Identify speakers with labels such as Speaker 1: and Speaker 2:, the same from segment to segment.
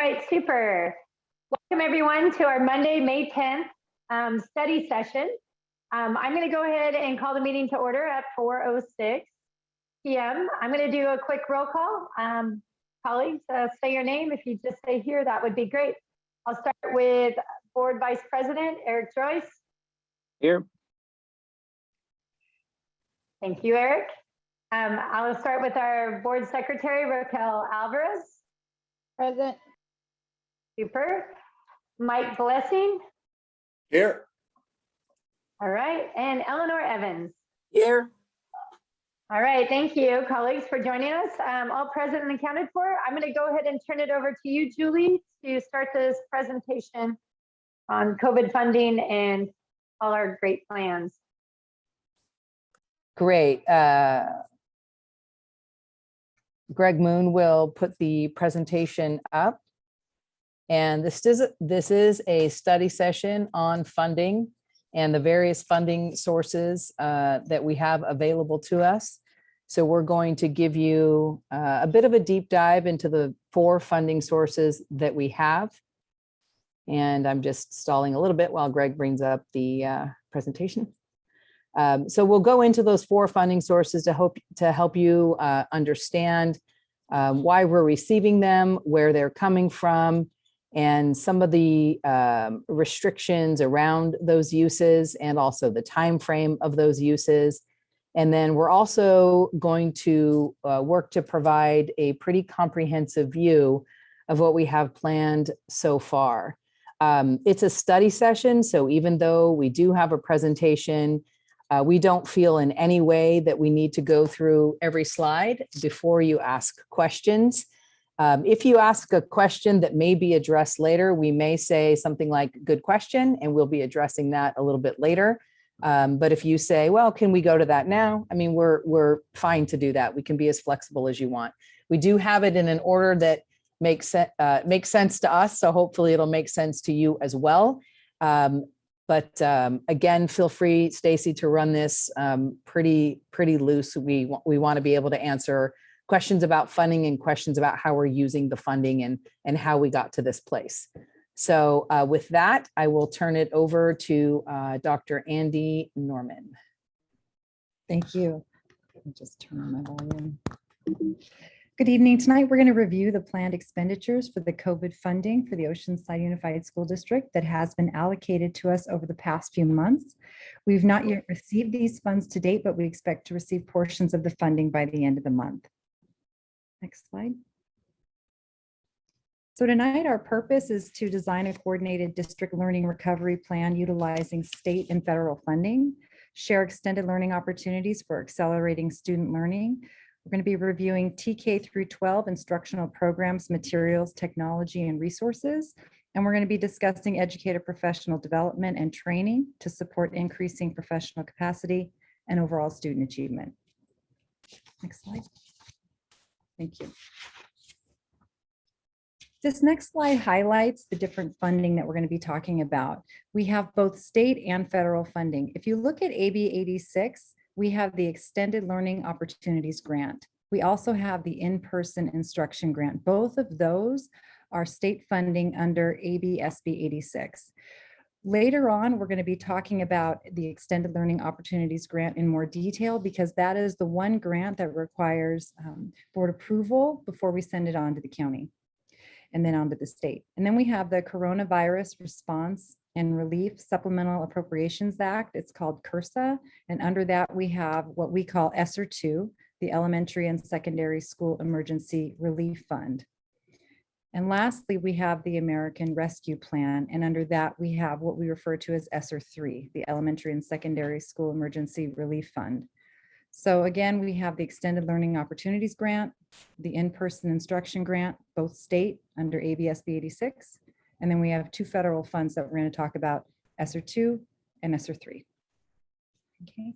Speaker 1: right, super. Welcome everyone to our Monday, May 10th study session. I'm going to go ahead and call the meeting to order at 4:06 p.m. I'm going to do a quick roll call. Colleagues, say your name. If you just say here, that would be great. I'll start with Board Vice President Eric Joyce.
Speaker 2: Here.
Speaker 1: Thank you, Eric. I'll start with our Board Secretary, Raquel Alvarez. Present. Super. Mike Blessing.
Speaker 2: Here.
Speaker 1: All right, and Eleanor Evans.
Speaker 2: Here.
Speaker 1: All right, thank you, colleagues, for joining us. All present and accounted for. I'm going to go ahead and turn it over to you, Julie, to start this presentation on COVID funding and all our great plans.
Speaker 3: Great. Greg Moon will put the presentation up. And this is a study session on funding and the various funding sources that we have available to us. So we're going to give you a bit of a deep dive into the 4 funding sources that we have. And I'm just stalling a little bit while Greg brings up the presentation. So we'll go into those 4 funding sources to help you understand why we're receiving them, where they're coming from, and some of the restrictions around those uses, and also the time frame of those uses. And then we're also going to work to provide a pretty comprehensive view of what we have planned so far. It's a study session, so even though we do have a presentation, we don't feel in any way that we need to go through every slide before you ask questions. If you ask a question that may be addressed later, we may say something like, good question, and we'll be addressing that a little bit later. But if you say, well, can we go to that now? I mean, we're fine to do that. We can be as flexible as you want. We do have it in an order that makes sense to us, so hopefully it'll make sense to you as well. But again, feel free, Stacy, to run this pretty loose. We want to be able to answer questions about funding and questions about how we're using the funding and how we got to this place. So with that, I will turn it over to Dr. Andy Norman.
Speaker 4: Thank you. Let me just turn on my volume. Good evening. Tonight, we're going to review the planned expenditures for the COVID funding for the Oceanside Unified School District that has been allocated to us over the past few months. We've not yet received these funds to date, but we expect to receive portions of the funding by the end of the month. Next slide. So tonight, our purpose is to design a coordinated district learning recovery plan utilizing state and federal funding, share extended learning opportunities for accelerating student learning. We're going to be reviewing TK through 12 instructional programs, materials, technology, and resources. And we're going to be discussing educator professional development and training to support increasing professional capacity and overall student achievement. Next slide. Thank you. This next slide highlights the different funding that we're going to be talking about. We have both state and federal funding. If you look at AB 86, we have the Extended Learning Opportunities Grant. We also have the In-Person Instruction Grant. Both of those are state funding under AB SB 86. Later on, we're going to be talking about the Extended Learning Opportunities Grant in more detail because that is the one grant that requires board approval before we send it on to the county and then on to the state. And then we have the Coronavirus Response and Relief Supplemental Appropriations Act. It's called CRRSA. And under that, we have what we call ESSER 2, the Elementary and Secondary School Emergency Relief Fund. And lastly, we have the American Rescue Plan. And under that, we have what we refer to as ESSER 3, the Elementary and Secondary School Emergency Relief Fund. So again, we have the Extended Learning Opportunities Grant, the In-Person Instruction Grant, both state under AB SB 86. And then we have 2 federal funds that we're going to talk about, ESSER 2 and ESSER 3. Okay.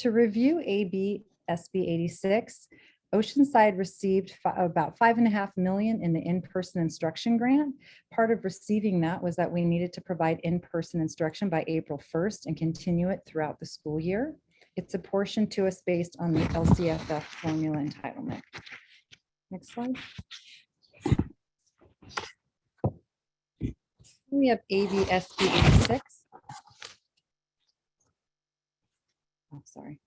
Speaker 4: To review AB SB 86, Oceanside received about $5.5 million in the in-person instruction grant. Part of receiving that was that we needed to provide in-person instruction by April 1st and continue it throughout the school year. It's apportioned to us based on the LCFF formula entitlement. Next slide. We have ABSB 86. Oh, sorry.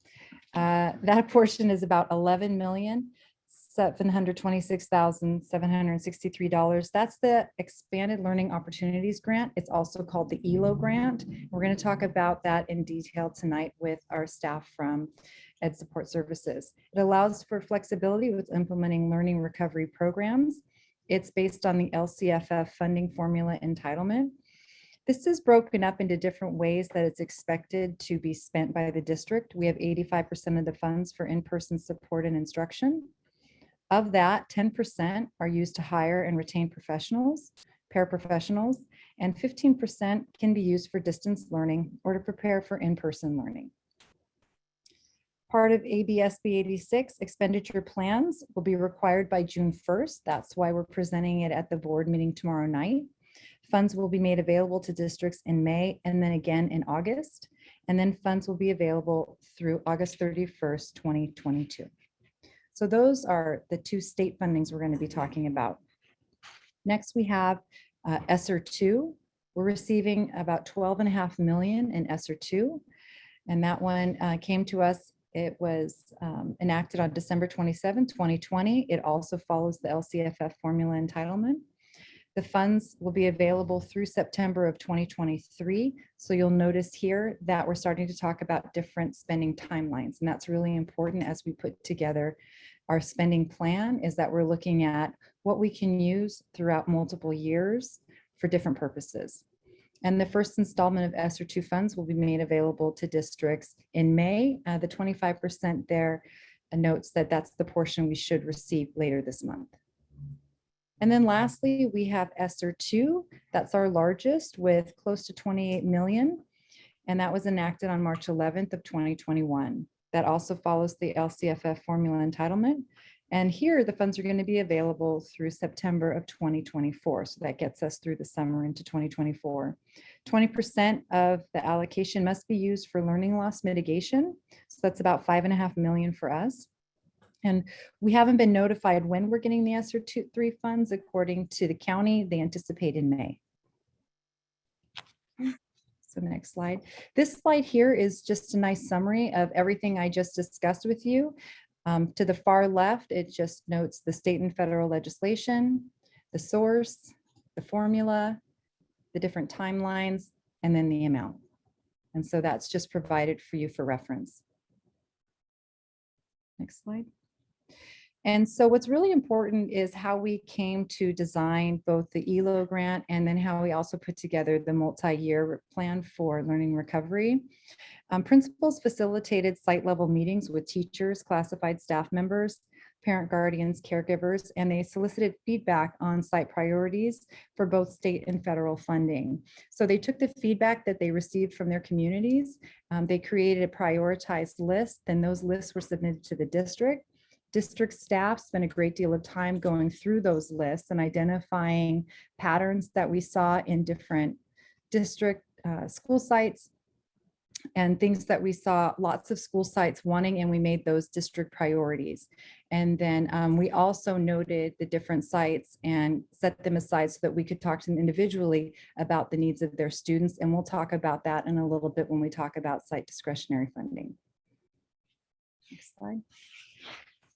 Speaker 4: That portion is about $11,726,763. That's the Expanded Learning Opportunities Grant. It's also called the ELO grant. We're going to talk about that in detail tonight with our staff from Ed Support Services. It allows for flexibility with implementing learning recovery programs. It's based on the LCFF funding formula entitlement. This is broken up into different ways that it's expected to be spent by the district. We have 85% of the funds for in-person support and instruction. Of that, 10% are used to hire and retain professionals, paraprofessionals, and 15% can be used for distance learning or to prepare for in-person learning. Part of ABSB 86 expenditure plans will be required by June 1st. That's why we're presenting it at the board meeting tomorrow night. Funds will be made available to districts in May and then again in August. And then funds will be available through August 31st, 2022. So those are the two state fundings we're going to be talking about. Next, we have ESSER 2. We're receiving about $12.5 million in ESSER 2. And that one came to us. It was enacted on December 27, 2020. It also follows the LCFF formula entitlement. The funds will be available through September of 2023. So you'll notice here that we're starting to talk about different spending timelines. And that's really important as we put together our spending plan, is that we're looking at what we can use throughout multiple years for different purposes. And the first installment of ESSER 2 funds will be made available to districts in May. The 25% there notes that that's the portion we should receive later this month. And then lastly, we have ESSER 2. That's our largest with close to 28 million. And that was enacted on March 11th of 2021. That also follows the LCFF formula entitlement. And here the funds are going to be available through September of 2024. So that gets us through the summer into 2024. 20% of the allocation must be used for learning loss mitigation. So that's about $5.5 million for us. And we haven't been notified when we're getting the ESSER 3 funds. According to the county, they anticipate in May. So next slide. This slide here is just a nice summary of everything I just discussed with you. To the far left, it just notes the state and federal legislation, the source, the formula, the different timelines, and then the amount. And so that's just provided for you for reference. Next slide. And so what's really important is how we came to design both the ELO grant and then how we also put together the multi-year plan for learning recovery. Principals facilitated site level meetings with teachers, classified staff members, parent guardians, caregivers, and they solicited feedback on site priorities for both state and federal funding. So they took the feedback that they received from their communities. They created a prioritized list, and those lists were submitted to the district. District staff spent a great deal of time going through those lists and identifying patterns that we saw in different district school sites and things that we saw lots of school sites wanting, and we made those district priorities. And then we also noted the different sites and set them aside so that we could talk to them individually about the needs of their students. And we'll talk about that in a little bit when we talk about site discretionary funding. Next slide.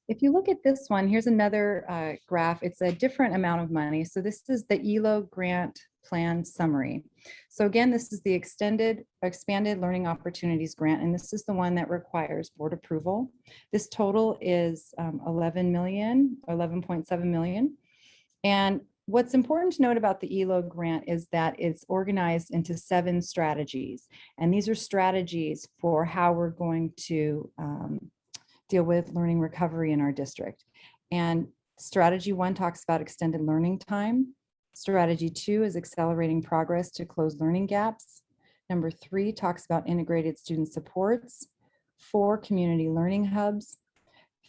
Speaker 4: If you look at this one, here's another graph. It's a different amount of money. So this is the ELO grant plan summary. So again, this is the Expanded Learning Opportunities Grant, and this is the one that requires board approval. This total is 11 million, 11.7 million. And what's important to note about the ELO grant is that it's organized into 7 strategies. And these are strategies for how we're going to deal with learning recovery in our district. And strategy 1 talks about extended learning time. Strategy 2 is accelerating progress to close learning gaps. Number 3 talks about integrated student supports. 4, community learning hubs.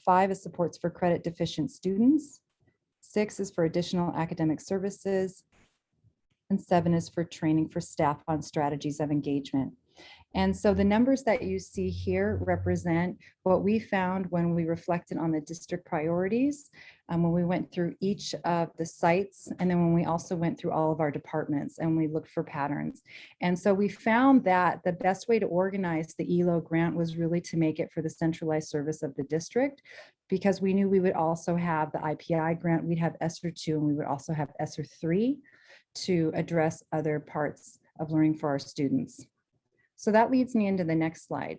Speaker 4: 5 is supports for credit deficient students. 6 is for additional academic services. And 7 is for training for staff on strategies of engagement. And so the numbers that you see here represent what we found when we reflected on the district priorities, when we went through each of the sites, and then when we also went through all of our departments and we looked for patterns. And so we found that the best way to organize the ELO grant was really to make it for the centralized service of the district, because we knew we would also have the IPI grant, we'd have ESSER 2, and we would also have ESSER 3 to address other parts of learning for our students. So that leads me into the next slide.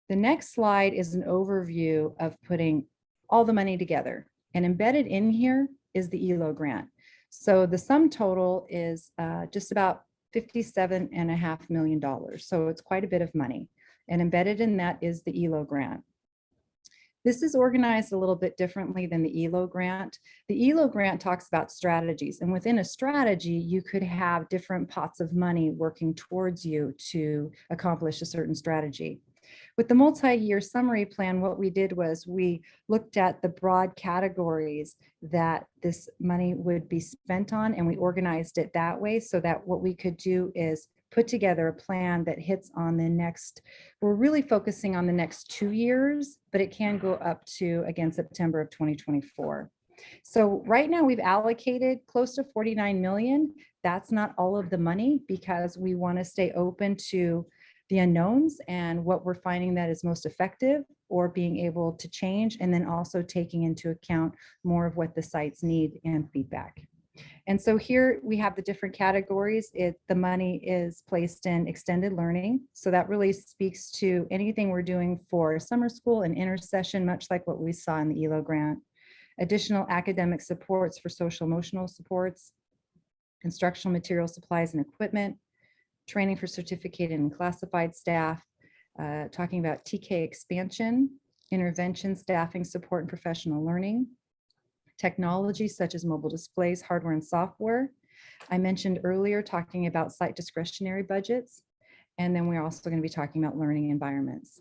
Speaker 4: The next slide is an overview of putting all the money together, and embedded in here is the ELO grant. So the sum total is just about $57.5 million. So it's quite a bit of money, and embedded in that is the ELO grant. This is organized a little bit differently than the ELO grant. The ELO grant talks about strategies, and within a strategy, you could have different pots of money working towards you to accomplish a certain strategy. With the multi-year summary plan, what we did was we looked at the broad categories that this money would be spent on, and we organized it that way so that what we could do is put together a plan that hits on the next, we're really focusing on the next 2 years, but it can go up to, again, September of 2024. So right now we've allocated close to 49 million. That's not all of the money, because we want to stay open to the unknowns and what we're finding that is most effective, or being able to change, and then also taking into account more of what the sites need and feedback. And so here we have the different categories. The money is placed in extended learning. So that really speaks to anything we're doing for summer school and intersession, much like what we saw in the ELO grant. Additional academic supports for social emotional supports, instructional material supplies and equipment, training for certificated and classified staff, talking about TK expansion, intervention, staffing, support, and professional learning, technology such as mobile displays, hardware, and software. I mentioned earlier talking about site discretionary budgets, and then we're also going to be talking about learning environments.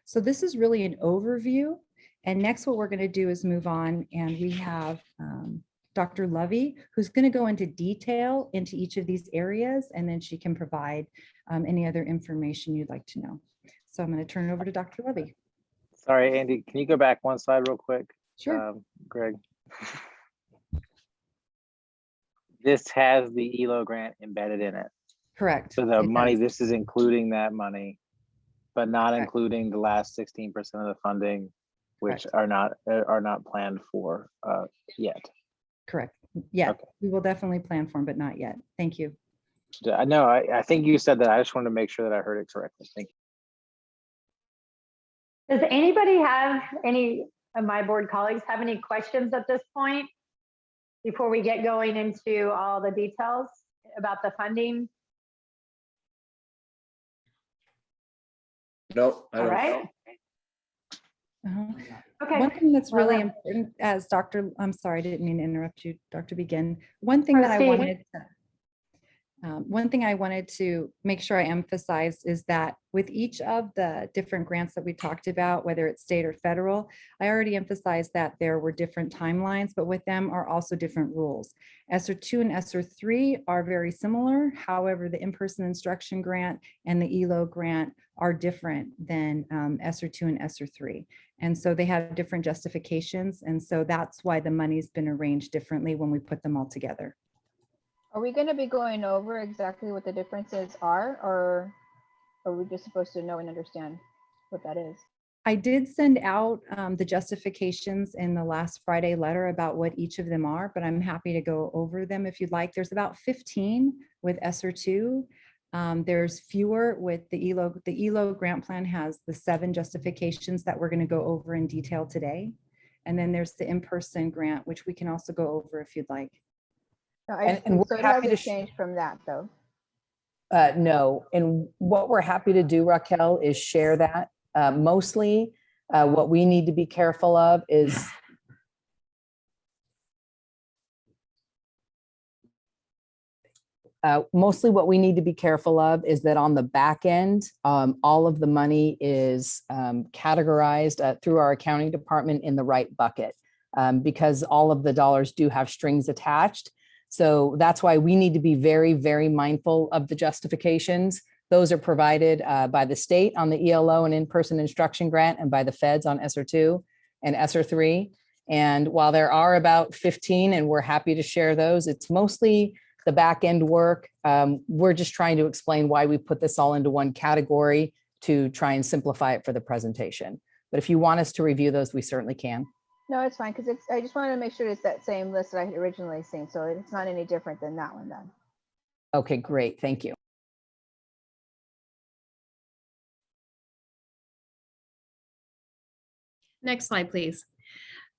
Speaker 4: So this is really an overview, and next what we're going to do is move on, and we have Dr. Lovey, who's going to go into detail into each of these areas, and then she can provide any other information you'd like to know. So I'm going to turn it over to Dr. Lovey.
Speaker 2: Sorry, Andy, can you go back one slide real quick?
Speaker 4: Sure.
Speaker 2: Greg. This has the ELO grant embedded in it.
Speaker 4: Correct.
Speaker 2: So the
Speaker 4: It
Speaker 2: money,
Speaker 4: does.
Speaker 2: this is including that money, but not
Speaker 4: Correct.
Speaker 2: including the last 16% of the funding, which are not planned for yet.
Speaker 4: Correct. Yeah,
Speaker 2: Okay.
Speaker 4: we will definitely plan for them, but not yet. Thank you.
Speaker 2: I know, I think you said that. I just wanted to make sure that I heard it correctly. Thank you.
Speaker 1: Does anybody have any of my board colleagues have any questions at this point before we get going into all the details about the funding?
Speaker 5: No, I
Speaker 1: All
Speaker 5: don't.
Speaker 1: right. Okay.
Speaker 4: One thing that's
Speaker 1: Well,
Speaker 4: really important, as I'm sorry, I didn't mean to interrupt you, Dr. Begin. One thing that I
Speaker 1: Proceed.
Speaker 4: wanted to, one thing I wanted to make sure I emphasize is that with each of the different grants that we talked about, whether it's state or federal, I already emphasized that there were different timelines, but with them are also different rules. ESSER 2 and ESSER 3 are very similar. However, the in-person instruction grant and the ELO grant are different than ESSER 2 and ESSER 3. And so they have different justifications. And so that's why the money's been arranged differently when we put them all together.
Speaker 6: Are we going to be going over exactly what the differences are, or are we just supposed to know and understand what that is?
Speaker 4: I did send out the justifications in the last Friday letter about what each of them are, but I'm happy to go over them if you'd like. There's about 15 with ESSER 2. There's fewer with the ELO. The ELO grant plan has the 7 justifications that we're going to go over in detail today. And then there's the in-person grant, which we can also go over if you'd like.
Speaker 6: No,
Speaker 3: And we're
Speaker 6: so it
Speaker 3: happy
Speaker 6: hasn't
Speaker 3: to
Speaker 6: changed from that though.
Speaker 3: No, and what we're happy to do, Raquel, is share that. Mostly what we need to be careful of is mostly what we need to be careful of is that on the back end, all of the money is categorized through our accounting department in the right bucket, because all of the dollars do have strings attached. So that's why we need to be very, very mindful of the justifications. Those are provided by the state on the ELO and in-person instruction grant and by the feds on ESSER 2 and ESSER 3. And while there are about 15, and we're happy to share those, it's mostly the back end work. We're just trying to explain why we put this all into one category to try and simplify it for the presentation. But if you want us to review those, we certainly can.
Speaker 6: No, it's fine, because I just wanted to make sure it's that same list that I had originally seen, so it's not any different than that one then.
Speaker 3: Okay, great. Thank you.
Speaker 5: Next slide, please.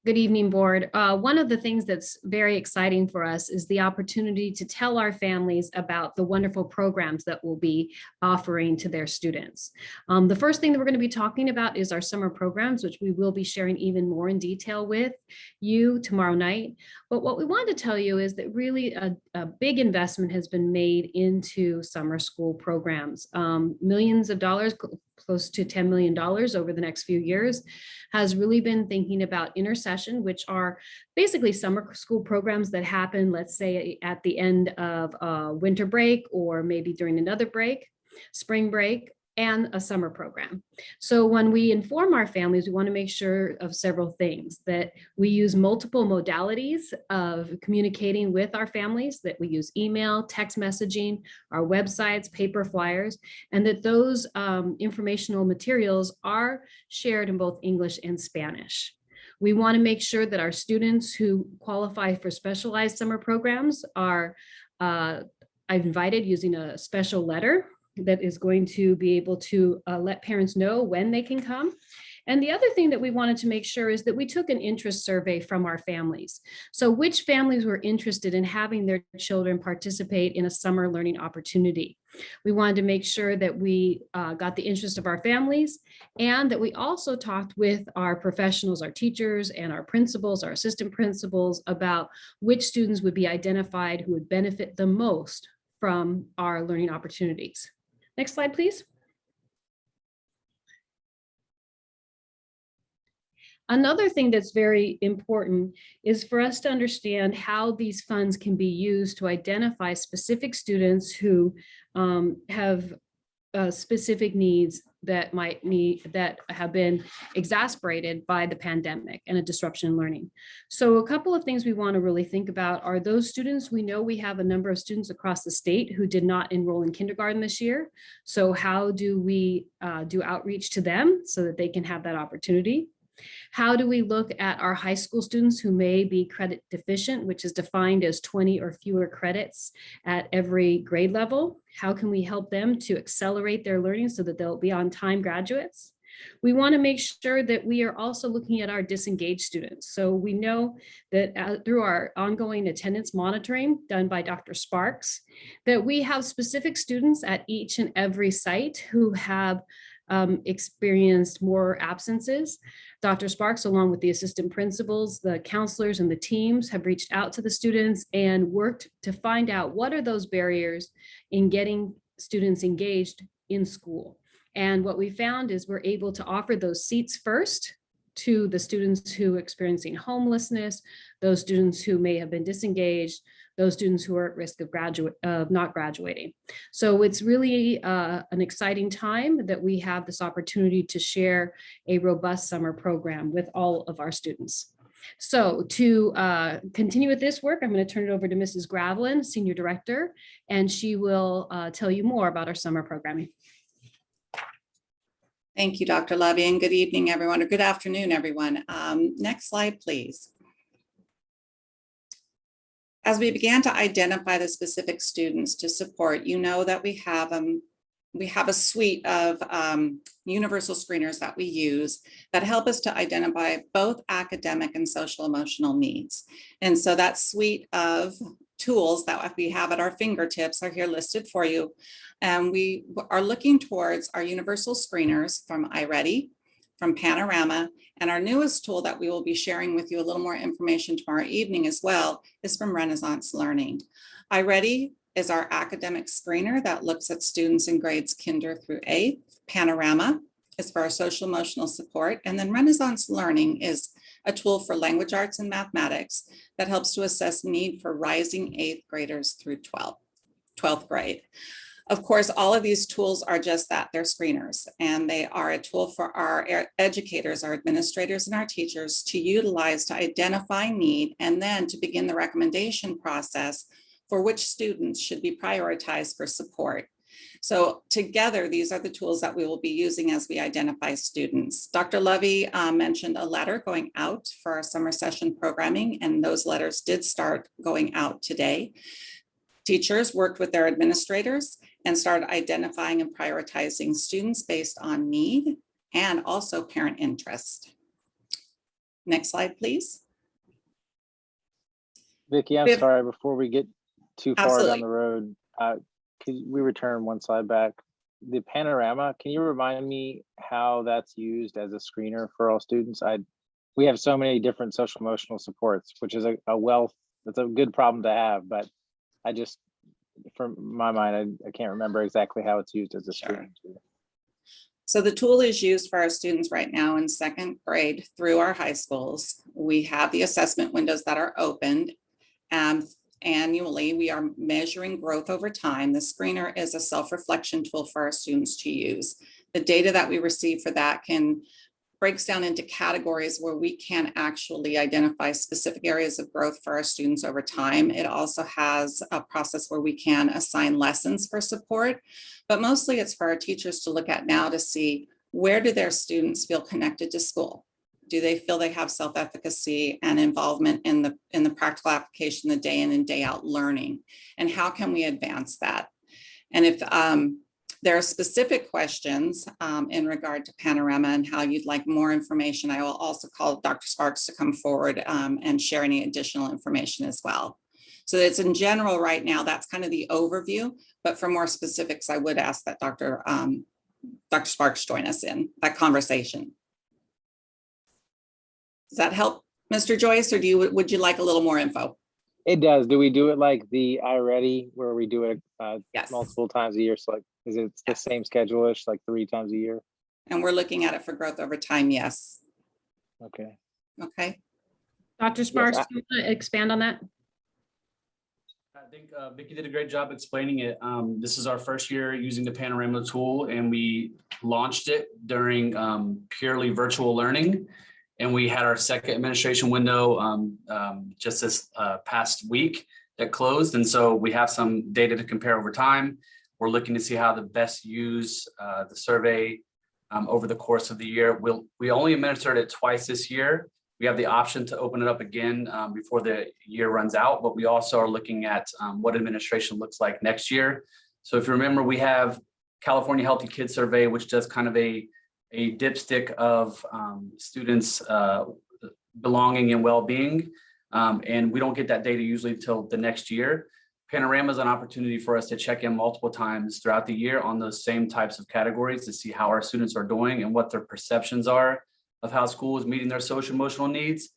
Speaker 5: Good evening, board. One of the things that's very exciting for us is the opportunity to tell our families about the wonderful programs that we'll be offering to their students. The first thing that we're going to be talking about is our summer programs, which we will be sharing even more in detail with you tomorrow night. But what we wanted to tell you is that really a big investment has been made into summer school programs. Millions of dollars, close to $10 million over the next few years, has really been thinking about Intersession, which are basically summer school programs that happen, let's say, at the end of winter break, or maybe during another break, spring break, and a summer program. So when we inform our families, we want to make sure of several things: that we use multiple modalities of communicating with our families, that we use email, text messaging, our websites, paper flyers, and that those informational materials are shared in both English and Spanish. We want to make sure that our students who qualify for specialized summer programs are invited using a special letter that is going to be able to let parents know when they can come. And the other thing that we wanted to make sure is that we took an interest survey from our families. So which families were interested in having their children participate in a summer learning opportunity? We wanted to make sure that we got the interest of our families, and that we also talked with our professionals, our teachers and our principals, our assistant principals, about which students would be identified who would benefit the most from our learning opportunities. Next slide, please. Another thing that's very important is for us to understand how these funds can be used to identify specific students who have specific needs that have been exacerbated by the pandemic and a disruption in learning. So a couple of things we want to really think about are those students. We know we have a number of students across the state who did not enroll in kindergarten this year. So how do we do outreach to them so that they can have that opportunity? How do we look at our high school students who may be credit deficient, which is defined as 20 or fewer credits at every grade level? How can we help them to accelerate their learning so that they'll be on-time graduates? We want to make sure that we are also looking at our disengaged students. So we know that through our ongoing attendance monitoring done by Dr. Sparks, that we have specific students at each and every site who have experienced more absences. Dr. Sparks, along with the assistant principals, the counselors, and the teams, have reached out to the students and worked to find out what are those barriers in getting students engaged in school. And what we found is we're able to offer those seats first to the students who are experiencing homelessness, those students who may have been disengaged, those students who are at risk of not graduating. So it's really an exciting time that we have this opportunity to share a robust summer program with all of our students. So to continue with this work, I'm going to turn it over to Mrs. Gravelin, Senior Director, and she will tell you more about our summer programming.
Speaker 7: Thank you, Dr. Levy, and good evening, everyone, or good afternoon, everyone. Next slide, please. As we began to identify the specific students to support, you know that we have a suite of universal screeners that we use that help us to identify both academic and social emotional needs. And so that suite of tools that we have at our fingertips are here listed for you. And we are looking towards our universal screeners from iReady, from Panorama, and our newest tool that we will be sharing with you a little more information tomorrow evening as well is from Renaissance Learning. iReady is our academic screener that looks at students in grades kinder through 8th. Panorama is for our social emotional support. And then Renaissance Learning is a tool for language arts and mathematics that helps to assess need for rising 8th graders through 12th grade. Of course, all of these tools are just that, they're screeners, and they are a tool for our educators, our administrators, and our teachers to utilize to identify need and then to begin the recommendation process for which students should be prioritized for support. So together, these are the tools that we will be using as we identify students. Dr. Lovey mentioned a letter going out for our summer session programming, and those letters did start going out today. Teachers worked with their administrators and started identifying and prioritizing students based on need and also parent interest. Next slide, please.
Speaker 2: Vicki, I'm
Speaker 7: We have-
Speaker 2: sorry, before we get too far down
Speaker 7: Absolutely.
Speaker 2: the road, could we return one slide back? The panorama, can you remind me how that's used as a screener for all students? We have so many different social emotional supports, which is a wealth, it's a good problem to have, but I just, from my mind, I can't remember exactly how it's used as a
Speaker 7: Sure.
Speaker 2: screening tool.
Speaker 7: So the tool is used for our students right now in second grade through our high schools. We have the assessment windows that are opened. Annually, we are measuring growth over time. The screener is a self-reflection tool for our students to use. The data that we receive for that breaks down into categories where we can actually identify specific areas of growth for our students over time. It also has a process where we can assign lessons for support, but mostly it's for our teachers to look at now to see where do their students feel connected to school? Do they feel they have self-efficacy and involvement in the practical application, the day in and day out learning? And how can we advance that? And if there are specific questions in regard to Panorama and how you'd like more information, I will also call Dr. Sparks to come forward and share any additional information as well. So it's in general right now, that's kind of the overview, but for more specifics, I would ask that Dr. Sparks join us in that conversation. Does that help, Mr. Joyce, or would you like a little more info?
Speaker 2: It does. Do we do it like the iReady where we do it
Speaker 7: Yes.
Speaker 2: multiple times a year? So like, is it the
Speaker 7: Yes.
Speaker 2: same schedule-ish, like 3 times a year?
Speaker 7: And we're looking at it for growth over time, yes.
Speaker 2: Okay.
Speaker 7: Okay.
Speaker 5: Dr. Sparks, do you want to expand on that?
Speaker 8: I think Vicki did a great job explaining it. This is our first year using the Panorama tool, and we launched it during purely virtual learning. And we had our second administration window just this past week that closed. And so we have some data to compare over time. We're looking to see how to best use the survey over the course of the year. We only administered it twice this year. We have the option to open it up again before the year runs out, but we also are looking at what administration looks like next year. So if you remember, we have California Healthy Kids Survey, which does kind of a dipstick of students' belonging and well-being. And we don't get that data usually until the next year. Panorama is an opportunity for us to check in multiple times throughout the year on those same types of categories to see how our students are doing and what their perceptions are of how school is meeting their social emotional needs.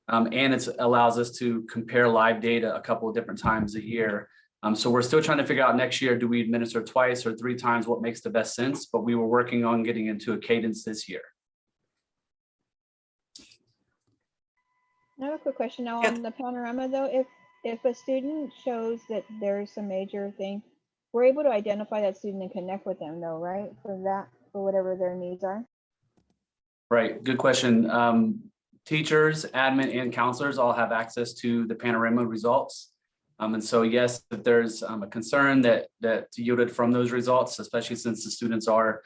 Speaker 8: And it allows us to compare live data a couple of different times a year. So we're still trying to figure out next year, do we administer twice or 3 times, what makes the best sense? But we were working on getting into a cadence this year.
Speaker 6: I have a quick question now
Speaker 7: Yeah.
Speaker 6: on the Panorama though. If a student shows that there's a major thing, we're able to identify that student and connect with them though, right? For whatever their needs are.
Speaker 8: Right, good question. Teachers, admin, and counselors all have access to the Panorama results. And so, yes, if there's a concern that yielded from those results, especially since the students are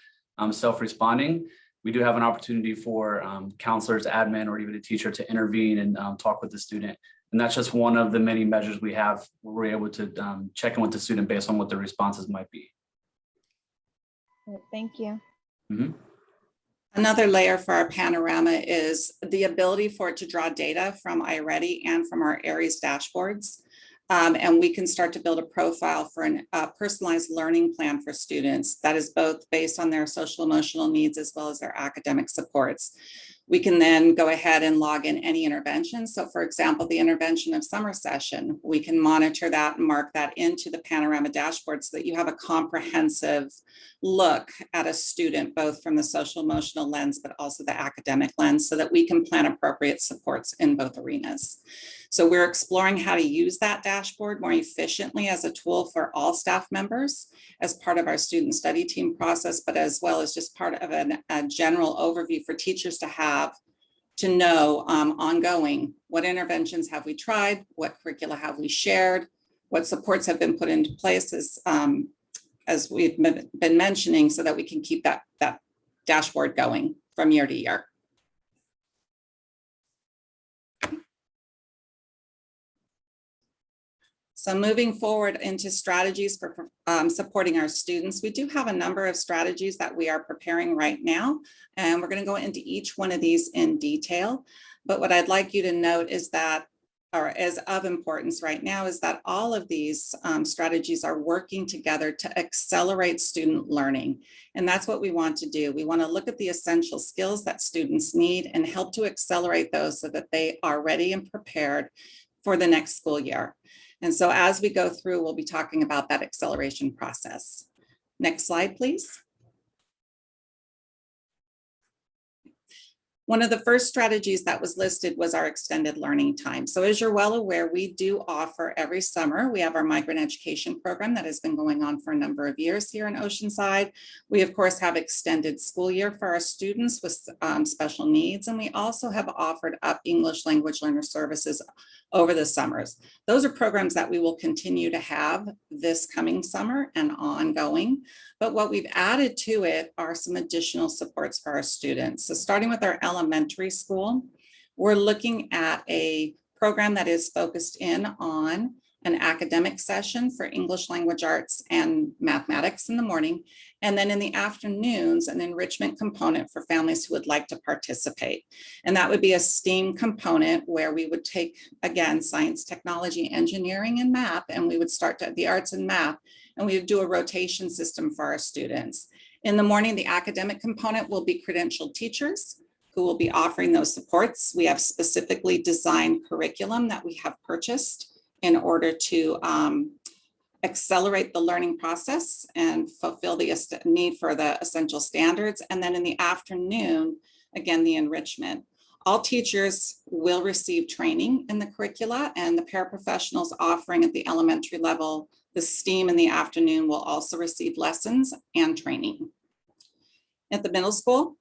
Speaker 8: self-responding, we do have an opportunity for counselors, admin, or even a teacher to intervene and talk with the student. And that's just one of the many measures we have where we're able to check in with the student based on what their responses might be.
Speaker 6: Thank you.
Speaker 8: Mm-hmm.
Speaker 7: Another layer for our Panorama is the ability for it to draw data from iReady and from our Aries dashboards. And we can start to build a profile for a personalized learning plan for students that is both based on their social emotional needs as well as their academic supports. We can then go ahead and log in any intervention. So for example, the intervention of summer session, we can monitor that and mark that into the Panorama dashboard so that you have a comprehensive look at a student, both from the social emotional lens, but also the academic lens, so that we can plan appropriate supports in both arenas. So we're exploring how to use that dashboard more efficiently as a tool for all staff members as part of our student study team process, but as well as just part of a general overview for teachers to have to know ongoing, what interventions have we tried, what curricula have we shared, what supports have been put into place as we've been mentioning, so that we can keep that dashboard going from year to year. So moving forward into strategies for supporting our students, we do have a number of strategies that we are preparing right now, and we're going to go into each one of these in detail. But what I'd like you to note is that, or is of importance right now, is that all of these strategies are working together to accelerate student learning. And that's what we want to do. We want to look at the essential skills that students need and help to accelerate those so that they are ready and prepared for the next school year. And so as we go through, we'll be talking about that acceleration process. Next slide, please. One of the first strategies that was listed was our extended learning time. So as you're well aware, we do offer every summer, we have our migrant education program that has been going on for a number of years here in Oceanside. We of course have extended school year for our students with special needs. And we also have offered up English language learner services over the summers. Those are programs that we will continue to have this coming summer and ongoing. But what we've added to it are some additional supports for our students. So starting with our elementary school, we're looking at a program that is focused in on an academic session for English language arts and mathematics in the morning. And then in the afternoons, an enrichment component for families who would like to participate. And that would be a STEAM component where we would take, again, science, technology, engineering, and math, and we would start the arts and math, and we would do a rotation system for our students. In the morning, the academic component will be credentialed teachers who will be offering those supports. We have specifically designed curriculum that we have purchased in order to accelerate the learning process and fulfill the need for the essential standards. And then in the afternoon, again, the enrichment. All teachers will receive training in the curricula, and the paraprofessionals offering at the elementary level the STEAM in the afternoon will also receive lessons and training. At the middle school,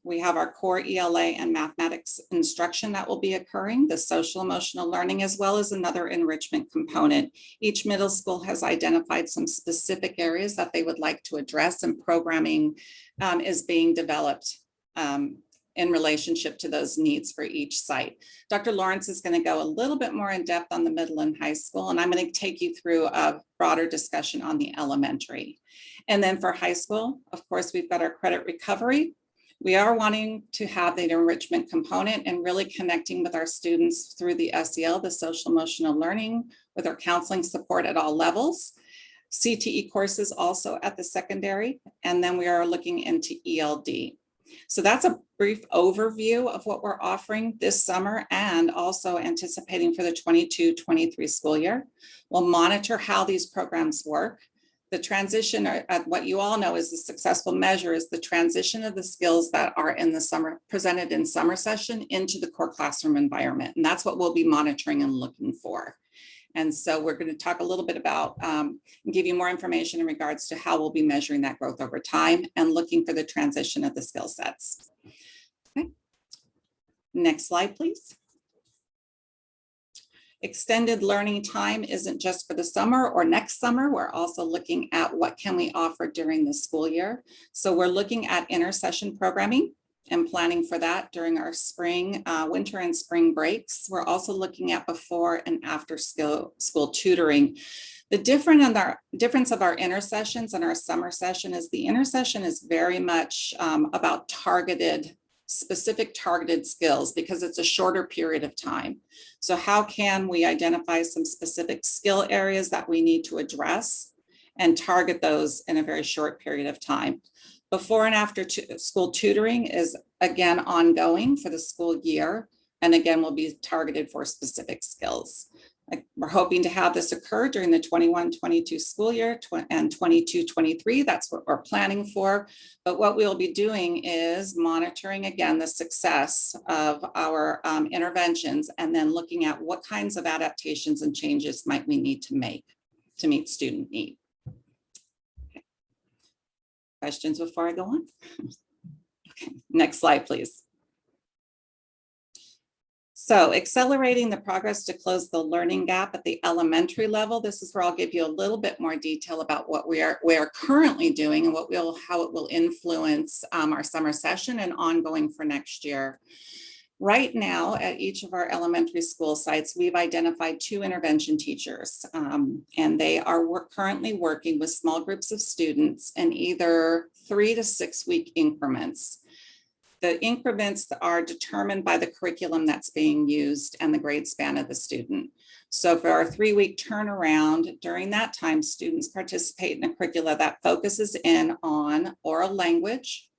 Speaker 7: we have our core ELA and mathematics instruction that will be occurring, the social emotional learning, as well as another enrichment component. Each middle school has identified some specific areas that they would like to address, and programming is being developed in relationship to those needs for each site. Dr. Lawrence is going to go a little bit more in depth on the middle and high school, and I'm going to take you through a broader discussion on the elementary. And then for high school, of course, we've got our credit recovery. We are wanting to have the enrichment component and really connecting with our students through the SEL, the social emotional learning, with our counseling support at all levels. CTE courses also at the secondary, and then we are looking into ELD. So that's a brief overview of what we're offering this summer and also anticipating for the 22-23 school year. We'll monitor how these programs work. The transition, what you all know is the successful measure, is the transition of the skills that are in the summer, presented in summer session into the core classroom environment. And that's what we'll be monitoring and looking for. And so we're going to talk a little bit about, give you more information in regards to how we'll be measuring that growth over time and looking for the transition of the skill sets. Okay. Next slide, please. Extended learning time isn't just for the summer or next summer. We're also looking at what can we offer during the school year. So we're looking at intersession programming and planning for that during our spring, winter and spring breaks. We're also looking at before and after school tutoring. The difference of our intersessions and our summer session is the intersession is very much about specific targeted skills because it's a shorter period of time. So how can we identify some specific skill areas that we need to address and target those in a very short period of time? Before and after school tutoring is again ongoing for the school year, and again will be targeted for specific skills. We're hoping to have this occur during the 21-22 school year and 22-23. That's what we're planning for. But what we'll be doing is monitoring again the success of our interventions and then looking at what kinds of adaptations and changes might we need to make to meet student need. Okay. Questions before I go on? Okay. Next slide, please. So accelerating the progress to close the learning gap at the elementary level. This is where I'll give you a little bit more detail about what we are currently doing and how it will influence our summer session and ongoing for next year. Right now, at each of our elementary school sites, we've identified 2 intervention teachers, and they are currently working with small groups of students in either 3 to 6 week increments. The increments are determined by the curriculum that's being used and the grade span of the student. So for our 3-week turnaround, during that time, students participate in a curricula that focuses in on oral language,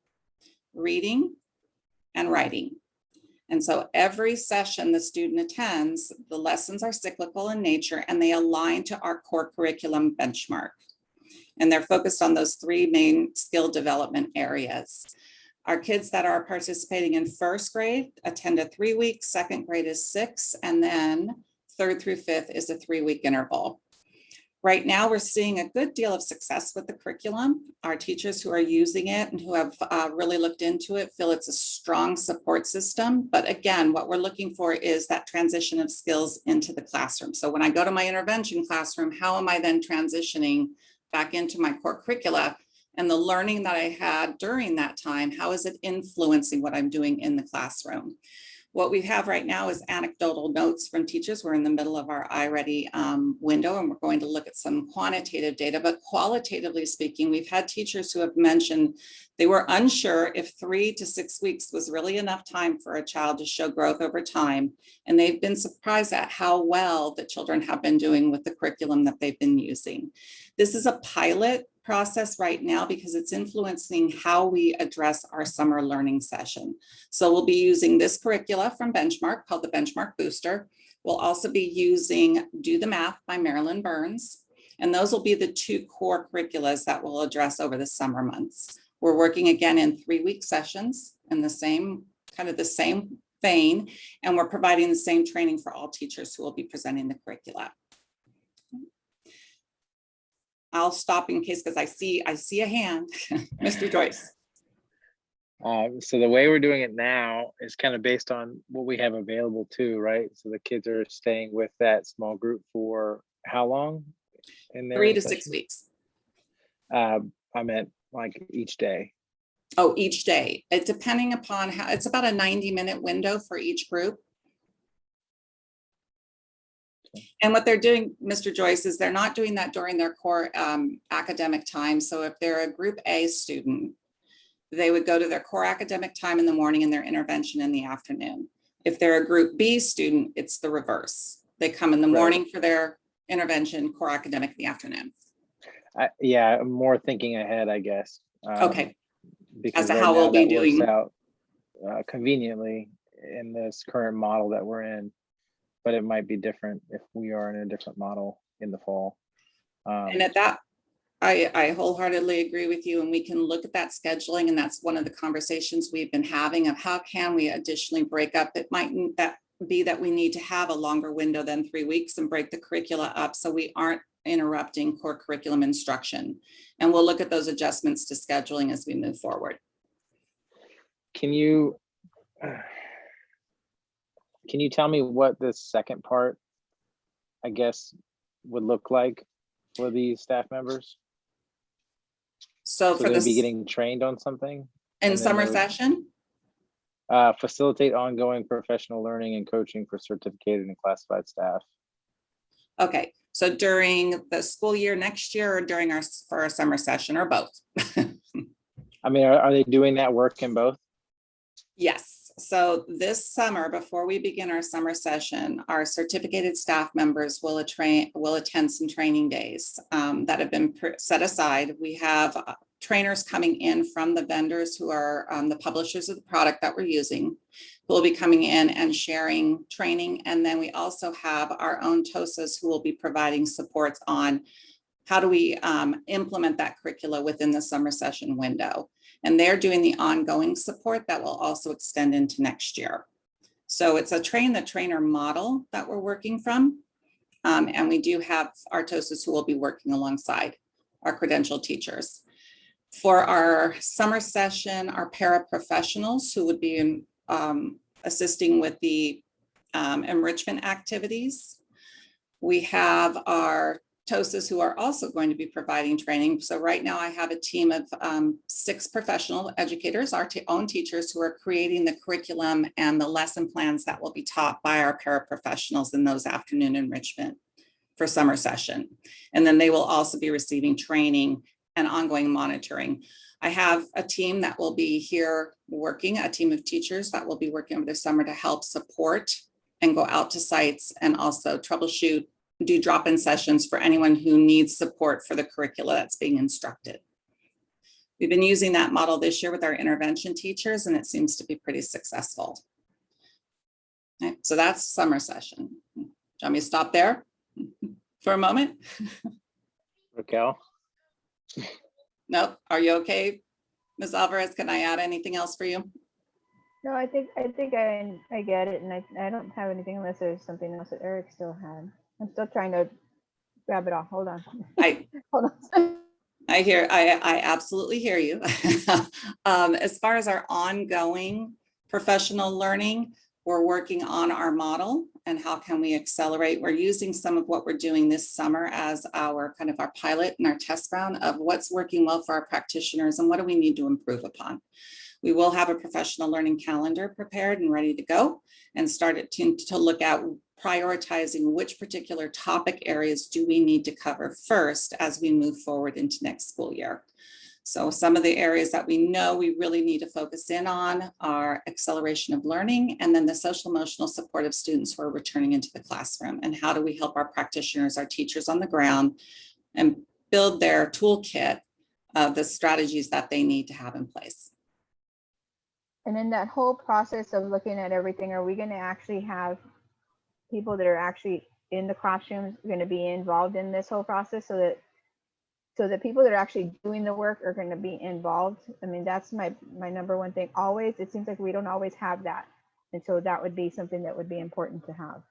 Speaker 7: reading, and writing. And so every session the student attends, the lessons are cyclical in nature and they align to our core curriculum benchmark. And they're focused on those 3 main skill development areas. Our kids that are participating in 1st grade attend a 3-week, 2nd grade is 6, and then 3rd through 5th is a 3-week interval. Right now, we're seeing a good deal of success with the curriculum. Our teachers who are using it and who have really looked into it feel it's a strong support system. But again, what we're looking for is that transition of skills into the classroom. So when I go to my intervention classroom, how am I then transitioning back into my core curricula? And the learning that I had during that time, how is it influencing what I'm doing in the classroom? What we have right now is anecdotal notes from teachers. We're in the middle of our iReady window, and we're going to look at some quantitative data, but qualitatively speaking, we've had teachers who have mentioned they were unsure if 3 to 6 weeks was really enough time for a child to show growth over time. And they've been surprised at how well the children have been doing with the curriculum that they've been using. This is a pilot process right now because it's influencing how we address our summer learning session. So we'll be using this curricula from Benchmark called the Benchmark Booster. We'll also be using Do the Math by Marilyn Burns. And those will be the 2 core curriculas that we'll address over the summer months. We're working again in 3-week sessions in the same vein, and we're providing the same training for all teachers who will be presenting the curricula. I'll stop in case, because I see a hand. Mr. Joyce.
Speaker 2: So the way we're doing it now is kind of based on what we have available too, right? So the kids are staying with that small group for how long? In their
Speaker 7: 3 to
Speaker 2: session?
Speaker 7: 6 weeks.
Speaker 2: I meant like each day.
Speaker 7: Oh, each day. It depending upon how, it's about a 90-minute window for each group. And what they're doing, Mr. Joyce, is they're not doing that during their core academic time. So if they're a group A student, they would go to their core academic time in the morning and their intervention in the afternoon. If they're a group B student, it's the reverse. They come in the morning for their intervention, core academic in the afternoon.
Speaker 2: Yeah, I'm more thinking ahead, I guess.
Speaker 7: Okay.
Speaker 2: Because
Speaker 7: As to
Speaker 2: right
Speaker 7: how
Speaker 2: now
Speaker 7: we'll be
Speaker 2: that works
Speaker 7: doing.
Speaker 2: out conveniently in this current model that we're in. But it might be different if we are in a different model in the fall.
Speaker 7: And at that, I wholeheartedly agree with you, and we can look at that scheduling, and that's one of the conversations we've been having of how can we additionally break up. It might be that we need to have a longer window than 3 weeks and break the curricula up so we aren't interrupting core curriculum instruction. And we'll look at those adjustments to scheduling as we move forward.
Speaker 2: Can you tell me what this second part, I guess, would look like for these staff members?
Speaker 7: So for
Speaker 2: they'd
Speaker 7: this
Speaker 2: be getting trained on something
Speaker 7: in summer session?
Speaker 2: Facilitate ongoing professional learning and coaching for certificated and classified staff.
Speaker 7: Okay, so during the school year next year or during for our summer session, or both?
Speaker 2: I mean, are they doing that work in both?
Speaker 7: Yes. So this summer, before we begin our summer session, our certificated staff members will attend some training days that have been set aside. We have trainers coming in from the vendors who are the publishers of the product that we're using, who will be coming in and sharing training. And then we also have our own TOSAs who will be providing supports on how do we implement that curricula within the summer session window. And they're doing the ongoing support that will also extend into next year. So it's a train the trainer model that we're working from. And we do have our TOSAs who will be working alongside our credentialed teachers. For our summer session, our paraprofessionals who would be assisting with the enrichment activities. We have our TOSAs who are also going to be providing training. So right now I have a team of 6 professional educators, our own teachers, who are creating the curriculum and the lesson plans that will be taught by our paraprofessionals in those afternoon enrichment for summer session. And then they will also be receiving training and ongoing monitoring. I have a team that will be here working, a team of teachers that will be working over the summer to help support and go out to sites and also troubleshoot, do drop-in sessions for anyone who needs support for the curricula that's being instructed. We've been using that model this year with our intervention teachers, and it seems to be pretty successful. Okay, so that's summer session. Do you want me to stop there for a moment?
Speaker 2: Raquel?
Speaker 7: Nope. Are you okay, Ms. Alvarez? Can I add anything else for you?
Speaker 6: No, I think I get it, and I don't have anything unless there's something else that Eric still had. I'm still trying to grab it all. Hold on. Hold on.
Speaker 7: I absolutely hear you. As far as our ongoing professional learning, we're working on our model and how can we accelerate. We're using some of what we're doing this summer as our kind of our pilot and our test ground of what's working well for our practitioners and what do we need to improve upon. We will have a professional learning calendar prepared and ready to go and started to look at prioritizing which particular topic areas do we need to cover first as we move forward into next school year. So some of the areas that we know we really need to focus in on are acceleration of learning and then the social emotional support of students who are returning into the classroom and how do we help our practitioners, our teachers on the ground and build their toolkit of the strategies that they need to have in place.
Speaker 6: And in that whole process of looking at everything, are we going to actually have people that are actually in the classrooms going to be involved in this whole process so that people that are actually doing the work are going to be involved? I mean, that's my number one thing. Always, it seems like we don't always have that. And so that would be something that would be important to have.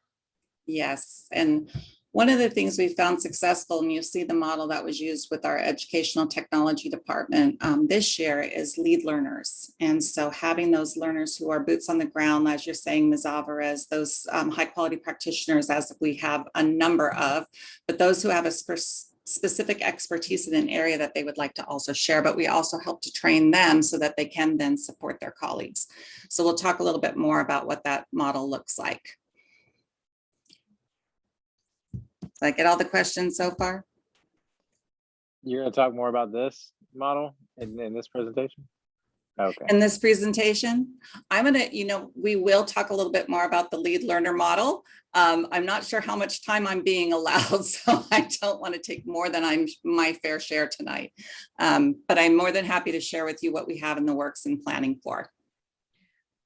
Speaker 7: Yes. And one of the things we found successful, and you see the model that was used with our educational technology department this year, is lead learners. And so having those learners who are boots on the ground, as you're saying, Ms. Alvarez, those high quality practitioners, as we have a number of, but those who have a specific expertise in an area that they would like to also share, but we also help to train them so that they can then support their colleagues. So we'll talk a little bit more about what that model looks like. Did I get all the questions so far?
Speaker 2: You're going to talk more about this model in this presentation? Okay.
Speaker 7: In this presentation, I'm going to, we will talk a little bit more about the lead learner model. I'm not sure how much time I'm being allowed, so I don't want to take more than my fair share tonight. But I'm more than happy to share with you what we have in the works and planning for.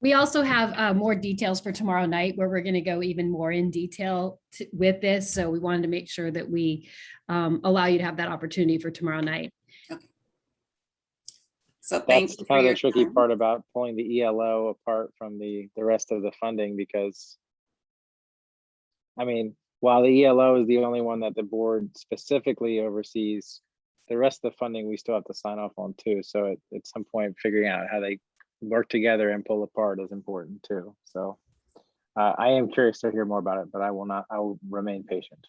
Speaker 5: We also have more details for tomorrow night where we're going to go even more in detail with this. So we wanted to make sure that we allow you to have that opportunity for tomorrow night.
Speaker 7: Okay. So thanks.
Speaker 2: That's kind of the tricky part about pulling the ELO apart from the rest of the funding, because I mean, while the ELO is the only one that the board specifically oversees, the rest of the funding we still have to sign off on too. So at some point, figuring out how they work together and pull apart is important too. So I am curious to hear more about it, but I will remain patient.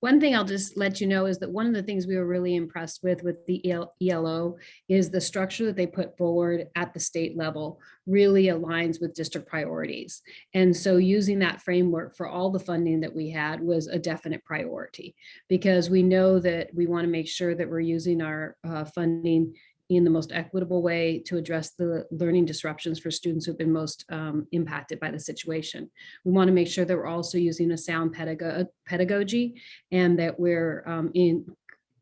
Speaker 5: One thing I'll just let you know is that one of the things we were really impressed with the ELO is the structure that they put forward at the state level really aligns with district priorities. And so using that framework for all the funding that we had was a definite priority, because we know that we want to make sure that we're using our funding in the most equitable way to address the learning disruptions for students who've been most impacted by the situation. We want to make sure that we're also using a sound pedagogy, and that we're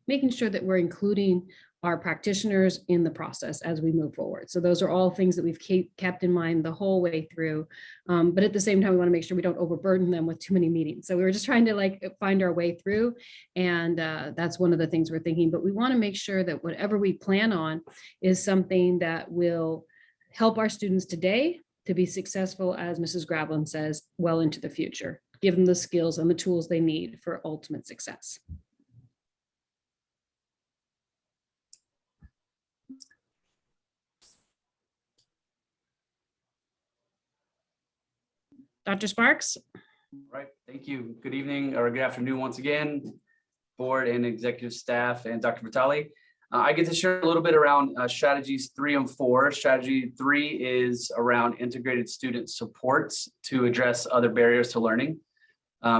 Speaker 5: making sure that we're including our practitioners in the process as we move forward. So those are all things that we've kept in mind the whole way through. But at the same time, we want to make sure we don't overburden them with too many meetings. So we were just trying to like find our way through. And that's one of the things we're thinking. But we want to make sure that whatever we plan on is something that will help our students today to be successful, as Mrs. Grablin says, well into the future. Give them the skills and the tools they need for ultimate success. Dr. Sparks?
Speaker 8: Right, thank you. Good evening or good afternoon once again, board and executive staff and Dr. Vitale. I get to share a little bit around strategies 3 and 4. Strategy 3 is around integrated student supports to address other barriers to learning.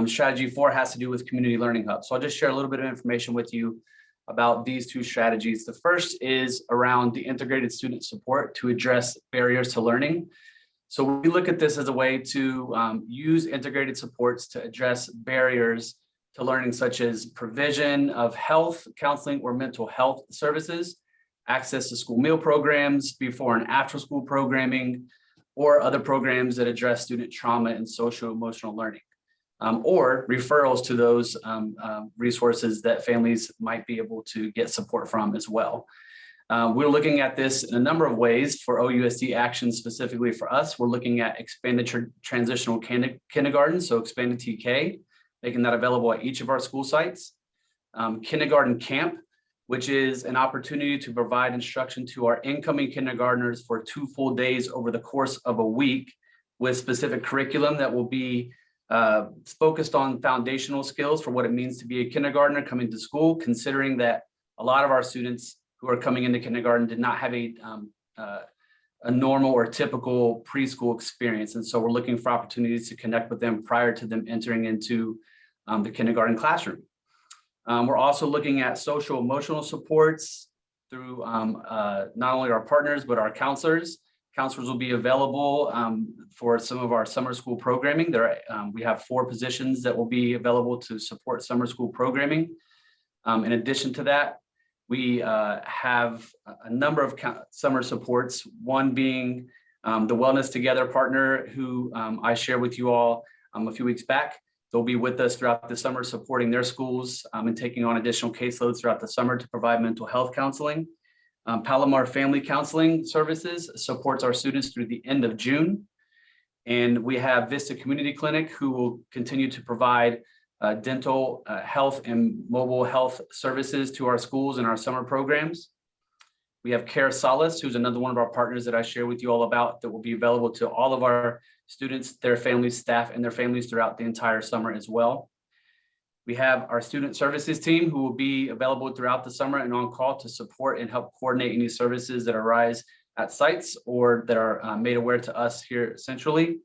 Speaker 8: Strategy 4 has to do with community learning hubs. So I'll just share a little bit of information with you about these 2 strategies. The first is around the integrated student support to address barriers to learning. So we look at this as a way to use integrated supports to address barriers to learning, such as provision of health, counseling, or mental health services, access to school meal programs, before and after school programming, or other programs that address student trauma and social emotional learning, or referrals to those resources that families might be able to get support from as well. We're looking at this in a number of ways for OUSD Action. Specifically for us, we're looking at expanded transitional kindergarten, so expanded TK, making that available at each of our school sites. Kindergarten camp, which is an opportunity to provide instruction to our incoming kindergartners for 2 full days over the course of a week, with specific curriculum that will be focused on foundational skills for what it means to be a kindergartner coming to school, considering that a lot of our students who are coming into kindergarten did not have a normal or typical preschool experience. And so we're looking for opportunities to connect with them prior to them entering into the kindergarten classroom. We're also looking at social emotional supports through not only our partners, but our counselors. Counselors will be available for some of our summer school programming. We have 4 positions that will be available to support summer school programming. In addition to that, we have a number of summer supports, one being the Wellness Together partner who I shared with you all a few weeks back. They'll be with us throughout the summer, supporting their schools and taking on additional caseloads throughout the summer to provide mental health counseling. Palomar Family Counseling Services supports our students through the end of June. And we have Vista Community Clinic, who will continue to provide dental health and mobile health services to our schools and our summer programs. We have Care Solace, who's another one of our partners that I share with you all about, that will be available to all of our students, their families, staff, and their families throughout the entire summer as well. We have our student services team, who will be available throughout the summer and on call to support and help coordinate any services that arise at sites or that are made aware to us here centrally. And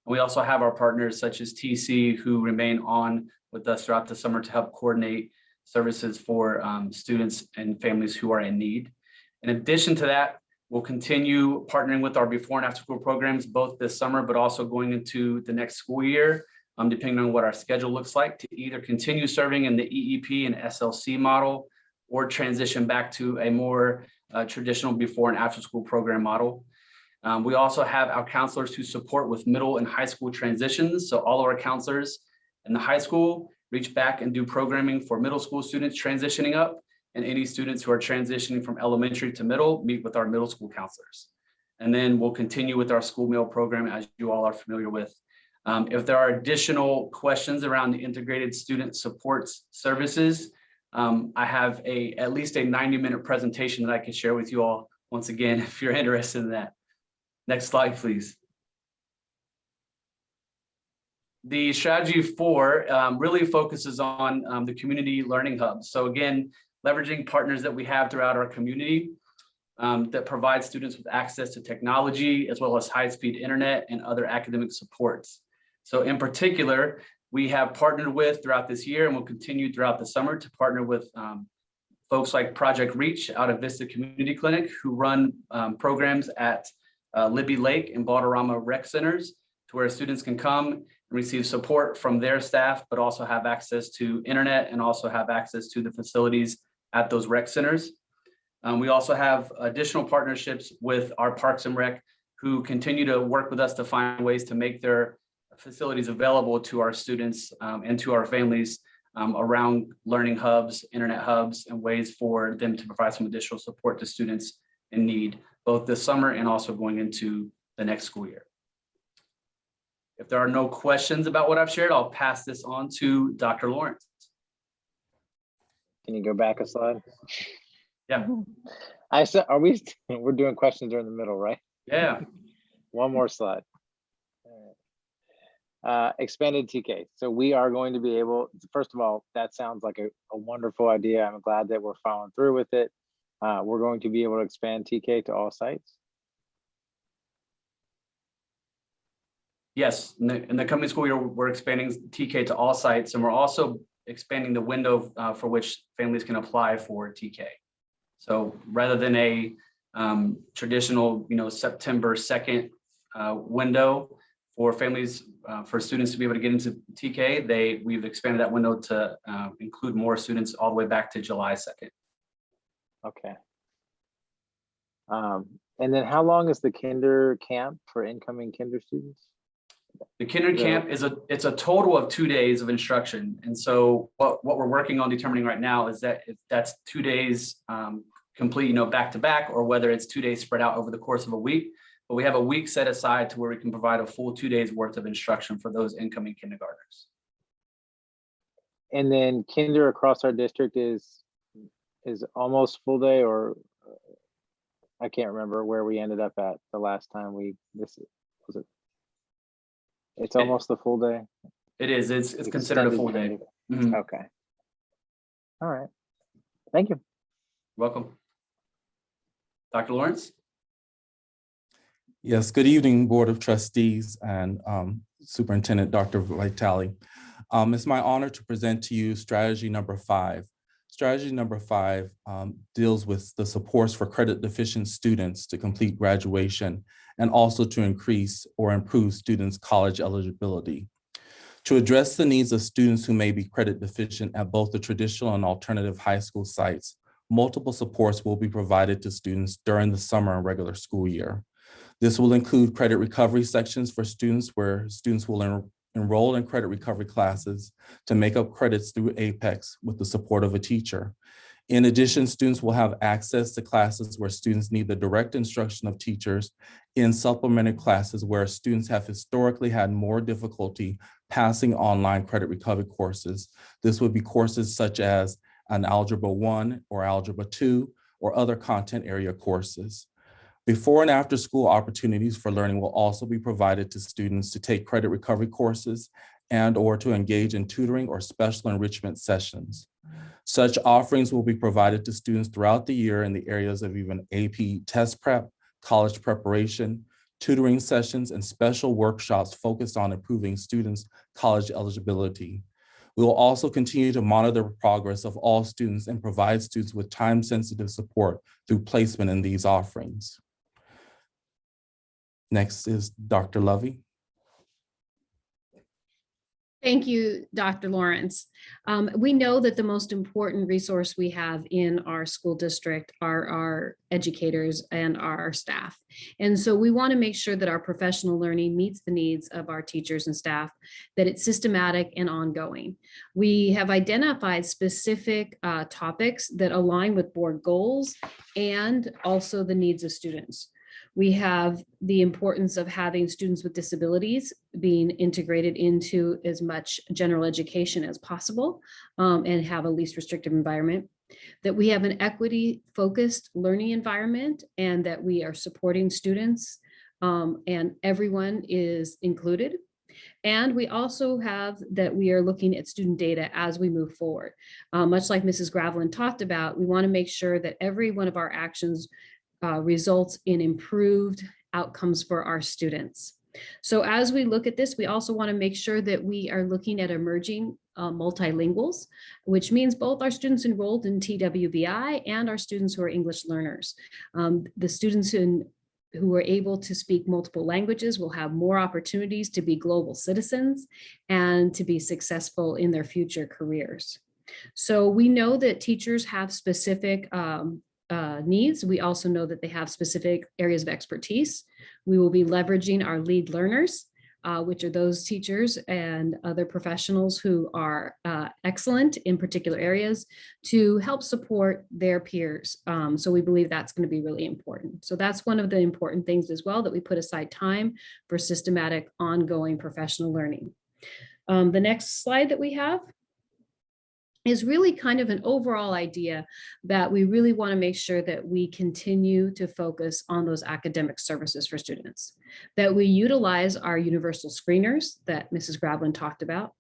Speaker 8: we also have our partners such as TC, who remain on with us throughout the summer to help coordinate services for students and families who are in need. In addition to that, we'll continue partnering with our before and after school programs, both this summer, but also going into the next school year, depending on what our schedule looks like, to either continue serving in the EEP and SLC model or transition back to a more traditional before and after school program model. We also have our counselors who support with middle and high school transitions. So all of our counselors in the high school reach back and do programming for middle school students transitioning up, and any students who are transitioning from elementary to middle meet with our middle school counselors. And then we'll continue with our school meal program, as you all are familiar with. If there are additional questions around the integrated student supports services, I have at least a 90-minute presentation that I can share with you all once again, if you're interested in that. Next slide, please. The strategy 4 really focuses on the community learning hubs. So again, leveraging partners that we have throughout our community that provide students with access to technology, as well as high-speed internet and other academic supports. So in particular, we have partnered with throughout this year, and will continue throughout the summer to partner with folks like Project Reach out of Vista Community Clinic, who run programs at Libby Lake and Balderrama Rec Centers, to where students can come and receive support from their staff, but also have access to internet and also have access to the facilities at those rec centers. We also have additional partnerships with our Parks and Rec, who continue to work with us to find ways to make their facilities available to our students and to our families around learning hubs, internet hubs, and ways for them to provide some additional support to students in need, both this summer and also going into the next school year. If there are no questions about what I've shared, I'll pass this on to Dr. Lawrence.
Speaker 2: Can you go back a slide?
Speaker 8: Yeah.
Speaker 2: I said, we're doing questions are in the middle, right?
Speaker 8: Yeah.
Speaker 2: One more slide. Expanded TK. So we are going to be able, first of all, that sounds like a wonderful idea. I'm glad that we're following through with it. We're going to be able to expand TK to all sites.
Speaker 8: Yes, in the coming school year, we're expanding TK to all sites, and we're also expanding the window for which families can apply for TK. So rather than a traditional, September 2nd window for families, for students to be able to get into TK, we've expanded that window to include more students all the way back to July 2nd.
Speaker 2: Okay. And then how long is the kinder camp for incoming kinder students?
Speaker 8: The kinder camp it's a total of 2 days of instruction. And so what we're working on determining right now is that if that's 2 days complete, back to back, or whether it's 2 days spread out over the course of a week. But we have a week set aside to where we can provide a full 2 days worth of instruction for those incoming kindergartners.
Speaker 2: And then kinder across our district is almost full day, or I can't remember where we ended up at the last time it's almost the full day.
Speaker 8: It is. It's considered a full day. Mm-hmm.
Speaker 2: Okay. All right. Thank you.
Speaker 8: Welcome. Dr. Lawrence?
Speaker 9: Yes, good evening, Board of Trustees and Superintendent Dr. Vitale. It's my honor to present to you strategy number 5. Strategy number 5 deals with the supports for credit deficient students to complete graduation and also to increase or improve students' college eligibility. To address the needs of students who may be credit deficient at both the traditional and alternative high school sites, multiple supports will be provided to students during the summer and regular school year. This will include credit recovery sections for students where students will enroll in credit recovery classes to make up credits through APEX with the support of a teacher. In addition, students will have access to classes where students need the direct instruction of teachers in supplementary classes where students have historically had more difficulty passing online credit recovery courses. This would be courses such as an Algebra 1 or Algebra 2 or other content area courses. Before and after school opportunities for learning will also be provided to students to take credit recovery courses and or to engage in tutoring or special enrichment sessions. Such offerings will be provided to students throughout the year in the areas of even AP test prep, college preparation, tutoring sessions, and special workshops focused on improving students' college eligibility. We will also continue to monitor the progress of all students and provide students with time-sensitive support through placement in these offerings. Next is Dr. Lovey.
Speaker 5: Thank you, Dr. Lawrence. We know that the most important resource we have in our school district are our educators and our staff. And so we want to make sure that our professional learning meets the needs of our teachers and staff, that it's systematic and ongoing. We have identified specific topics that align with board goals and also the needs of students. We have the importance of having students with disabilities being integrated into as much general education as possible and have a least restrictive environment, that we have an equity-focused learning environment and that we are supporting students and everyone is included. And we also have that we are looking at student data as we move forward. Much like Mrs. Gravelin talked about, we want to make sure that every one of our actions results in improved outcomes for our students. So as we look at this, we also want to make sure that we are looking at emerging multilinguals, which means both our students enrolled in TWVI and our students who are English learners. The students who are able to speak multiple languages will have more opportunities to be global citizens and to be successful in their future careers. So we know that teachers have specific needs. We also know that they have specific areas of expertise. We will be leveraging our lead learners, which are those teachers and other professionals who are excellent in particular areas to help support their peers. So we believe that's going to be really important. So that's one of the important things as well, that we put aside time for systematic ongoing professional learning. The next slide that we have is really kind of an overall idea that we really want to make sure that we continue to focus on those academic services for students, that we utilize our universal screeners that Mrs. Grablin talked about,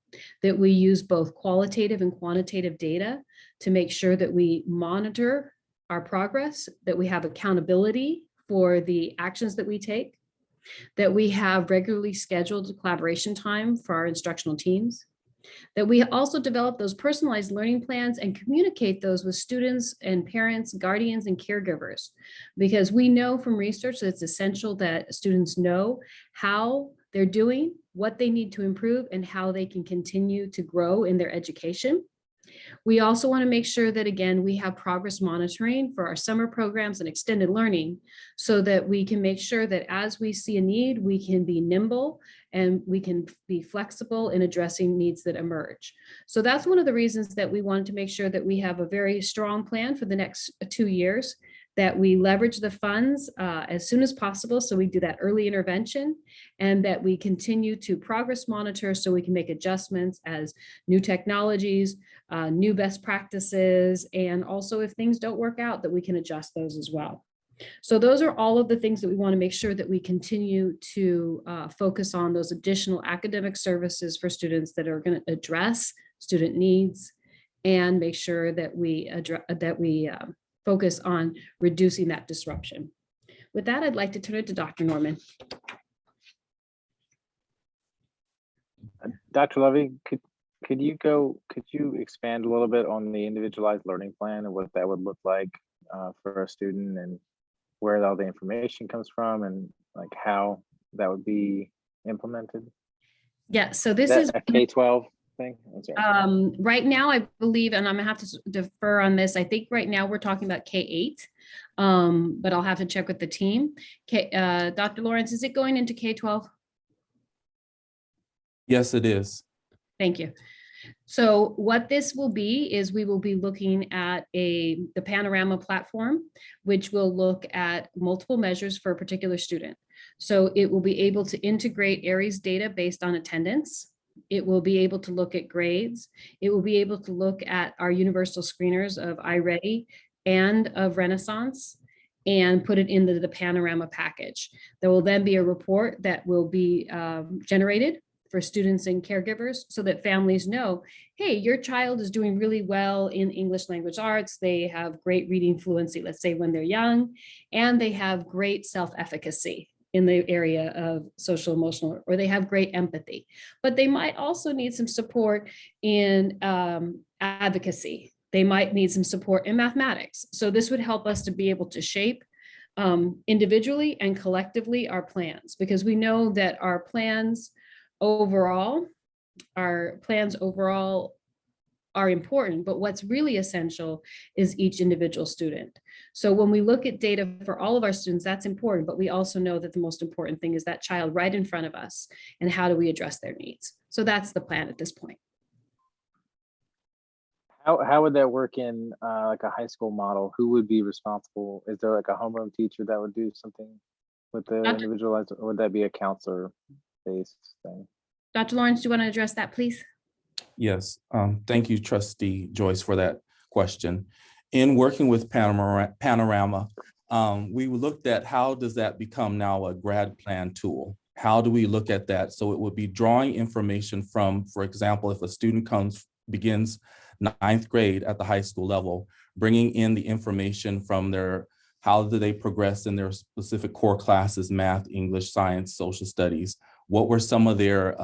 Speaker 5: that we use both qualitative and quantitative data to make sure that we monitor our progress, that we have accountability for the actions that we take, that we have regularly scheduled collaboration time for our instructional teams, that we also develop those personalized learning plans and communicate those with students and parents, guardians, and caregivers, because we know from research that it's essential that students know how they're doing, what they need to improve, and how they can continue to grow in their education. We also want to make sure that, again, we have progress monitoring for our summer programs and extended learning so that we can make sure that as we see a need, we can be nimble and we can be flexible in addressing needs that emerge. So that's one of the reasons that we wanted to make sure that we have a very strong plan for the next 2 years, that we leverage the funds as soon as possible. So we do that early intervention, and that we continue to progress monitor so we can make adjustments as new technologies, new best practices, and also if things don't work out, that we can adjust those as well. So those are all of the things that we want to make sure that we continue to focus on, those additional academic services for students that are going to address student needs and make sure that we focus on reducing that disruption. With that, I'd like to turn it to Dr. Norman.
Speaker 2: Dr. Levy, could you expand a little bit on the individualized learning plan and what that would look like for a student, and where all the information comes from, and like how that would be implemented?
Speaker 5: Yeah, so this is
Speaker 2: a K-12 thing.
Speaker 5: right now, I believe, and I'm gonna have to defer on this. I think right now we're talking about K-8, but I'll have to check with the team. Dr. Lawrence, is it going into K-12?
Speaker 9: Yes, it is.
Speaker 5: Thank you. So what this will be is we will be looking at the Panorama platform, which will look at multiple measures for a particular student. So it will be able to integrate ARIES data based on attendance. It will be able to look at grades. It will be able to look at our universal screeners of iReady and of Renaissance and put it into the Panorama package. There will then be a report that will be generated for students and caregivers so that families know, hey, your child is doing really well in English language arts. They have great reading fluency, let's say when they're young, and they have great self-efficacy in the area of social emotional, or they have great empathy, but they might also need some support in advocacy. They might need some support in mathematics. So this would help us to be able to shape individually and collectively our plans, because we know that our plans overall are important, but what's really essential is each individual student. So when we look at data for all of our students, that's important, but we also know that the most important thing is that child right in front of us and how do we address their needs. So that's the plan at this point.
Speaker 2: How would that work in like a high school model? Who would be responsible? Is there like a homeroom teacher that would do something with the individualized, or would that be a counselor based thing?
Speaker 5: Dr. Lawrence, do you want to address that, please?
Speaker 9: Yes, thank you, Trustee Joyce, for that question. In working with Panorama, we looked at how does that become now a grad plan tool? How do we look at that? So it would be drawing information from, for example, if a student begins 9th grade at the high school level, bringing in the information from how do they progress in their specific core classes, math, English, science, social studies? What were some of their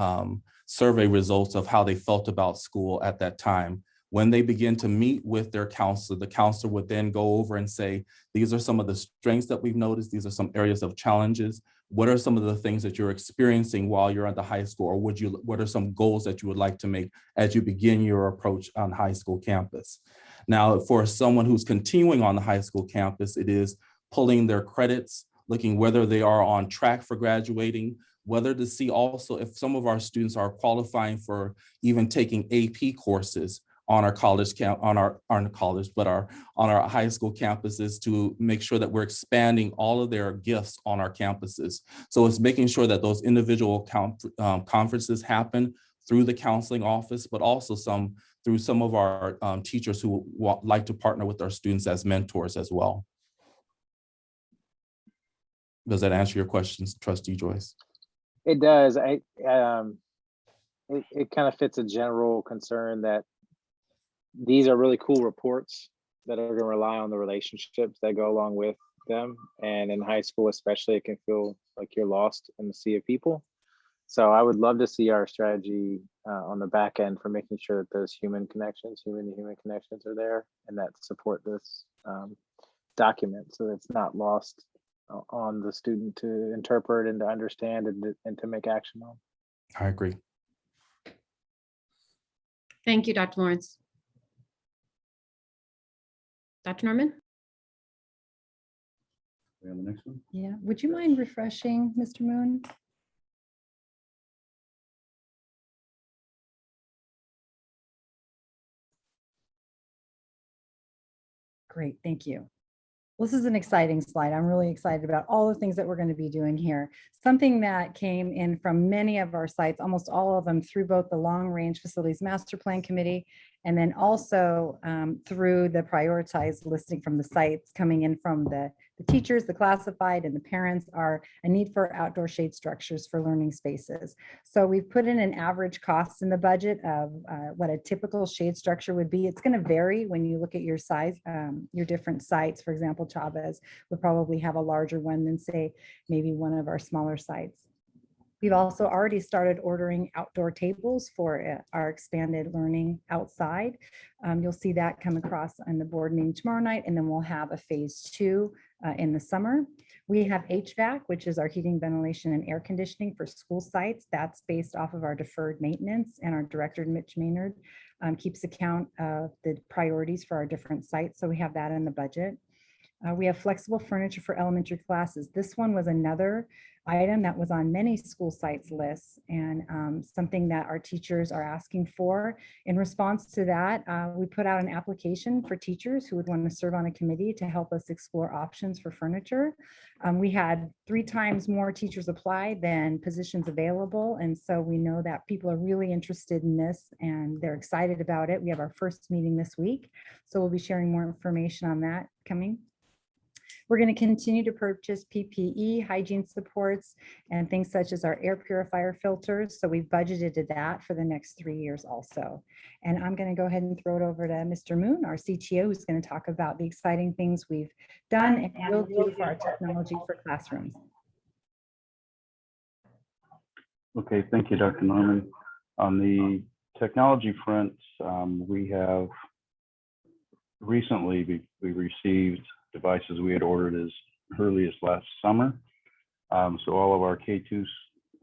Speaker 9: survey results of how they felt about school at that time. When they begin to meet with their counselor, the counselor would then go over and say, these are some of the strengths that we've noticed. These are some areas of challenges. What are some of the things that you're experiencing while you're at the high school? Or what are some goals that you would like to make as you begin your approach on high school campus? Now, for someone who's continuing on the high school campus, it is pulling their credits, looking whether they are on track for graduating, whether to see also if some of our students are qualifying for even taking AP courses on our college on our high school campuses, to make sure that we're expanding all of their gifts on our campuses. So it's making sure that those individual conferences happen through the counseling office, but also through some of our teachers who like to partner with our students as mentors as well. Does that answer your questions, Trustee Joyce?
Speaker 2: It does. It kind of fits a general concern that these are really cool reports that are going to rely on the relationships that go along with them. And in high school, especially, it can feel like you're lost in the sea of people. So I would love to see our strategy on the back end for making sure that those human connections, human to human connections are there and that support this document, so it's not lost on the student to interpret and to understand and to make action on.
Speaker 9: I agree.
Speaker 5: Thank you, Dr. Lawrence. Dr. Norman?
Speaker 10: On the next one.
Speaker 4: Yeah, would you mind refreshing, Mr. Moon? Great, thank you. Well, this is an exciting slide. I'm really excited about all the things that we're going to be doing here. Something that came in from many of our sites, almost all of them, through both the Long Range Facilities Master Plan Committee and then also through the prioritized listing from the sites coming in from the teachers, the classified, and the parents, are a need for outdoor shade structures for learning spaces. So we've put in an average cost in the budget of what a typical shade structure would be. It's going to vary when you look at your size, your different sites. For example, Chavez would probably have a larger one than, say, maybe one of our smaller sites. We've also already started ordering outdoor tables for our expanded learning outside. You'll see that come across on the board meeting tomorrow night, and then we'll have a phase 2 in the summer. We have HVAC, which is our heating, ventilation, and air conditioning for school sites. That's based off of our deferred maintenance, and our director, Mitch Maynard, keeps account of the priorities for our different sites. So we have that in the budget. We have flexible furniture for elementary classes. This one was another item that was on many school sites lists, and something that our teachers are asking for. In response to that, we put out an application for teachers who would want to serve on a committee to help us explore options for furniture. We had 3 times more teachers apply than positions available, and so we know that people are really interested in this and they're excited about it. We have our first meeting this week, so we'll be sharing more information on that coming. We're going to continue to purchase PPE, hygiene supports, and things such as our air purifier filters. So we've budgeted that for the next 3 years also. And I'm going to go ahead and throw it over to Mr. Moon, our CTO, who's going to talk about the exciting things we've done and will do for our technology for classrooms.
Speaker 10: Okay, thank you, Dr. Norman. On the technology front, we have recently we received devices we had ordered as early as last summer. So all of our K2s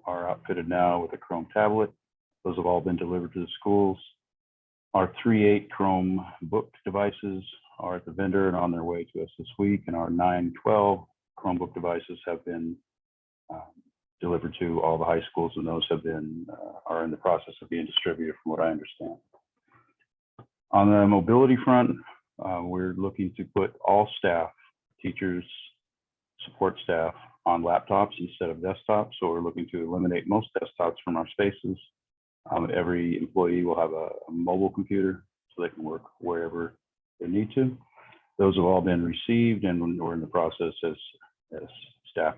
Speaker 10: are outfitted now with a Chrome tablet. Those have all been delivered to the schools. Our 3.8 Chrome book devices are at the vendor and on their way to us this week, and our 9.12 Chromebook devices have been delivered to all the high schools, and those have been are in the process of being distributed, from what I understand. On the mobility front, we're looking to put all staff, teachers, support staff, on laptops instead of desktops. So we're looking to eliminate most desktops from our spaces. Every employee will have a mobile computer so they can work wherever they need to. Those have all been received, and we're in the process as staff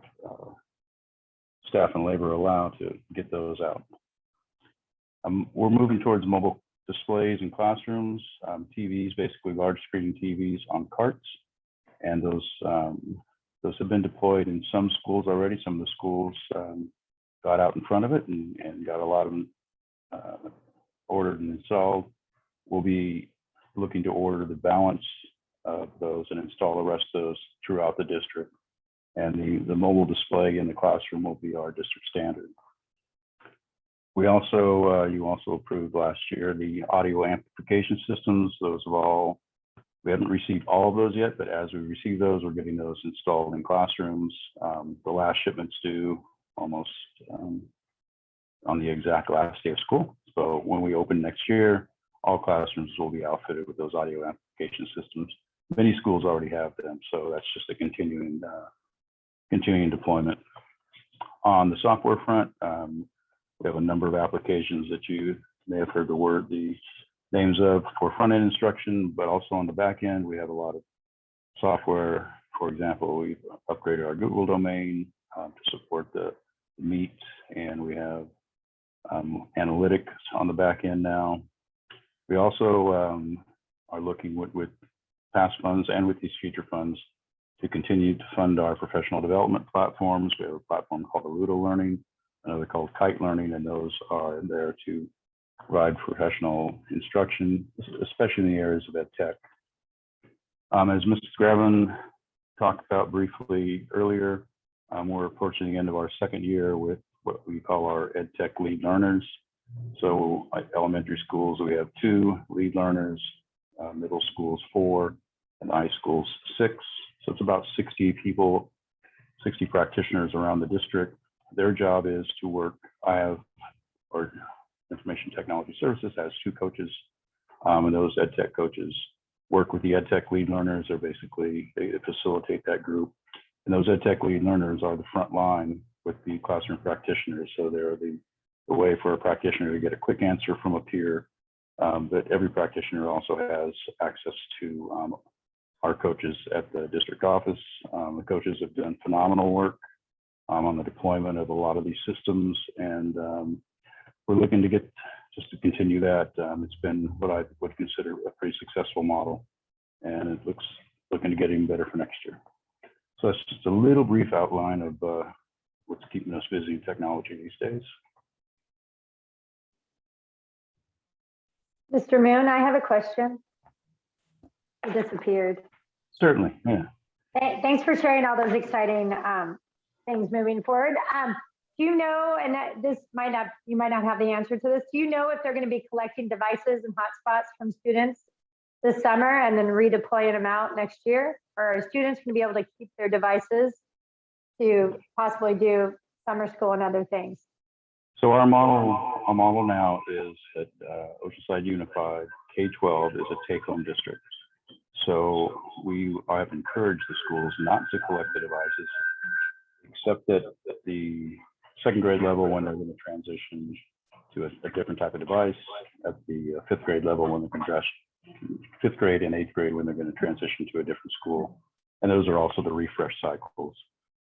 Speaker 10: and labor allow to get those out. We're moving towards mobile displays in classrooms, TVs, basically large screen TVs on carts, and those have been deployed in some schools already. Some of the schools got out in front of it and got a lot of them ordered and installed. We'll be looking to order the balance of those and install the rest of those throughout the district. And the mobile display in the classroom will be our district standard. We also, you also approved last year the audio amplification systems. Those have all, we haven't received all of those yet, but as we receive those, we're getting those installed in classrooms. The last shipment's due almost on the exact last day of school. So when we open next year, all classrooms will be outfitted with those audio amplification systems. Many schools already have them, so that's just a continuing deployment. On the software front, we have a number of applications that you may have heard the names of for front-end instruction, but also on the back end, we have a lot of software. For example, we've upgraded our Google domain to support the Meet, and we have analytics on the back end now. We also are looking with past funds and with these future funds to continue to fund our professional development platforms. We have a platform called Arudo Learning, another called Kite Learning, and those are there to provide professional instruction, especially in the areas of ed tech. As Mrs. Graven talked about briefly earlier, we're approaching the end of our second year with what we call our ed tech lead learners. So like elementary schools, we have 2 lead learners, middle schools 4, and high schools 6. So it's about 60 people, 60 practitioners around the district. Their job is to work. Or Information Technology Services has 2 coaches, and those ed tech coaches work with the ed tech lead learners. They're basically, they facilitate that group. And those ed tech lead learners are the front line with the classroom practitioners. So they're the way for a practitioner to get a quick answer from a peer. But every practitioner also has access to our coaches at the district office. The coaches have done phenomenal work on the deployment of a lot of these systems, and we're looking to continue that. It's been what I would consider a pretty successful model, and it looking to get even better for next year. So that's just a little brief outline of what's keeping us busy in technology these days.
Speaker 1: Mr. Moon, I have a question. It disappeared.
Speaker 10: Certainly, yeah.
Speaker 1: Thanks for sharing all those exciting things moving forward. Do you know, and you might not have the answer to this, do you know if they're going to be collecting devices and hotspots from students this summer and then redeploying them out next year? Or are students going to be able to keep their devices to possibly do summer school and other things?
Speaker 10: So our model now is at Oceanside Unified, K-12 is a take-home district. So I have encouraged the schools not to collect the devices, except that at the second grade level when they're going to transition to a different type of device, at the 5th grade level when they're going to 5th grade and 8th grade when they're going to transition to a different school. And those are also the refresh cycles.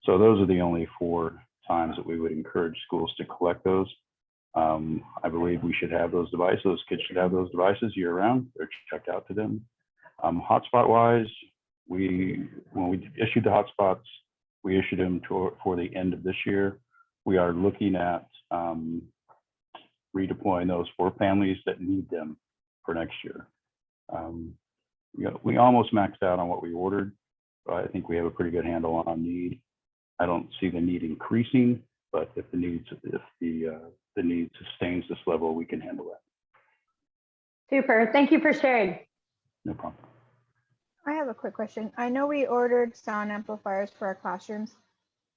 Speaker 10: So those are the only 4 times that we would encourage schools to collect those. I believe we should have those devices. Those kids should have those devices year round. They're checked out to them. Hotspot wise, when we issued the hotspots, we issued them for the end of this year. We are looking at redeploying those for families that need them for next year. We almost maxed out on what we ordered, but I think we have a pretty good handle on need. I don't see the need increasing, but if the need sustains this level, we can handle that.
Speaker 1: Super. Thank you for sharing.
Speaker 10: No problem.
Speaker 6: I have a quick question. I know we ordered sound amplifiers for our classrooms.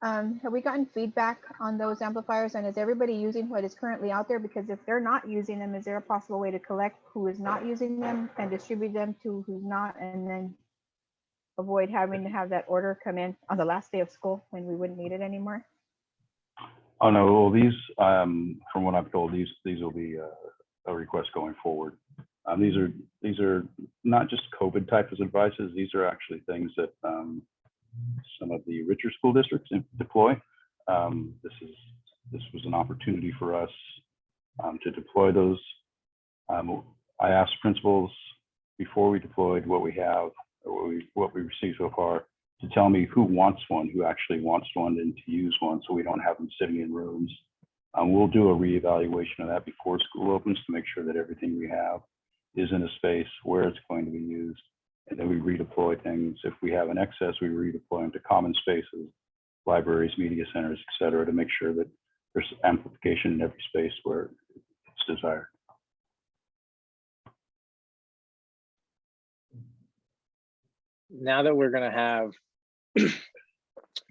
Speaker 6: Have we gotten feedback on those amplifiers, and is everybody using what is currently out there? Because if they're not using them, is there a possible way to collect who is not using them and distribute them to who's not, and then avoid having to have that order come in on the last day of school when we wouldn't need it anymore?
Speaker 10: Oh no, well, these, from what I'm told, these will be a request going forward. These are not just COVID types of devices. These are actually things that some of the richer school districts deploy. This was an opportunity for us to deploy those. I asked principals before we deployed what we have, or what we received so far, to tell me who wants one, who actually wants one, and to use one, so we don't have them sitting in rooms We'll do a reevaluation of that before school opens to make sure that everything we have is in a space where it's going to be used. And then we redeploy things. If we have an excess, we redeploy them to common spaces, libraries, media centers, et cetera, to make sure that there's amplification in every space where it's desired.
Speaker 2: Now that we're gonna have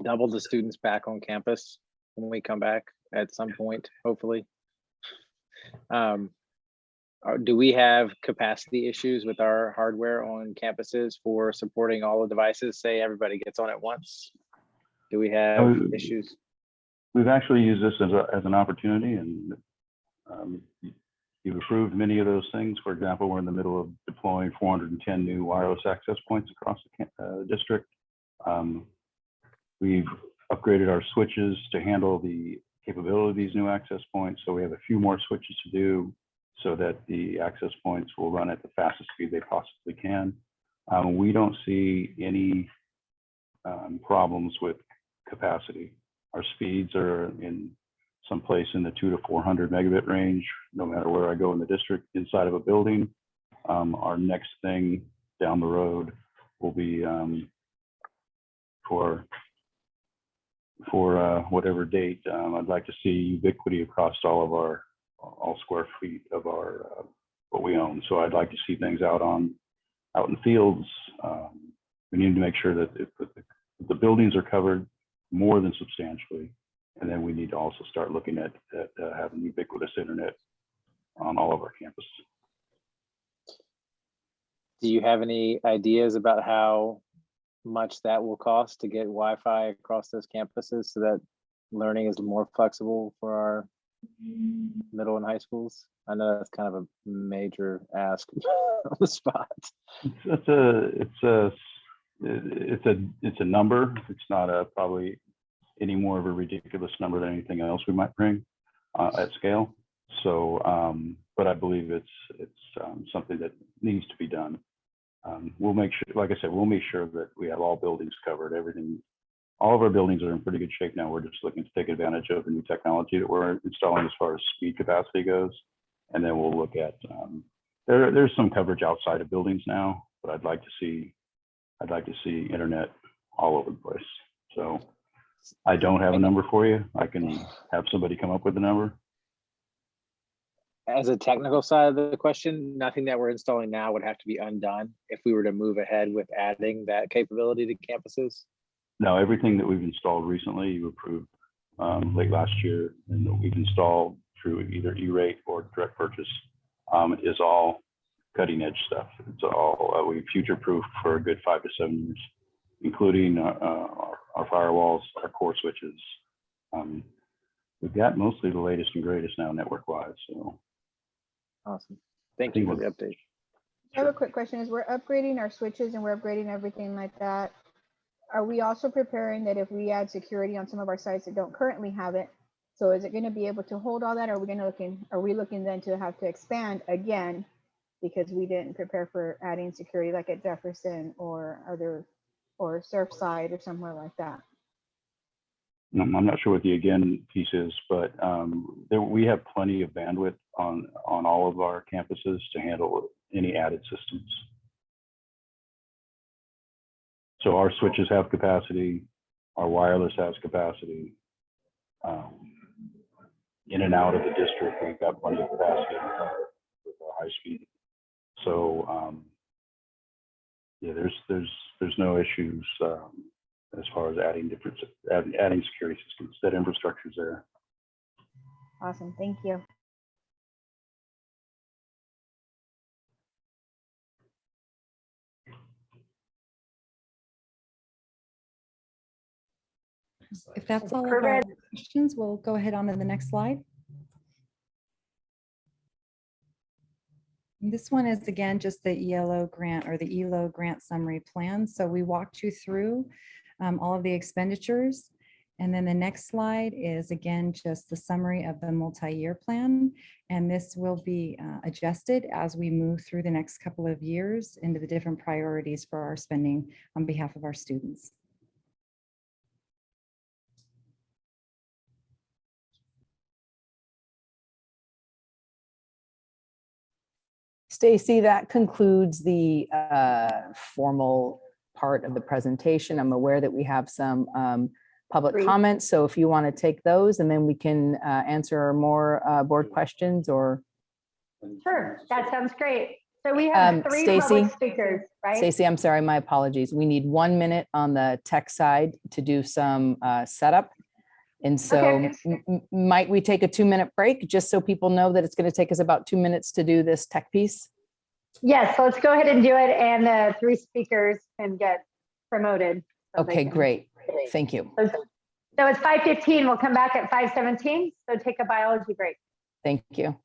Speaker 2: double the students back on campus when we come back at some point, hopefully. Do we have capacity issues with our hardware on campuses for supporting all the devices? Say everybody gets on at once. Do we have issues?
Speaker 10: We've actually used this as an opportunity, and you've approved many of those things. For example, we're in the middle of deploying 410 new wireless access points across the district. We've upgraded our switches to handle the capability of these new access points. So we have a few more switches to do so that the access points will run at the fastest speed they possibly can. We don't see any problems with capacity. Our speeds are in some place in the 200 to 400 megabit range, no matter where I go in the district inside of a building. Our next thing down the road will be for whatever date, I'd like to see ubiquity across all square feet of our what we own. So I'd like to see things out in fields. We need to make sure that if the buildings are covered more than substantially, and then we need to also start looking at having ubiquitous internet on all of our campuses.
Speaker 2: Do you have any ideas about how much that will cost to get Wi-Fi across those campuses so that learning is more flexible for our middle and high schools? I know that's kind of a major ask on the spot.
Speaker 10: It's a number. It's not probably any more of a ridiculous number than anything else we might bring at scale. So, but I believe it's something that needs to be done. We'll make sure, like I said, we'll make sure that we have all buildings covered. Everything, all of our buildings are in pretty good shape now. We're just looking to take advantage of the new technology that we're installing as far as speed capacity goes. And then we'll look at, there's some coverage outside of buildings now, but I'd like to see internet all over the place. So I don't have a number for you. I can have somebody come up with a number.
Speaker 2: As a technical side of the question, nothing that we're installing now would have to be undone if we were to move ahead with adding that capability to campuses?
Speaker 10: No, everything that we've installed recently, you approved late last year, and that we've installed through either E-rate or direct purchase, is all cutting edge stuff. It's all we future-proof for a good 5 to 7 years, including our firewalls, our core switches. We've got mostly the latest and greatest now network-wise. So
Speaker 2: awesome. Thank you for the update.
Speaker 6: I have a quick question. As we're upgrading our switches and we're upgrading everything like that, are we also preparing that if we add security on some of our sites that don't currently have it, so is it going to be able to hold all that? Are we looking then to have to expand again because we didn't prepare for adding security like at Jefferson or Surfside or somewhere like that?
Speaker 10: I'm not sure what the again piece is, but we have plenty of bandwidth on all of our campuses to handle any added systems. So our switches have capacity, our wireless has capacity. In and out of the district, we've got plenty of capacity with our high speed. So yeah, there's no issues as far as adding security systems. That infrastructure is there.
Speaker 6: Awesome, thank you.
Speaker 4: If that's all of our questions, we'll go ahead on to the next slide. And this one is again just the ELO grant or the ELO grant summary plan. So we walked you through all of the expenditures. And then the next slide is again just the summary of the multi-year plan. And this will be adjusted as we move through the next couple of years into the different priorities for our spending on behalf of our students.
Speaker 3: Stacy, that concludes the formal part of the presentation. I'm aware that we have some public
Speaker 1: Great.
Speaker 3: comments, so if you want to take those, and then we can answer more board questions or.
Speaker 1: Sure, that sounds great. So we have three
Speaker 3: Stacy?
Speaker 1: public speakers, right?
Speaker 3: Stacy, I'm sorry, my apologies. We need 1 minute on the tech side to do some setup. And so
Speaker 1: Okay.
Speaker 3: might we take a 2-minute break just so people know that it's going to take us about 2 minutes to do this tech piece?
Speaker 1: Yes, let's go ahead and do it, and the three speakers can get promoted. so they
Speaker 3: Okay,
Speaker 1: can-
Speaker 3: great. Thank you.
Speaker 1: So it's 5:15, we'll come back at 5:17, so take a biology break.
Speaker 3: Thank you.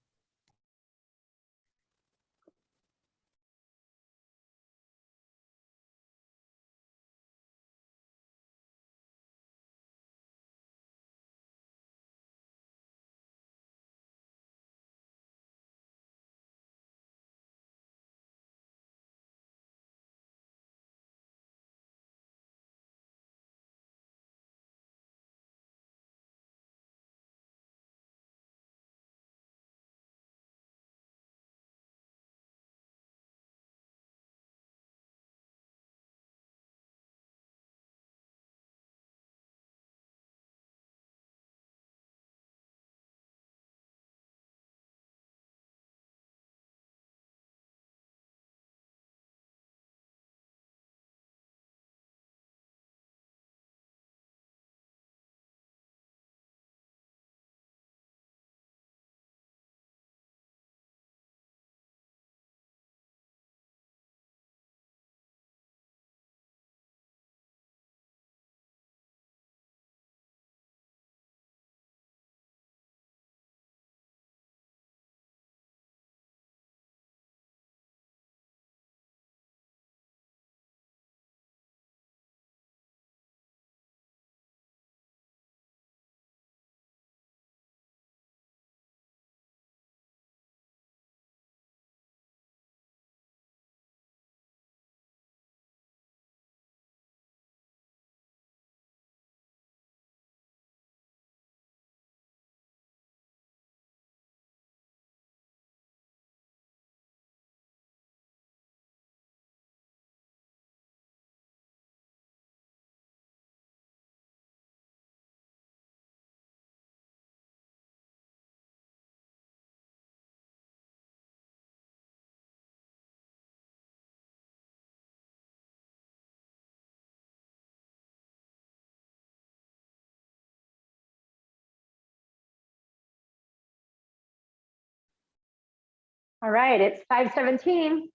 Speaker 1: All right, it's 5:17.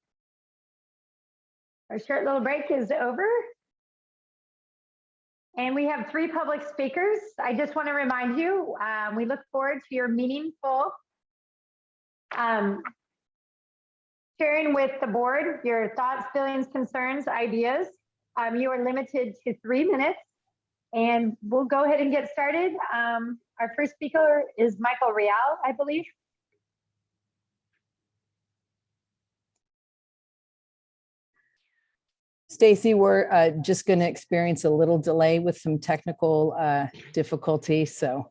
Speaker 1: Our short little break is over. And we have three public speakers. I just want to remind you, we look forward to your meaningful sharing with the board, your thoughts, feelings, concerns, ideas. You are limited to 3 minutes, and we'll go ahead and get started. Our first speaker is Michael Real, I believe.
Speaker 3: Stacy, we're just going to experience a little delay with some technical difficulty, so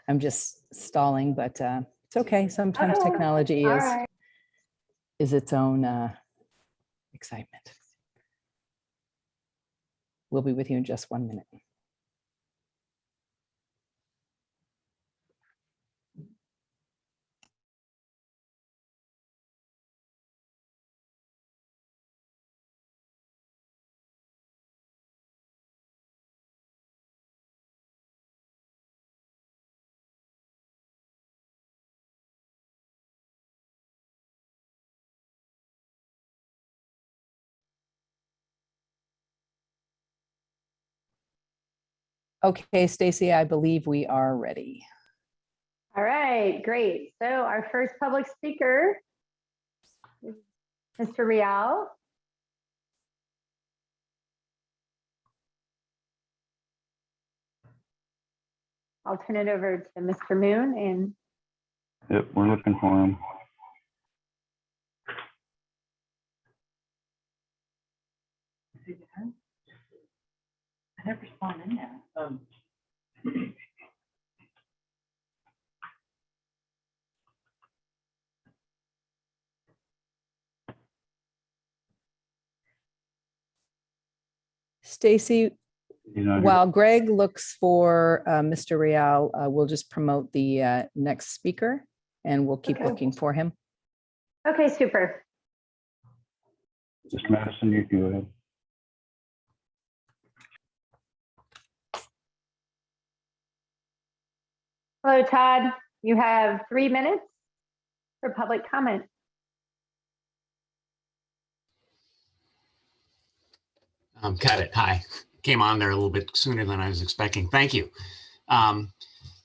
Speaker 3: I'm just stalling, but it's okay. Sometimes
Speaker 1: Okay.
Speaker 3: technology
Speaker 1: All right.
Speaker 3: is its own excitement. We'll be with you in just 1 minute. Okay, Stacy, I believe we are ready.
Speaker 1: All right, great. So our first public speaker is Mr. Real. I'll turn it over to Mr. Moon and
Speaker 10: Yep, we're looking for him.
Speaker 11: I never spawned in there.
Speaker 3: Stacy,
Speaker 10: He's not here.
Speaker 3: while Greg looks for Mr. Real, we'll just promote the next speaker and we'll keep
Speaker 1: Okay.
Speaker 3: looking for him.
Speaker 1: Okay, super.
Speaker 10: Mr. Madison, you can go ahead.
Speaker 1: Hello, Todd. You have 3 minutes for public comment.
Speaker 12: Got it. Hi. Came on there a little bit sooner than I was expecting. Thank you.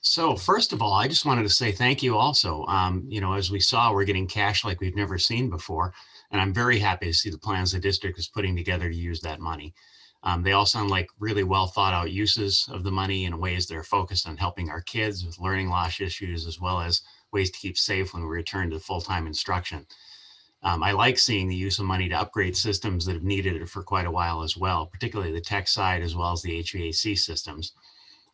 Speaker 12: So first of all, I just wanted to say thank you also. You know, as we saw, we're getting cash like we've never seen before. And I'm very happy to see the plans the district is putting together to use that money. They all sound like really well thought out uses of the money in ways that are focused on helping our kids with learning loss issues, as well as ways to keep safe when we return to full-time instruction. I like seeing the use of money to upgrade systems that have needed it for quite a while as well, particularly the tech side as well as the HVAC systems.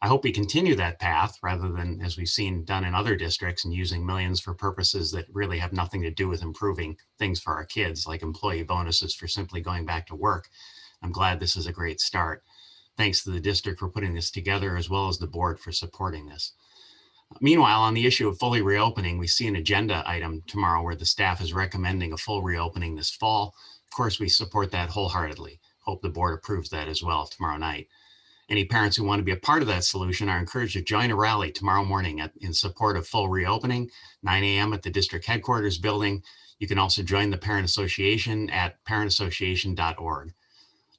Speaker 12: I hope we continue that path rather than, as we've seen done in other districts, and using millions for purposes that really have nothing to do with improving things for our kids, like employee bonuses for simply going back to work. I'm glad this is a great start. Thanks to the district for putting this together, as well as the board for supporting this. Meanwhile, on the issue of fully reopening, we see an agenda item tomorrow where the staff is recommending a full reopening this fall. Of course, we support that wholeheartedly. Hope the board approves that as well tomorrow night. Any parents who want to be a part of that solution are encouraged to join a rally tomorrow morning in support of full reopening, 9 a.m. at the district headquarters building. You can also join the Parent Association at parentassociation.org.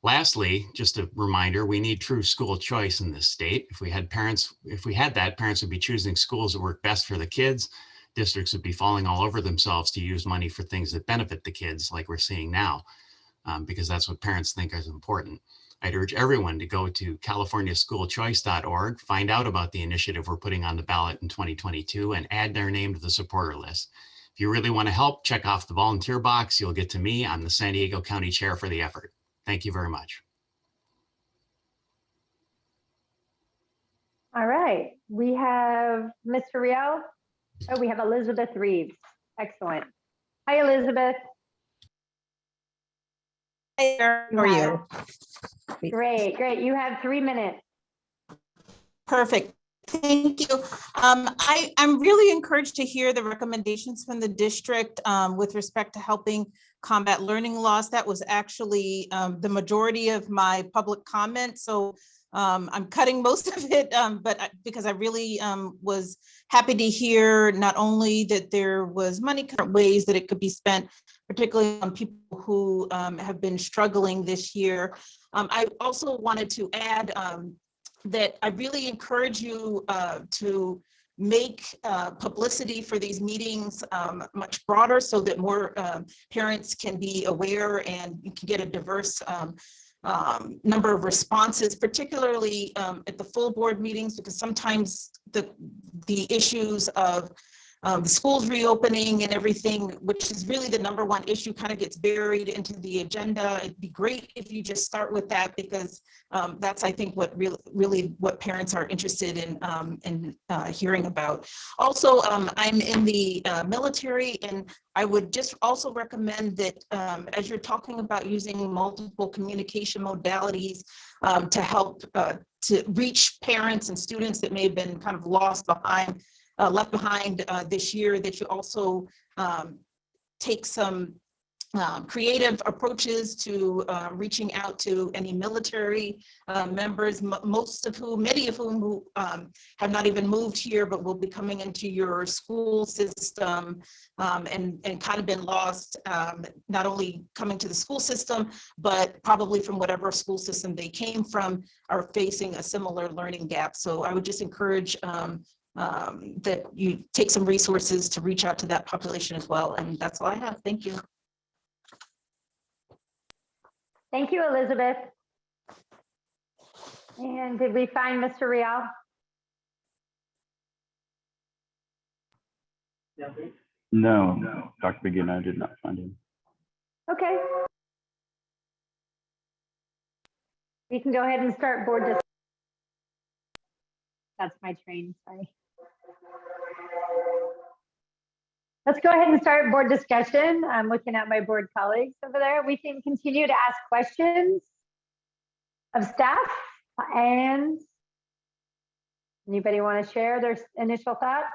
Speaker 12: Lastly, just a reminder, we need true school choice in this state. If we had that, parents would be choosing schools that work best for the kids. Districts would be falling all over themselves to use money for things that benefit the kids like we're seeing now, because that's what parents think is important. I'd urge everyone to go to californiaschoolchoice.org, find out about the initiative we're putting on the ballot in 2022, and add their name to the supporter list. If you really want to help, check off the volunteer box. You'll get to me. I'm the San Diego County Chair for the effort. Thank you very much.
Speaker 1: All right, we have Mr. Real. Oh, we have Elizabeth Reeves. Excellent. Hi, Elizabeth.
Speaker 13: Hey there, how are you?
Speaker 1: Great, great. You have 3 minutes.
Speaker 13: Perfect. Thank you. I'm really encouraged to hear the recommendations from the district with respect to helping combat learning loss. That was actually the majority of my public comment. So I'm cutting most of it, but because I really was happy to hear not only that there was money, ways that it could be spent, particularly on people who have been struggling this year. I also wanted to add that I really encourage you to make publicity for these meetings much broader so that more parents can be aware and you can get a diverse number of responses, particularly at the full board meetings, because sometimes the issues of the schools reopening and everything, which is really the #1 issue, kind of gets buried into the agenda. It'd be great if you just start with that, because that's, I think, what really what parents are interested in hearing about. Also, I'm in the military, and I would just also recommend that as you're talking about using multiple communication modalities to help to reach parents and students that may have been kind of left behind this year, that you also take some creative approaches to reaching out to any military members, many of whom who have not even moved here, but will be coming into your school system and kind of been lost, not only coming to the school system, but probably from whatever school system they came from, are facing a similar learning gap. So I would just encourage that you take some resources to reach out to that population as well. And that's all I have. Thank you.
Speaker 1: Thank you, Elizabeth. And did we find Mr. Real?
Speaker 10: No, Dr. Begin, I did not find him.
Speaker 1: Okay. We can go ahead and start board discussion. That's my train, sorry. Let's go ahead and start board discussion. I'm looking at my board colleagues over there. We can continue to ask questions of staff. And anybody want to share their initial thoughts?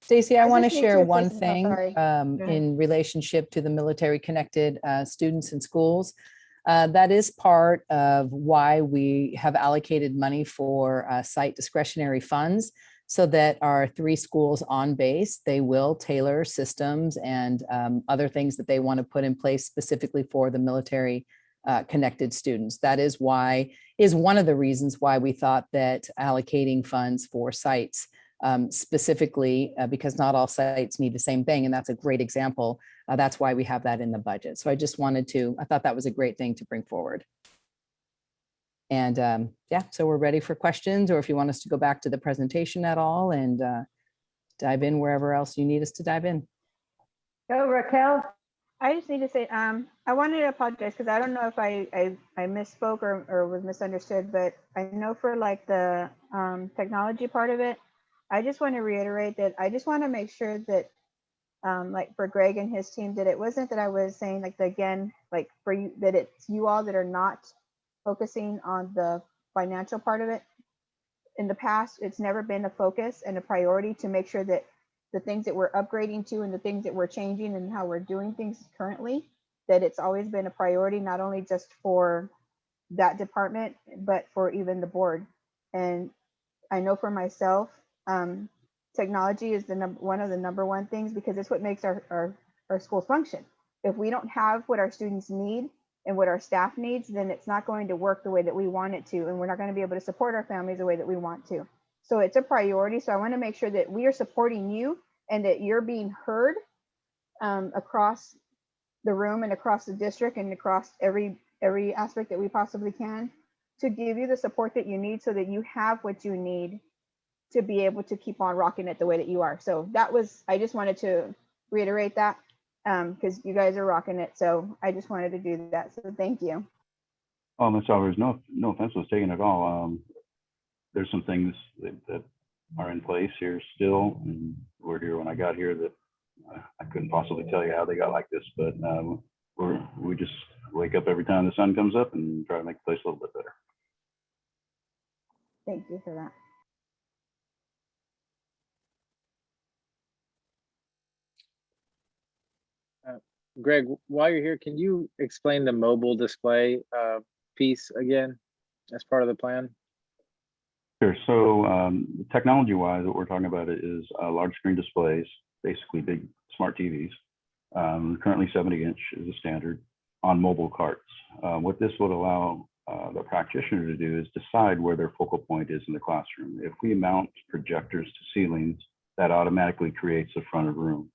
Speaker 3: Stacy, I
Speaker 6: I
Speaker 3: want to
Speaker 6: just need
Speaker 3: share
Speaker 6: to
Speaker 3: one
Speaker 6: say- oh,
Speaker 3: thing
Speaker 6: sorry. Go ahead.
Speaker 3: in relationship to the military connected students in schools. That is part of why we have allocated money for site discretionary funds, so that our 3 schools on base, they will tailor systems and other things that they want to put in place specifically for the military connected students. That is one of the reasons why we thought that allocating funds for sites specifically, because not all sites need the same thing. And that's a great example. That's why we have that in the budget. So I thought that was a great thing to bring forward. And yeah, so we're ready for questions, or if you want us to go back to the presentation at all and dive in wherever else you need us to dive in.
Speaker 1: Go, Raquel.
Speaker 6: I just need to say, I wanted to apologize because I don't know if I misspoke or was misunderstood, but I know for like the technology part of it, I just want to reiterate that I just want to make sure that like for Greg and his team, that it wasn't that I was saying like like for you, that it's you all that are not focusing on the financial part of it. In the past, it's never been a focus and a priority to make sure that the things that we're upgrading to and the things that we're changing and how we're doing things currently, that it's always been a priority, not only just for that department, but for even the board. And I know for myself, technology is one of the number one things, because it's what makes our schools function. If we don't have what our students need and what our staff needs, then it's not going to work the way that we want it to, and we're not going to be able to support our families the way that we want to. So it's a priority. So I want to make sure that we are supporting you and that you're being heard across the room and across the district and across every aspect that we possibly can, to give you the support that you need so that you have what you need to be able to keep on rocking it the way that you are. So I just wanted to reiterate that because you guys are rocking it. So I just wanted to do that. So thank you.
Speaker 10: Oh, Ms. Alvarez, no offense was taken at all. There's some things that are in place here still, and were here when I got here, that I couldn't possibly tell you how they got like this, but we just wake up every time the sun comes up and try to make the place a little bit better.
Speaker 6: Thank you for that.
Speaker 2: Greg, while you're here, can you explain the mobile display piece again as part of the plan?
Speaker 10: Sure. So technology-wise, what we're talking about is large screen displays, basically big smart TVs. Currently 70-inch is a standard on mobile carts. What this would allow the practitioner to do is decide where their focal point is in the classroom. If we mount projectors to ceilings, that automatically creates a front of room.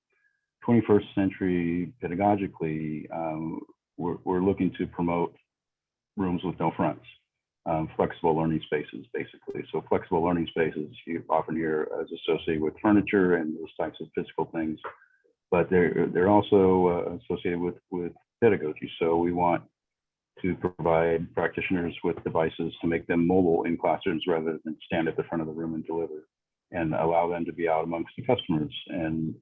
Speaker 10: 21st century pedagogically, we're looking to promote rooms with no fronts. Flexible learning spaces, basically. So flexible learning spaces you often hear as associated with furniture and those types of physical things, but they're also associated with pedagogy. So we want to provide practitioners with devices to make them mobile in classrooms rather than stand at the front of the room and deliver, and allow them to be out amongst the customers and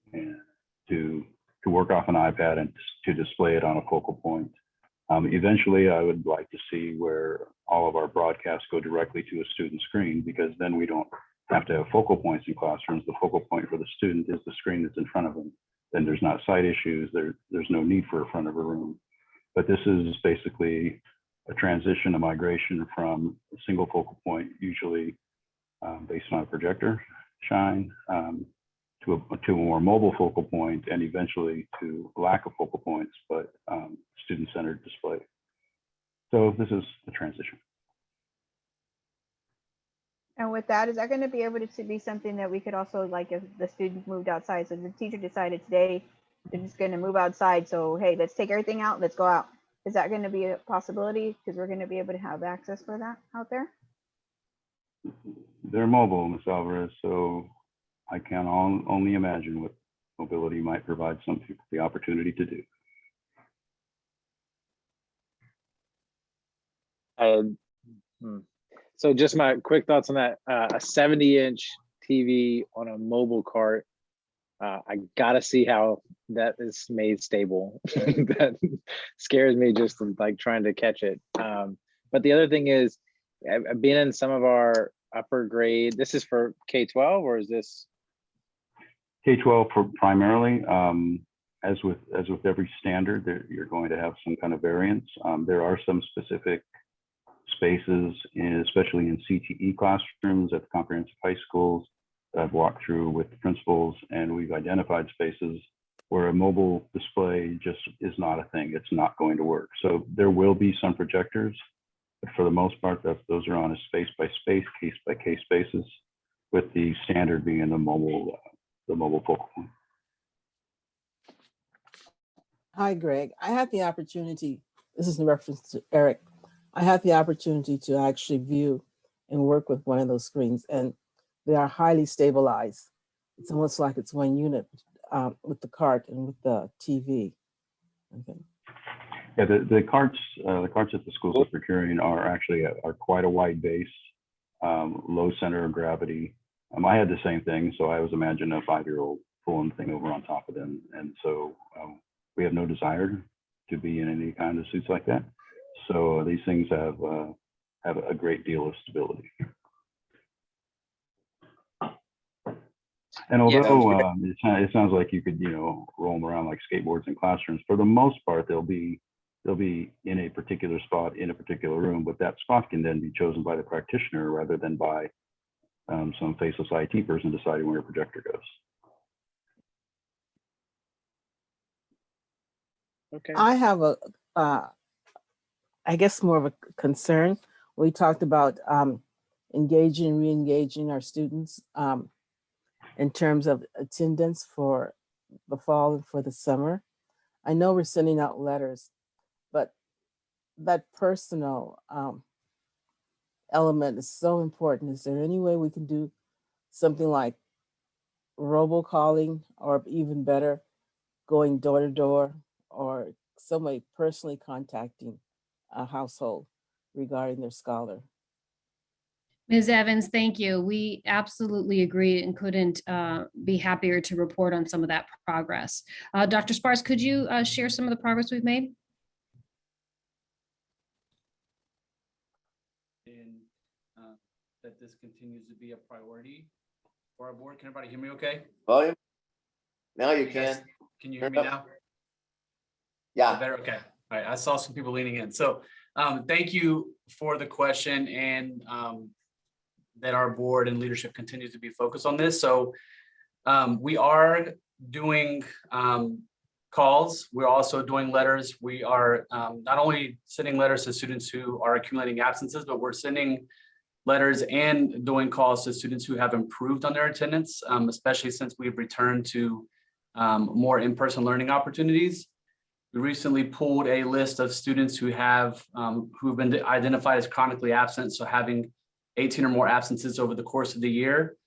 Speaker 10: to work off an iPad and to display it on a focal point. Eventually, I would like to see where all of our broadcasts go directly to a student screen, because then we don't have to have focal points in classrooms. The focal point for the student is the screen that's in front of them. Then there's not sight issues. There's no need for a front of a room. But this is basically a transition, a migration from a single focal point, usually based on a projector shine, to a more mobile focal point, and eventually to lack of focal points, but student-centered display. So this is the transition.
Speaker 6: And with that, is that going to be able to be something that we could also, like, if the student moved outside, so the teacher decided today they're just going to move outside, so hey, let's take everything out, let's go out. Is that going to be a possibility? Because we're going to be able to have access for that out there?
Speaker 10: They're mobile, Ms. Alvarez, so I can only imagine what mobility might provide some people the opportunity to do.
Speaker 2: So just my quick thoughts on that. A 70-inch TV on a mobile cart. I gotta see how that is made stable. That scares me just from like trying to catch it. But the other thing is, I've been in some of our upper grade, this is for K-12 or is this?
Speaker 10: K-12 primarily, as with every standard, you're going to have some kind of variance. There are some specific spaces, especially in CTE classrooms at the comprehensive high schools, that I've walked through with the principals, and we've identified spaces where a mobile display just is not a thing. It's not going to work. So there will be some projectors, but for the most part, those are on a space by space, case by case basis, with the standard being the mobile focal point.
Speaker 14: Hi, Greg. I had the opportunity, this is in reference to Eric, I had the opportunity to actually view and work with one of those screens, and they are highly stabilized. It's almost like it's one unit with the cart and with the TV. Okay.
Speaker 10: Yeah, the carts that the schools are procuring are actually are quite a wide base, low center of gravity. I had the same thing, so I was imagining a 5-year-old pulling the thing over on top of them, and so we have no desire to be in any kind of suits like that. So these things have a great deal of stability. And although it sounds like you could, roll them around like skateboards in classrooms, for the most part, they'll be in a particular spot in a particular room, but that spot can then be chosen by the practitioner rather than by some faceless IT person deciding where a projector goes.
Speaker 2: Okay.
Speaker 14: I have I guess more of a concern. We talked about engaging and re-engaging our students in terms of attendance for the fall and for the summer. I know we're sending out letters, but that personal element is so important. Is there any way we can do something like robocalling, or even better, going door to door, or somebody personally contacting a household regarding their scholar?
Speaker 5: Ms. Evans, thank you. We absolutely agree and couldn't be happier to report on some of that progress. Dr. Sparks, could you share some of the progress we've made?
Speaker 8: And that this continues to be a priority for our board. Can everybody hear me okay?
Speaker 15: Volume? Now you
Speaker 8: Yes.
Speaker 15: can.
Speaker 8: Can you hear me now?
Speaker 15: Yeah.
Speaker 8: Better, okay. All right, I saw some people leaning in. So thank you for the question, and that our board and leadership continues to be focused on this. So we are doing calls. We're also doing letters. We are not only sending letters to students who are accumulating absences, but we're sending letters and doing calls to students who have improved on their attendance, especially since we've returned to more in-person learning opportunities. We recently pulled a list of students who have who've been identified as chronically absent, so having 18 or more absences over the course of the year.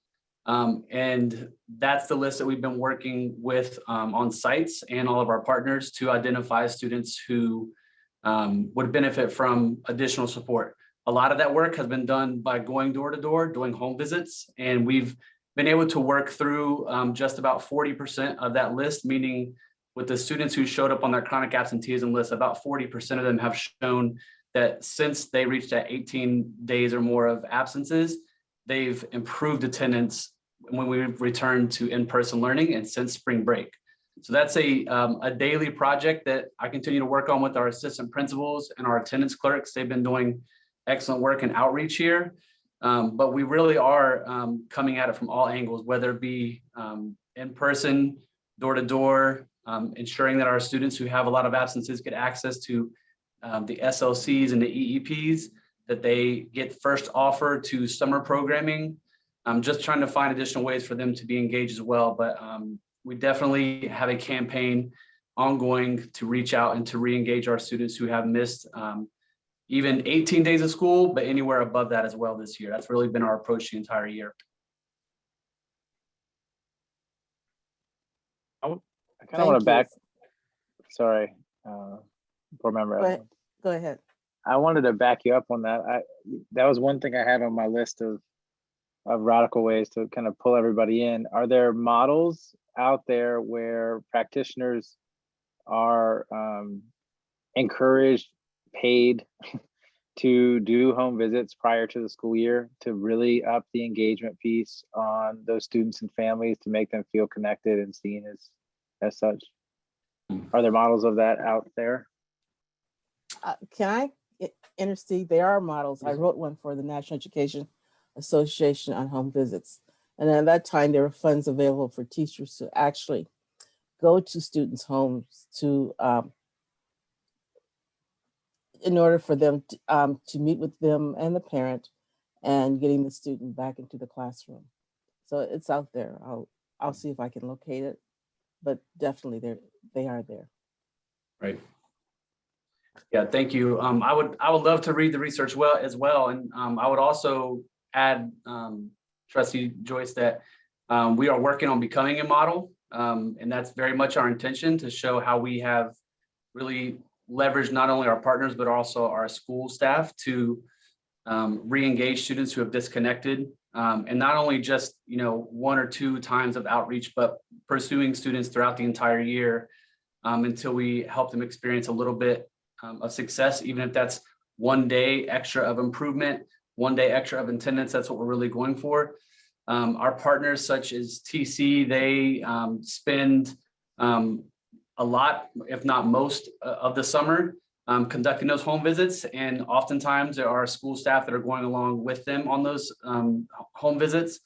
Speaker 8: And that's the list that we've been working with on sites and all of our partners to identify students who would benefit from additional support. A lot of that work has been done by going door to door, doing home visits, and we've been able to work through just about 40% of that list, meaning with the students who showed up on that chronic absenteeism list, about 40% of them have shown that since they reached that 18 days or more of absences, they've improved attendance when we returned to in-person learning and since spring break. So that's a daily project that I continue to work on with our assistant principals and our attendance clerks. They've been doing excellent work and outreach here, but we really are coming at it from all angles, whether it be in person, door to door, ensuring that our students who have a lot of absences get access to the SLCs and the EEPs, that they get first offer to summer programming. I'm just trying to find additional ways for them to be engaged as well. But we definitely have a campaign ongoing to reach out and to re-engage our students who have missed even 18 days of school, but anywhere above that as well this year. That's really been our approach the entire year.
Speaker 2: I kind of want to back, sorry, board member.
Speaker 14: Go ahead.
Speaker 2: I wanted to back you up on that. That was one thing I had on my list of radical ways to kind of pull everybody in. Are there models out there where practitioners are encouraged, paid to do home visits prior to the school year to really up the engagement piece on those students and families to make them feel connected and seen as such? Are there models of that out there?
Speaker 14: Can I intercede? There are models. I wrote one for the National Education Association on home visits. And at that time, there were funds available for teachers to actually go to students' homes to, in order for them to meet with them and the parent and getting the student back into the classroom. So it's out there. I'll see if I can locate it, but definitely they are there.
Speaker 8: Right. Yeah, thank you. I would love to read the research as well. And I would also add, Trustee Joyce, that we are working on becoming a model. And that's very much our intention, to show how we have really leveraged not only our partners, but also our school staff to re-engage students who have disconnected. And not only just, 1 or 2 times of outreach, but pursuing students throughout the entire year until we help them experience a little bit of success, even if that's 1 day extra of improvement, 1 day extra of attendance. That's what we're really going for. Our partners such as TC, they spend a lot, if not most of the summer conducting those home visits. And oftentimes there are school staff that are going along with them on those home visits.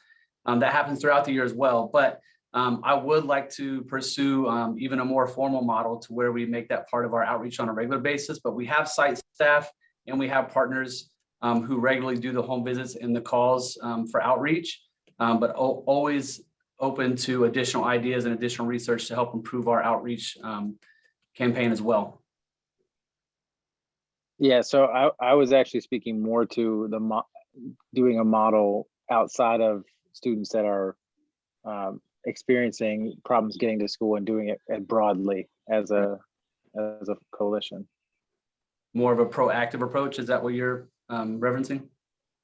Speaker 8: That happens throughout the year as well. But I would like to pursue even a more formal model to where we make that part of our outreach on a regular basis. But we have site staff and we have partners who regularly do the home visits and the calls for outreach, but always open to additional ideas and additional research to help improve our outreach campaign as well.
Speaker 2: Yeah, so I was actually speaking more to doing a model outside of students that are experiencing problems getting to school and doing it broadly as a coalition.
Speaker 8: More of a proactive approach, is that what you're referencing?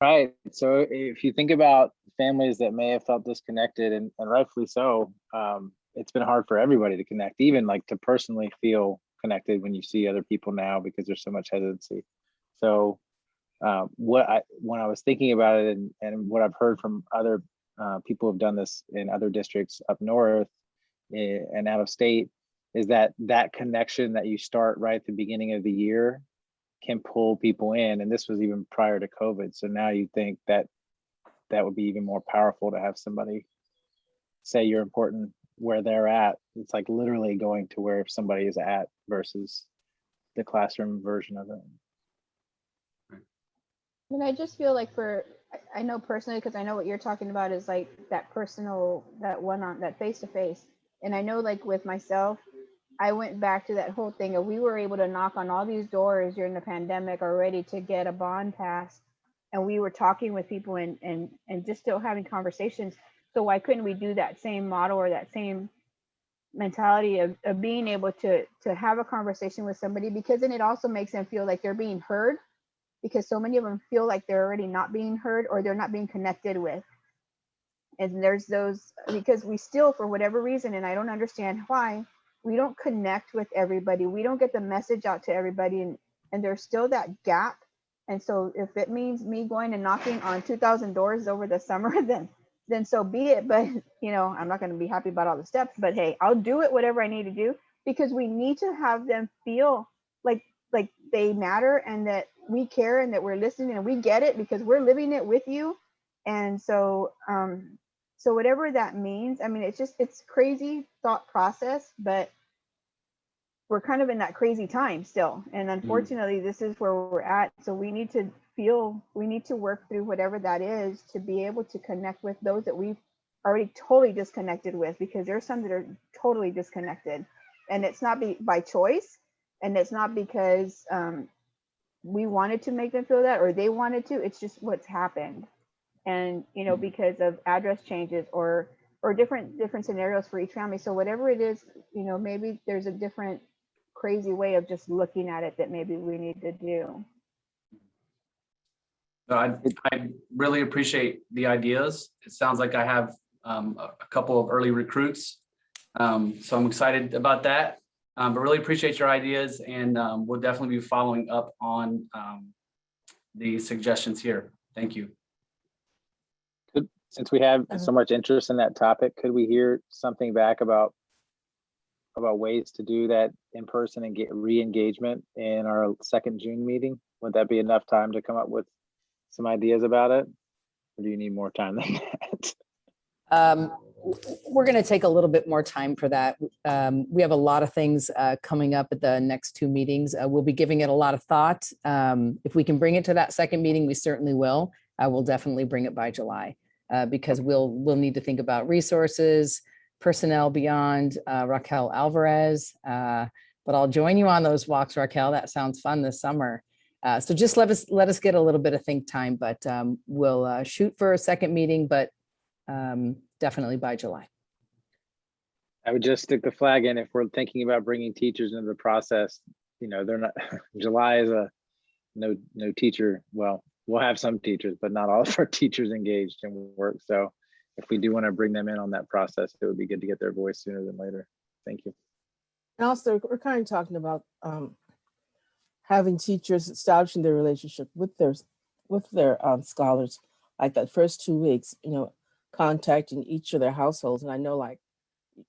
Speaker 2: Right. So if you think about families that may have felt disconnected, and rightfully so, it's been hard for everybody to connect, even like to personally feel connected when you see other people now, because there's so much hesitancy. So when I was thinking about it and what I've heard from other people who've done this in other districts up north and out of state, is that connection that you start right at the beginning of the year can pull people in. And this was even prior to COVID. So now you think that would be even more powerful to have somebody say you're important where they're at. It's like literally going to where somebody is at versus the classroom version of it.
Speaker 6: And I just feel like I know personally, because I know what you're talking about is like that personal, that face-to-face. And I know like with myself, I went back to that whole thing of we were able to knock on all these doors during the pandemic already to get a bond passed. And we were talking with people and just still having conversations. So why couldn't we do that same model or that same mentality of being able to have a conversation with somebody? Because then it also makes them feel like they're being heard, because so many of them feel like they're already not being heard or they're not being connected with. And there's those, because we still, for whatever reason, and I don't understand why, we don't connect with everybody. We don't get the message out to everybody, and there's still that gap. And so if it means me going and knocking on 2,000 doors over the summer, then so be it. But I'm not going to be happy about all the steps, but hey, I'll do it, whatever I need to do, because we need to have them feel like they matter and that we care and that we're listening and we get it because we're living it with you. And so so whatever that means, I mean, it's crazy thought process, but we're kind of in that crazy time still. And unfortunately, this is where we're at. So we need to work through whatever that is to be able to connect with those that we've already totally disconnected with, because there's some that are totally disconnected. And it's not by choice. And it's not because we wanted to make them feel that or they wanted to. It's just what's happened. And, because of address changes or different scenarios for each family. So whatever it is, maybe there's a different crazy way of just looking at it that maybe we need to do.
Speaker 8: I really appreciate the ideas. It sounds like I have a couple of early recruits. So I'm excited about that. But really appreciate your ideas, and we'll definitely be following up on the suggestions here. Thank you.
Speaker 2: Since we have so much interest in that topic, could we hear something back about ways to do that in person and get re-engagement in our second June meeting? Would that be enough time to come up with some ideas about it? Or do you need more time than that?
Speaker 3: We're going to take a little bit more time for that. We have a lot of things coming up at the next two meetings. We'll be giving it a lot of thought. If we can bring it to that second meeting, we certainly will. I will definitely bring it by July because we'll need to think about resources, personnel beyond Raquel Alvarez. But I'll join you on those walks, Raquel. That sounds fun this summer. So just let us get a little bit of think time, but we'll shoot for a second meeting, but definitely by July.
Speaker 2: I would just stick the flag in if we're thinking about bringing teachers into the process. You know, they're not. July is a no teacher. Well, we'll have some teachers, but not all of our teachers engaged in work. So if we do want to bring them in on that process, it would be good to get their voice sooner than later. Thank you.
Speaker 14: And also, we're kind of talking about having teachers establishing their relationship with their scholars, like that first 2 weeks, you know, contacting each of their households. And I know, like,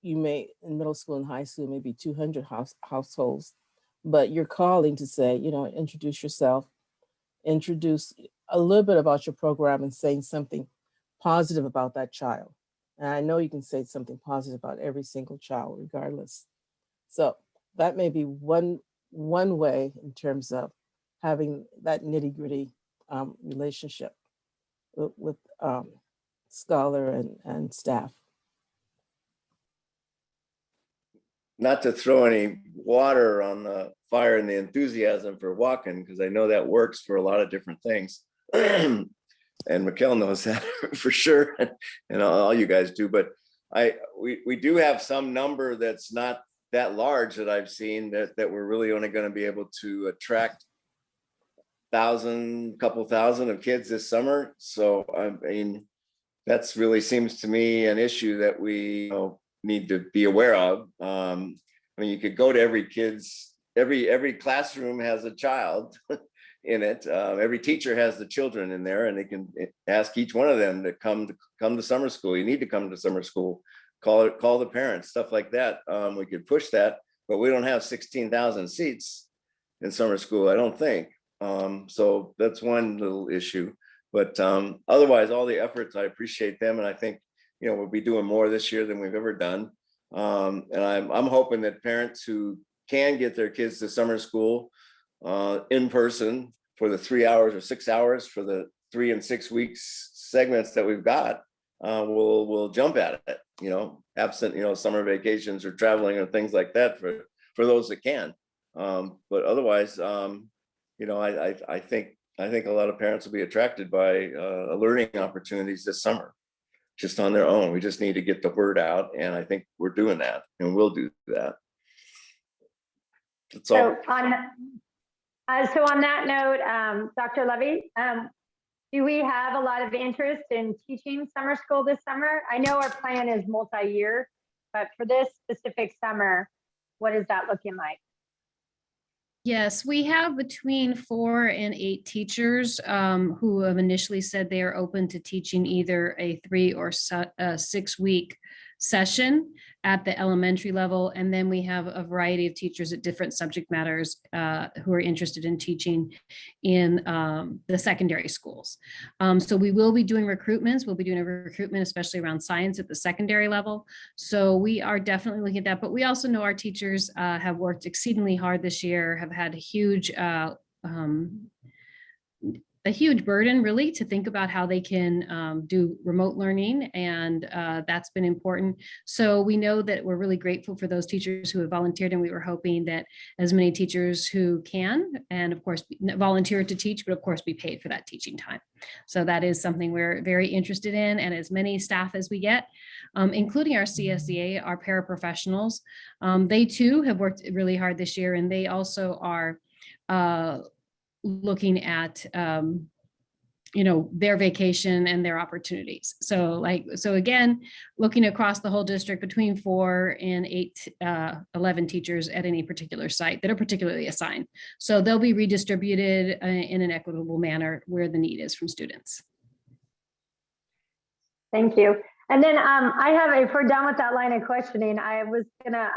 Speaker 14: you may in middle school and high school, maybe 200 households, but you're calling to say, you know, introduce yourself, introduce a little bit about your program and saying something positive about that child. And I know you can say something positive about every single child, regardless. So that may be one way in terms of having that nitty-gritty relationship with scholar and staff.
Speaker 15: Not to throw any water on the fire and the enthusiasm for walking, because I know that works for a lot of different things. And Raquel knows that for sure, and all you guys do. But we do have some number that's not that large that I've seen that we're really only going to be able to attract couple thousand of kids this summer. So I mean, that's really seems to me an issue that we need to be aware of. I mean, you could go to every classroom has a child in it. Every teacher has the children in there, and they can ask each one of them to come to summer school. You need to come to summer school. Call the parents, stuff like that. We could push that, but we don't have 16,000 seats in summer school, I don't think. So that's one little issue. But otherwise, all the efforts, I appreciate them, and I think we'll be doing more this year than we've ever done. And I'm hoping that parents who can get their kids to summer school in person for the 3 hours or 6 hours for the 3 and 6 weeks segments that we've got, we'll jump at it. Absent summer vacations or traveling or things like that for those that can. But otherwise, I think a lot of parents will be attracted by learning opportunities this summer, just on their own. We just need to get the word out, and I think we're doing that, and we'll do that. That's all.
Speaker 1: So on that note, Dr. Levy, do we have a lot of interest in teaching summer school this summer? I know our plan is multi-year, but for this specific summer, what is that looking like?
Speaker 5: Yes, we have between 4 and 8 teachers who have initially said they are open to teaching either a 3 or 6 week session at the elementary level. And then we have a variety of teachers at different subject matters who are interested in teaching in the secondary schools. So we will be doing recruitments. We'll be doing a recruitment, especially around science at the secondary level. So we are definitely looking at that. But we also know our teachers have worked exceedingly hard this year, have had a huge burden really to think about how they can do remote learning, and that's been important. So we know that we're really grateful for those teachers who have volunteered, and we were hoping that as many teachers who can, and of course volunteer to teach, but of course be paid for that teaching time. So that is something we're very interested in, and as many staff as we get, including our CSEA, our paraprofessionals, they too have worked really hard this year, and they also are looking at their vacation and their opportunities. So again, looking across the whole district between 4 and 11 teachers at any particular site that are particularly assigned. So they'll be redistributed in an equitable manner where the need is from students.
Speaker 1: Thank you. And then if we're done with that line of questioning, I was gonna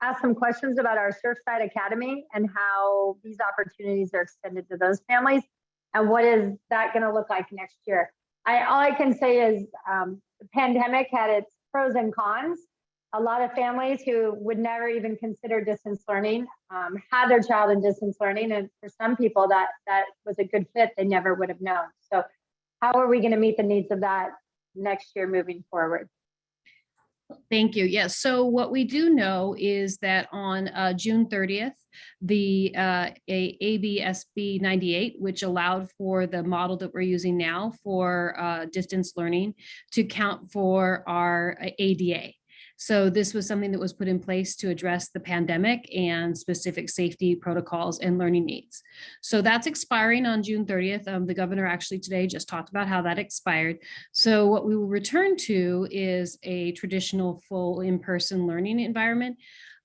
Speaker 1: ask some questions about our Surfside Academy and how these opportunities are extended to those families. And what is that gonna look like next year? All I can say is the pandemic had its pros and cons. A lot of families who would never even consider distance learning had their child in distance learning. And for some people that was a good fit, they never would have known. So how are we gonna meet the needs of that next year moving forward?
Speaker 5: Thank you. Yes. So what we do know is that on June 30th, the ABSB 98, which allowed for the model that we're using now for distance learning to count for our ADA. So this was something that was put in place to address the pandemic and specific safety protocols and learning needs. So that's expiring on June 30th. The governor actually today just talked about how that expired. So what we will return to is a traditional full in-person learning environment.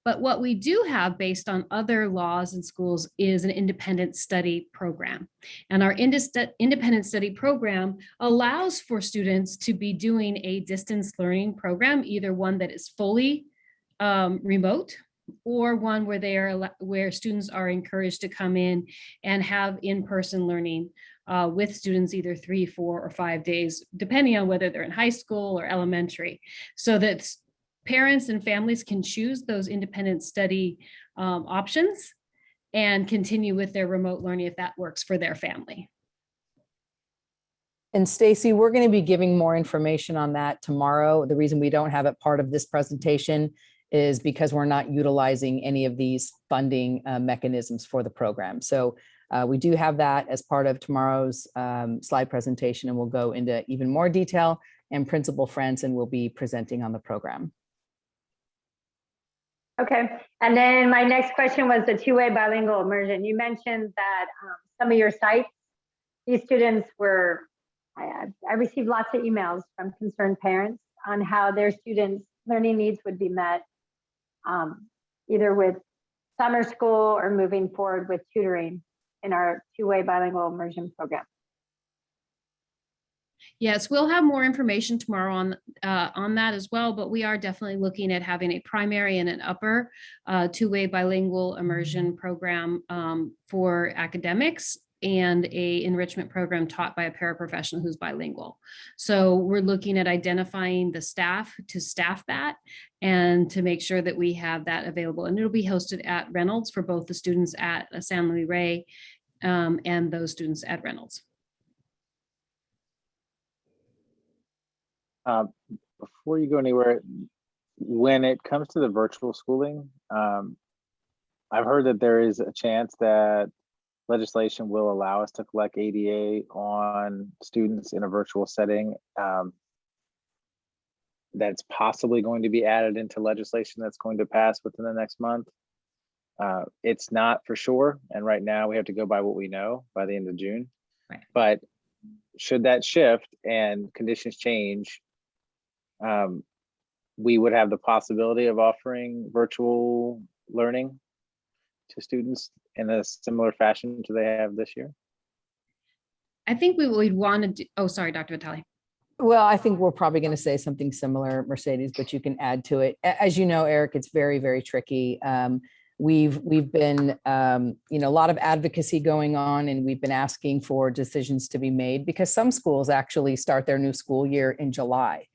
Speaker 5: But what we do have based on other laws and schools is an independent study program. And our independent study program allows for students to be doing a distance learning program, either one that is fully remote or one where students are encouraged to come in and have in-person learning with students either 3, 4, or 5 days, depending on whether they're in high school or elementary, so that parents and families can choose those independent study options and continue with their remote learning if that works for their family.
Speaker 3: And Stacy, we're going to be giving more information on that tomorrow. The reason we don't have it part of this presentation is because we're not utilizing any of these funding mechanisms for the program. So we do have that as part of tomorrow's slide presentation, and we'll go into even more detail, and Principal Franson will be presenting on the program.
Speaker 1: Okay, and then my next question was the two-way bilingual immersion. You mentioned that some of your sites, these students were, I received lots of emails from concerned parents on how their students' learning needs would be met, either with summer school or moving forward with tutoring in our two-way bilingual immersion program.
Speaker 5: Yes, we'll have more information tomorrow on that as well, but we are definitely looking at having a primary and an upper two-way bilingual immersion program for academics and a enrichment program taught by a paraprofessional who's bilingual. So we're looking at identifying the staff to staff that and to make sure that we have that available. And it'll be hosted at Reynolds for both the students at San Luis Rey and those students at Reynolds.
Speaker 2: Before you go anywhere, when it comes to the virtual schooling, I've heard that there is a chance that legislation will allow us to collect ADA on students in a virtual setting. That's possibly going to be added into legislation that's going to pass within the next month. It's not for sure, and right now we have to go by what we know by the end of June.
Speaker 5: Right.
Speaker 2: But should that shift and conditions change, we would have the possibility of offering virtual learning to students in a similar fashion to they have this year.
Speaker 5: I think we'd want to do, oh, sorry, Dr. Vitale.
Speaker 3: Well, I think we're probably going to say something similar, Mercedes, but you can add to it. As you know, Eric, it's very, very tricky. We've been, a lot of advocacy going on, and we've been asking for decisions to be made because some schools actually start their new school year in July,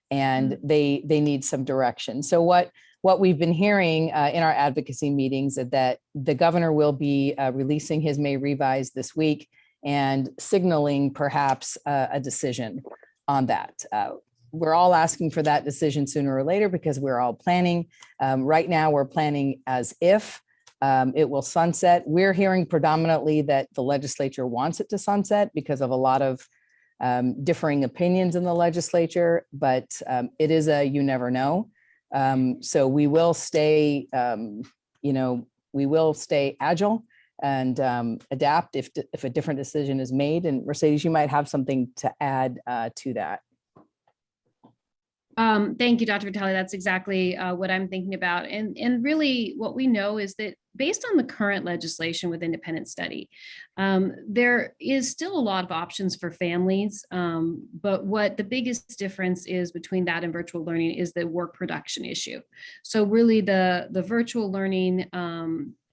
Speaker 3: and they need some direction. So what we've been hearing in our advocacy meetings is that the governor will be releasing his May revise this week and signaling perhaps a decision on that. We're all asking for that decision sooner or later because we're all planning. Right now, we're planning as if it will sunset. We're hearing predominantly that the legislature wants it to sunset because of a lot of differing opinions in the legislature, but it is a you never know. So we will stay, we will stay agile and adapt if a different decision is made. And Mercedes, you might have something to add to that.
Speaker 5: Thank you, Dr. Vitale. That's exactly what I'm thinking about. And really what we know is that based on the current legislation with independent study, there is still a lot of options for families. But what the biggest difference is between that and virtual learning is the work production issue. So really the virtual learning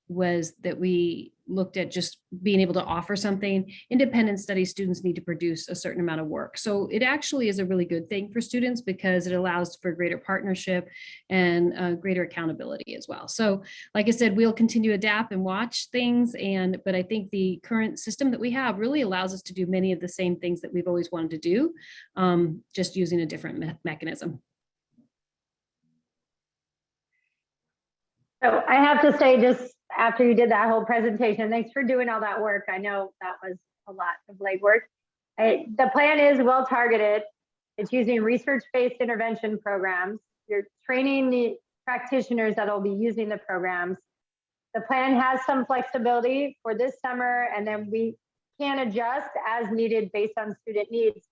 Speaker 5: was that we looked at just being able to offer something. Independent study students need to produce a certain amount of work. So it actually is a really good thing for students because it allows for greater partnership and greater accountability as well. So like I said, we'll continue to adapt and watch things. But I think the current system that we have really allows us to do many of the same things that we've always wanted to do, just using a different mechanism.
Speaker 1: So I have to say, just after you did that whole presentation, thanks for doing all that work. I know that was a lot of legwork. The plan is well targeted. It's using research-based intervention programs. You're training the practitioners that will be using the programs. The plan has some flexibility for this summer, and then we can adjust as needed based on student needs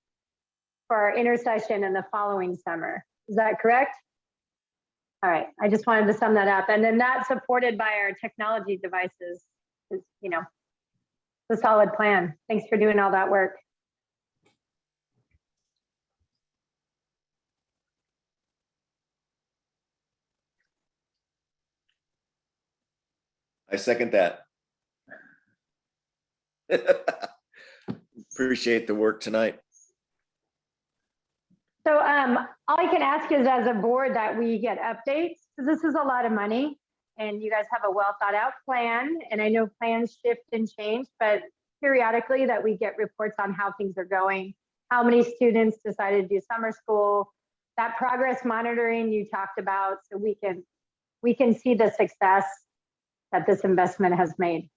Speaker 1: for our intersession in the following summer. Is that correct? All right, I just wanted to sum that up. And then that's supported by our technology devices is, you know, the solid plan. Thanks for doing all that work.
Speaker 15: I second that. Appreciate the work tonight.
Speaker 1: So all I can ask is as a board that we get updates, because this is a lot of money and you guys have a well thought out plan. And I know plans shift and change, but periodically that we get reports on how things are going, how many students decided to do summer school, that progress monitoring you talked about, so we can see the success that this investment has made.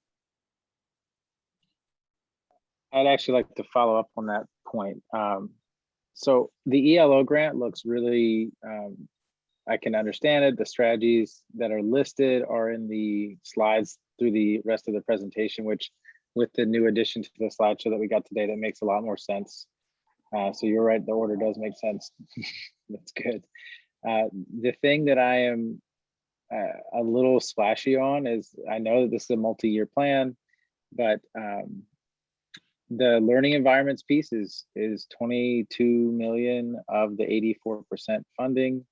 Speaker 2: I'd actually like to follow up on that point. So the ELO grant looks really, I can understand it. The strategies that are listed are in the slides through the rest of the presentation, which with the new addition to the slideshow that we got today, that makes a lot more sense. So you're right, the order does make sense. That's good. The thing that I am a little splashy on is, I know that this is a multi-year plan, but the learning environments piece is 22 million of the 84% funding.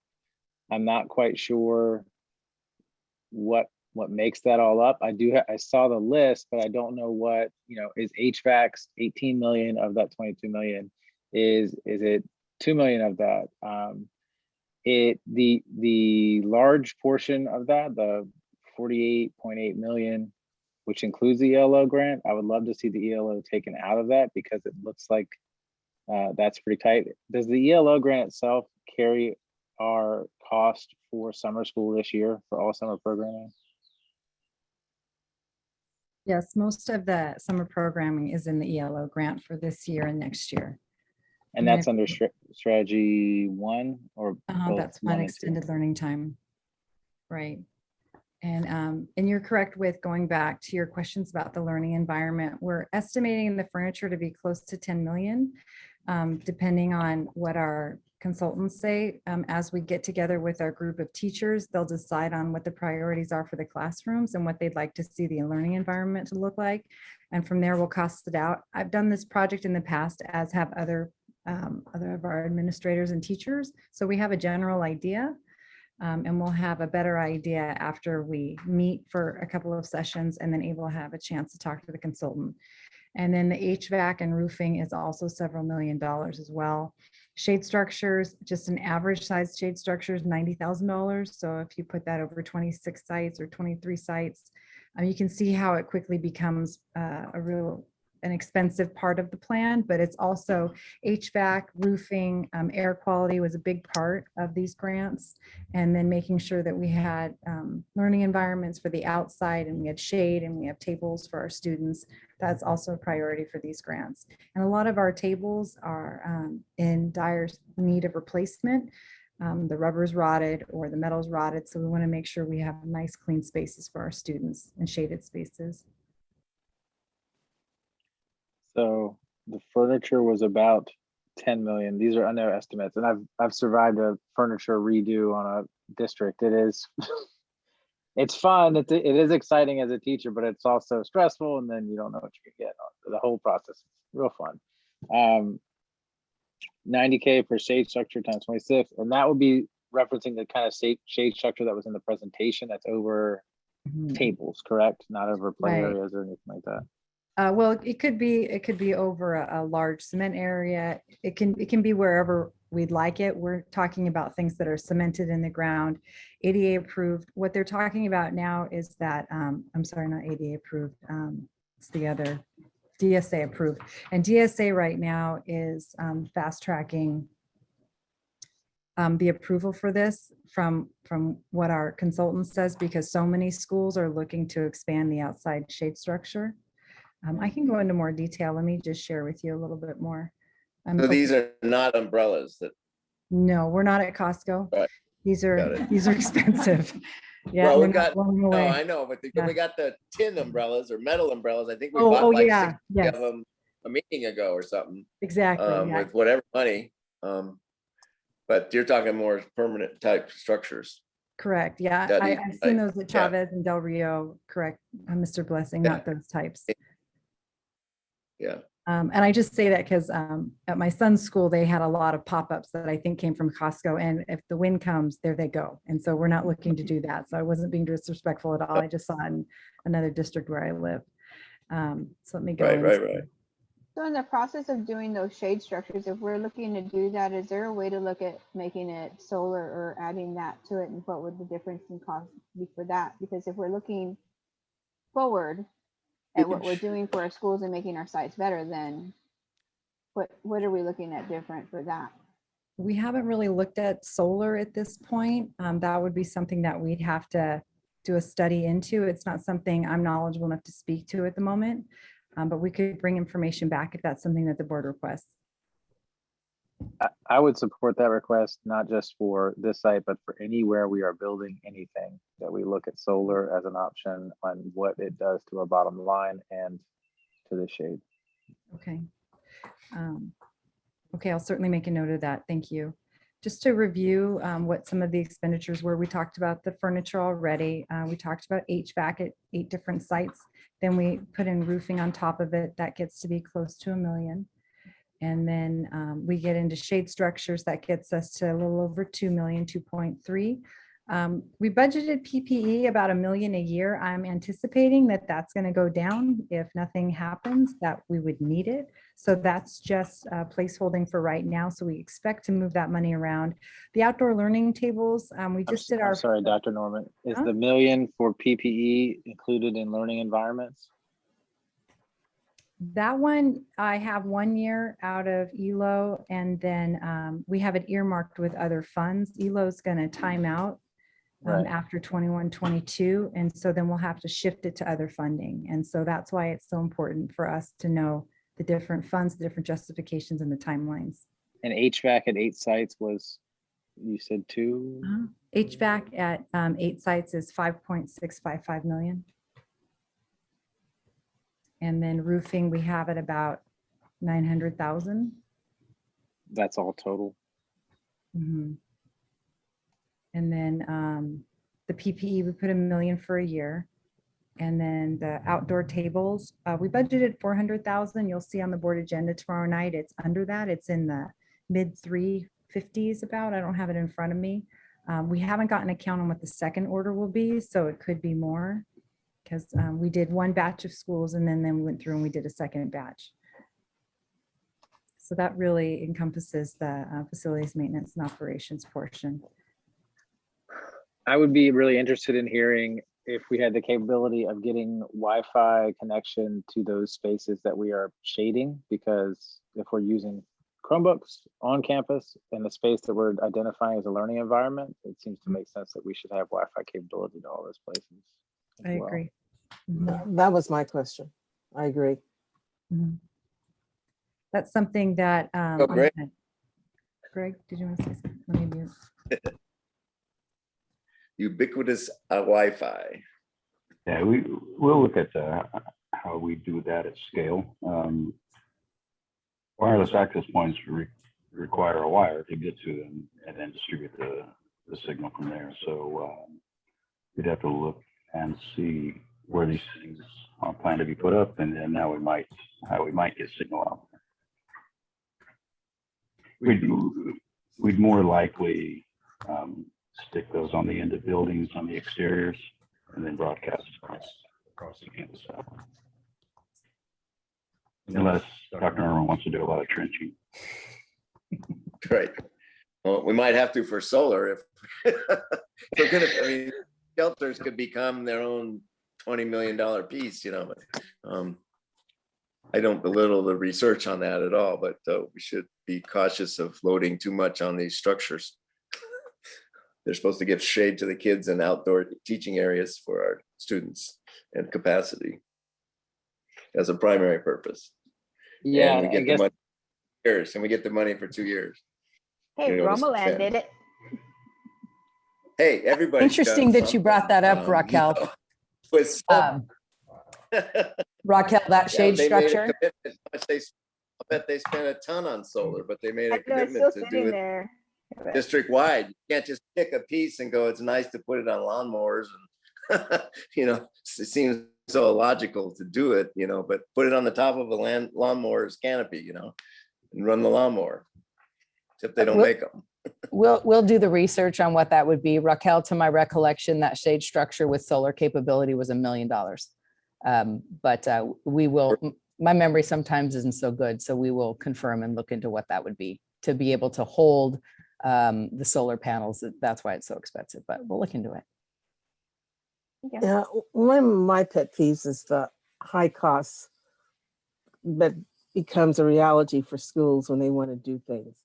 Speaker 2: I'm not quite sure what makes that all up. I saw the list, but I don't know what, you know, is HVAC's 18 million of that 22 million? Is it 2 million of that? The large portion of that, the 48.8 million, which includes the ELO grant, I would love to see the ELO taken out of that because it looks like that's pretty tight. Does the ELO grant itself carry our cost for summer school this year for all summer programming?
Speaker 4: Yes, most of the summer programming is in the ELO grant for this year and next year.
Speaker 2: And that's under strategy 1 or
Speaker 4: that's one extended learning time. Right. And you're correct with going back to your questions about the learning environment. We're estimating the furniture to be close to 10 million, depending on what our consultants say. As we get together with our group of teachers, they'll decide on what the priorities are for the classrooms and what they'd like to see the learning environment to look like. And from there, we'll cost it out. I've done this project in the past, as have other of our administrators and teachers. So we have a general idea. And we'll have a better idea after we meet for a couple of sessions and then able to have a chance to talk to the consultant. And then the HVAC and roofing is also several $1 million as well. Shade structures, just an average size shade structure is $90,000. So if you put that over 26 sites or 23 sites, you can see how it quickly becomes an expensive part of the plan, but it's also HVAC, roofing, air quality was a big part of these grants. And then making sure that we had learning environments for the outside, and we had shade, and we have tables for our students. That's also a priority for these grants. And a lot of our tables are in dire need of replacement. The rubber's rotted or the metal's rotted. So we want to make sure we have nice clean spaces for our students and shaded spaces.
Speaker 2: So the furniture was about 10 million. These are under estimates, and I've survived a furniture redo on a district. It is it's fun. It is exciting as a teacher, but it's also stressful, and then you don't know what you can get. The whole process is real fun. 90K for shade structure times 26, and that would be referencing the kind of shade structure that was in the presentation. That's over tables, correct? Not over play
Speaker 4: Right.
Speaker 2: areas or anything like that.
Speaker 4: Well, it could be over a large cement area. It can be wherever we'd like it. We're talking about things that are cemented in the ground, ADA approved. What they're talking about now is that, I'm sorry, not ADA approved. It's the other, DSA approved. And DSA right now is fast tracking the approval for this from what our consultant says, because so many schools are looking to expand the outside shade structure. I can go into more detail. Let me just share with you a little bit more.
Speaker 15: So these are not umbrellas that,
Speaker 4: No, we're not at Costco.
Speaker 15: Right.
Speaker 4: These
Speaker 15: Got
Speaker 4: are
Speaker 15: it.
Speaker 4: expensive. Yeah,
Speaker 15: well,
Speaker 4: they're
Speaker 15: we
Speaker 4: not
Speaker 15: got,
Speaker 4: blowing
Speaker 15: no,
Speaker 4: away.
Speaker 15: I know, but
Speaker 4: Yeah.
Speaker 15: we got the tin umbrellas or metal umbrellas. I think we
Speaker 4: Oh,
Speaker 15: bought like
Speaker 4: yeah,
Speaker 15: 60
Speaker 4: yes,
Speaker 15: of them a meeting ago or something.
Speaker 4: exactly. Yeah.
Speaker 15: With whatever money. But you're talking more permanent type structures.
Speaker 4: Correct. Yeah,
Speaker 15: Study,
Speaker 4: I've seen
Speaker 15: right.
Speaker 4: those at
Speaker 15: Yeah.
Speaker 4: Chavez and Del Rio. Correct, Mr. Blessing,
Speaker 15: Yeah.
Speaker 4: not those types.
Speaker 15: Yeah.
Speaker 4: And I just say that because at my son's school, they had a lot of pop-ups that I think came from Costco. And if the wind comes, there they go. And so we're not looking to do that. So I wasn't being disrespectful at all. I just saw it in another district where I live. So let me go.
Speaker 15: Right.
Speaker 6: So in the process of doing those shade structures, if we're looking to do that, is there a way to look at making it solar or adding that to it? And what would the difference in cost be for that? Because if we're looking forward at what we're doing for our schools and making our sites better, then what are we looking at different for that?
Speaker 4: We haven't really looked at solar at this point. That would be something that we'd have to do a study into. It's not something I'm knowledgeable enough to speak to at the moment, but we could bring information back if that's something that the board requests.
Speaker 2: I would support that request, not just for this site, but for anywhere we are building anything, that we look at solar as an option on what it does to our bottom line and to the shade.
Speaker 4: Okay. Okay, I'll certainly make a note of that. Thank you. Just to review what some of the expenditures were, we talked about the furniture already. We talked about HVAC at 8 different sites. Then we put in roofing on top of it. That gets to be close to $1 million. And then we get into shade structures. That gets us to a little over 2 million, 2.3. We budgeted PPE about $1 million a year. I'm anticipating that that's going to go down if nothing happens, that we would need it. So that's just placeholding for right now. So we expect to move that money around. The outdoor learning tables, we just did our.
Speaker 2: I'm sorry, Dr. Norman, is
Speaker 4: Huh?
Speaker 2: the $1 million for PPE included in learning environments?
Speaker 4: That one, I have 1 year out of ELO, and then we have it earmarked with other funds. ELO is going to time out
Speaker 2: Right.
Speaker 4: after 21, 22. And so then we'll have to shift it to other funding. And so that's why it's so important for us to know the different funds, the different justifications and the timelines.
Speaker 2: And HVAC at 8 sites was, you said 2?
Speaker 4: HVAC at 8 sites is 5.655 million. And then roofing, we have at about 900,000.
Speaker 2: That's all total.
Speaker 4: Mhm. And then the PPE, we put $1 million for a year. And then the outdoor tables, we budgeted 400,000. You'll see on the board agenda tomorrow night, it's under that. It's in the mid 350s about. I don't have it in front of me. We haven't gotten a count on what the second order will be, so it could be more, because we did one batch of schools and then we went through and we did a second batch. So that really encompasses the facilities maintenance and operations portion.
Speaker 2: I would be really interested in hearing if we had the capability of getting Wi-Fi connection to those spaces that we are shading, because if we're using Chromebooks on campus in the space that we're identifying as a learning environment, it seems to make sense that we should have Wi-Fi capability to all those places.
Speaker 4: I agree.
Speaker 14: That was my question. I agree.
Speaker 4: Mhm. That's something that.
Speaker 15: Oh, great.
Speaker 4: Greg, did you want to say something? Let me mute.
Speaker 15: Ubiquitous Wi-Fi.
Speaker 10: Yeah, we'll look at how we do that at scale. Wireless access points require a wire to get to them and then distribute the signal from there. So we'd have to look and see where these things are planned to be put up, and then how we might get signal out there. We'd more likely stick those on the end of buildings, on the exteriors, and then broadcast across the campus. Unless Dr. Irwin wants to do a lot of trenching.
Speaker 15: Right. Well, we might have to for solar if we're gonna, I mean, shelters could become their own $20 million piece, you know. But, I don't belittle the research on that at all, but we should be cautious of loading too much on these structures. They're supposed to give shade to the kids and outdoor teaching areas for our students and capacity as a primary purpose.
Speaker 2: Yeah,
Speaker 15: And we
Speaker 2: I
Speaker 15: get the
Speaker 2: guess
Speaker 15: money for years, and we get the money for 2 years.
Speaker 6: Hey,
Speaker 15: You know, to
Speaker 6: Romoland
Speaker 15: spend.
Speaker 6: did it.
Speaker 15: Hey, everybody.
Speaker 3: Interesting that you brought that up, Raquel. Raquel, that shade structure.
Speaker 15: I bet they spent a ton on solar, but they made a
Speaker 6: I know, it's
Speaker 15: commitment
Speaker 6: still
Speaker 15: to do
Speaker 6: sitting
Speaker 15: it
Speaker 6: there.
Speaker 15: district wide. You can't just pick a piece and go, it's nice to put it on lawnmowers and, you know, it seems so illogical to do it, you know, but put it on the top of a lawnmower's canopy, you know, and run the lawnmower. Except they don't make them.
Speaker 3: We'll do the research on what that would be. Raquel, to my recollection, that shade structure with solar capability was $1 million. But we will, my memory sometimes isn't so good, so we will confirm and look into what that would be to be able to hold the solar panels. That's why it's so expensive, but we'll look into it.
Speaker 14: Yeah, one of my pet peeves is the high costs that becomes a reality for schools when they want to do things.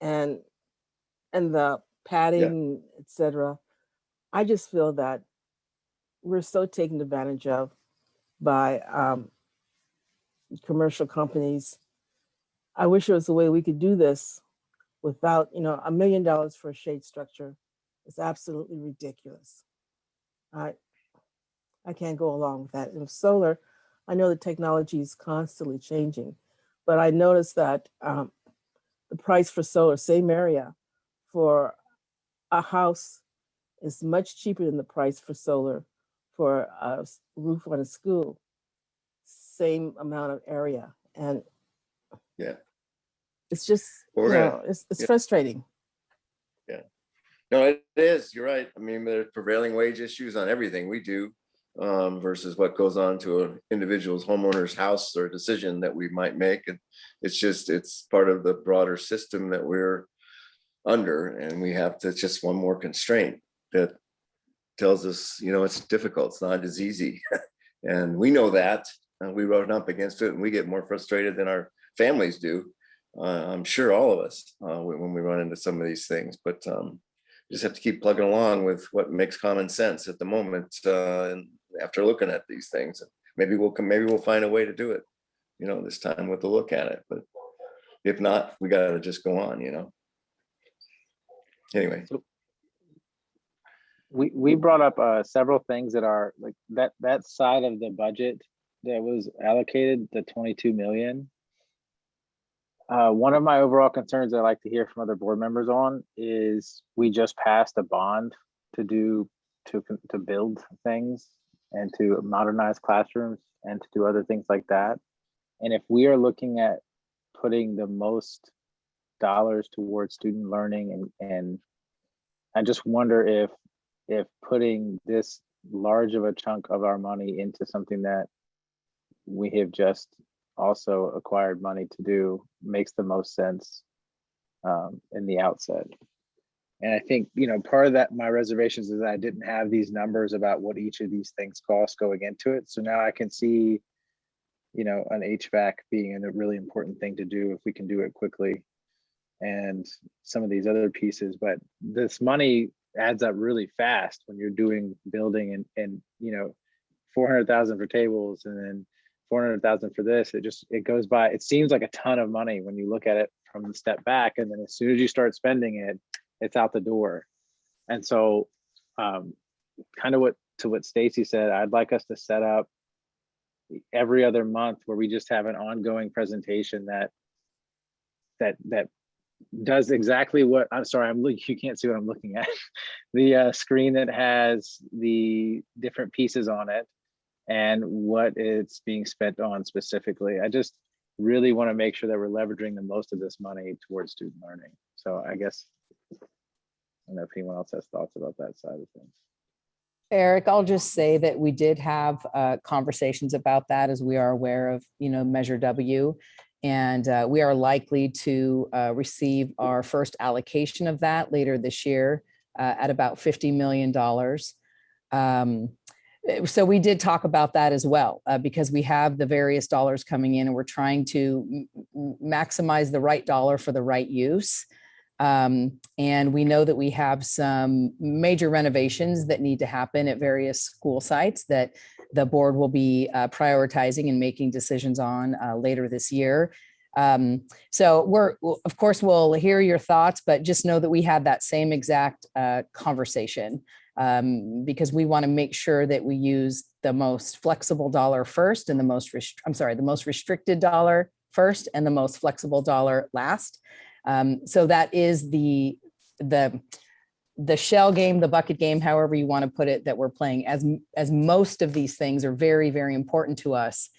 Speaker 14: And the padding, et cetera. I just feel that we're so taken advantage of by commercial companies. I wish there was a way we could do this without, you know, $1 million for a shade structure is absolutely ridiculous. I can't go along with that. And with solar, I know the technology is constantly changing, but I noticed that the price for solar, same area, for a house is much cheaper than the price for solar for a roof on a school, same amount of area. And
Speaker 15: yeah,
Speaker 14: it's just, you know, it's frustrating.
Speaker 15: Yeah, no, it is. You're right. I mean, there's prevailing wage issues on everything we do versus what goes on to an individual's homeowner's house or decision that we might make. And it's part of the broader system that we're under, and we have to, just one more constraint that tells us, you know, it's difficult, it's not as easy. And we know that, and we run up against it, and we get more frustrated than our families do. I'm sure all of us when we run into some of these things, but just have to keep plugging along with what makes common sense at the moment. And after looking at these things, maybe we'll find a way to do it, you know, this time with a look at it. But if not, we got to just go on, you know. Anyway,
Speaker 2: we brought up several things that are like that side of the budget that was allocated, the 22 million. One of my overall concerns I'd like to hear from other board members on is we just passed a bond to build things and to modernize classrooms and to do other things like that. And if we are looking at putting the most dollars towards student learning, and I just wonder if putting this large of a chunk of our money into something that we have just also acquired money to do makes the most sense in the outset. And I think, you know, part of that, my reservations is that I didn't have these numbers about what each of these things cost going into it. So now I can see, you know, an HVAC being a really important thing to do if we can do it quickly, and some of these other pieces. But this money adds up really fast when you're doing building and you know, 400,000 for tables and then 400,000 for this. It goes by, it seems like a ton of money when you look at it from the step back, and then as soon as you start spending it, it's out the door. And so kind of what Stacy said, I'd like us to set up every other month where we just have an ongoing presentation that that does exactly what, I'm sorry, you can't see what I'm looking at. The screen that has the different pieces on it and what it's being spent on specifically. I just really want to make sure that we're leveraging the most of this money towards student learning. So I guess, I don't know if anyone else has thoughts about that side of things.
Speaker 3: Eric, I'll just say that we did have conversations about that, as we are aware of, Measure W. And we are likely to receive our first allocation of that later this year at about $50 million. So we did talk about that as well, because we have the various dollars coming in and we're trying to maximize the right dollar for the right use. And we know that we have some major renovations that need to happen at various school sites that the board will be prioritizing and making decisions on later this year. So of course, we'll hear your thoughts, but just know that we had that same exact conversation, because we want to make sure that we use the most flexible dollar first and the most restricted dollar first and the most flexible dollar last. So that is the shell game, the bucket game, however you want to put it, that we're playing, as most of these things are very, very important to us.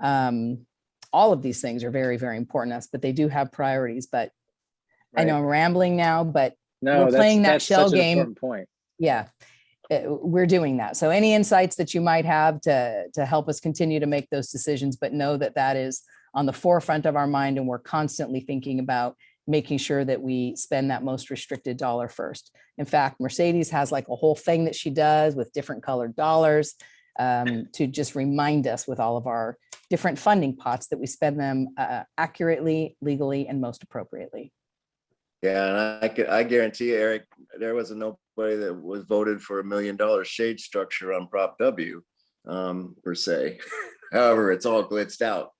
Speaker 3: All of these things are very, very important to us, but they do have priorities. But right. I know I'm rambling now, but
Speaker 2: no,
Speaker 3: we're playing that
Speaker 2: that's
Speaker 3: shell
Speaker 2: such an
Speaker 3: game.
Speaker 2: important point.
Speaker 3: Yeah, we're doing that. So any insights that you might have to help us continue to make those decisions, but know that that is on the forefront of our mind, and we're constantly thinking about making sure that we spend that most restricted dollar first. In fact, Mercedes has like a whole thing that she does with different colored dollars to just remind us with all of our different funding pots that we spend them accurately, legally, and most appropriately.
Speaker 15: Yeah, and I guarantee you, Eric, there wasn't nobody that was voted for $1 million shade structure on Prop W per se. However, it's all blitzed out.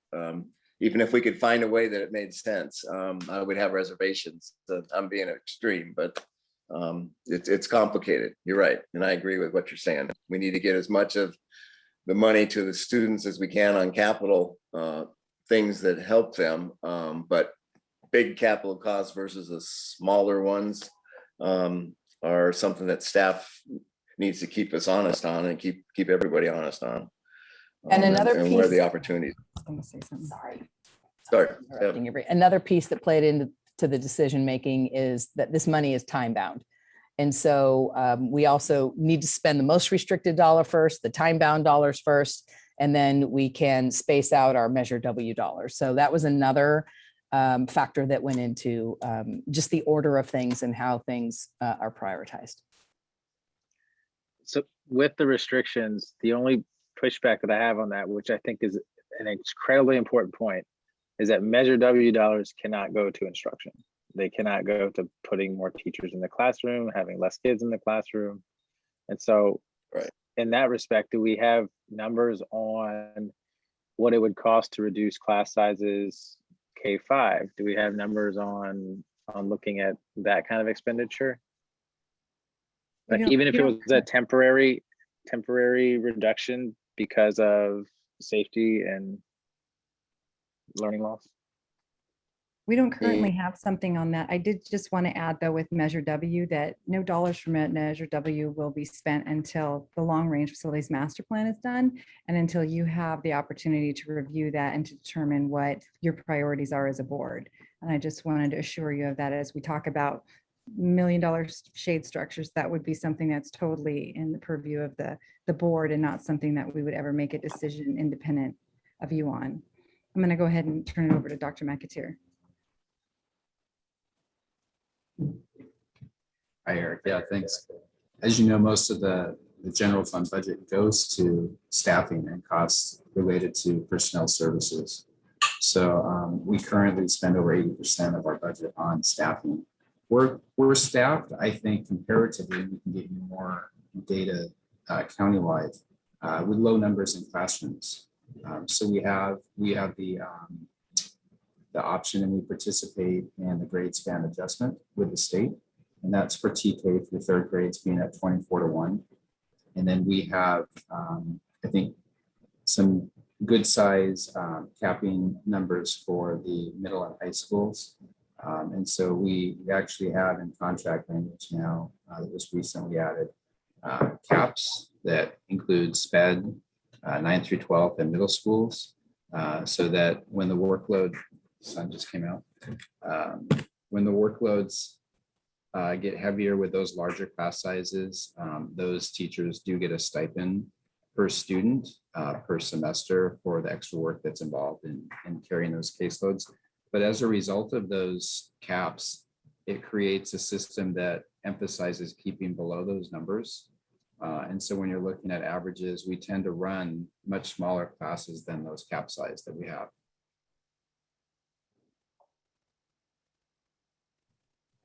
Speaker 15: Even if we could find a way that it made sense, I would have reservations. I'm being extreme, but it's complicated. You're right. And I agree with what you're saying. We need to get as much of the money to the students as we can on capital things that help them. But big capital costs versus the smaller ones are something that staff needs to keep us honest on and keep everybody honest on.
Speaker 3: And another piece,
Speaker 15: where the opportunities.
Speaker 3: I was going to say something.
Speaker 15: Sorry.
Speaker 3: Another piece that played into the decision making is that this money is time bound. And so we also need to spend the most restricted dollar first, the time bound dollars first, and then we can space out our Measure W dollars. So that was another factor that went into just the order of things and how things are prioritized.
Speaker 2: So with the restrictions, the only pushback that I have on that, which I think is an incredibly important point, is that Measure W dollars cannot go to instruction. They cannot go to putting more teachers in the classroom, having less kids in the classroom. And so in that respect, do we have numbers on what it would cost to reduce class sizes K-5? Do we have numbers on looking at that kind of expenditure? Like even if it was a temporary reduction because of safety and learning loss?
Speaker 4: We don't currently have something on that. I did just want to add though with Measure W that no dollars from Measure W will be spent until the long range facilities master plan is done and until you have the opportunity to review that and to determine what your priorities are as a board. And I just wanted to assure you of that as we talk about $1 million shade structures, that would be something that's totally in the purview of the board and not something that we would ever make a decision independent of you on. I'm going to go ahead and turn it over to Dr. McAteer.
Speaker 16: Hi, Eric. Yeah, thanks. As you know, most of the general fund budget goes to staffing and costs related to personnel services. So we currently spend over 80% of our budget on staffing. We're staffed, I think, comparatively, we can get you more data countywide with low numbers in classrooms. So we have the option and we participate in the grade span adjustment with the state. And that's for TK through third grades being at 24:1. And then we have, I think, some good size capping numbers for the middle and high schools And so we actually have in contract language now that was recently added caps that include SPED 9 through 12 and middle schools, so that when the workload, sun just came out, when the workloads get heavier with those larger class sizes, those teachers do get a stipend per student per semester for the extra work that's involved in carrying those caseloads. But as a result of those caps, it creates a system that emphasizes keeping below those numbers. And so when you're looking at averages, we tend to run much smaller classes than those cap size that we have.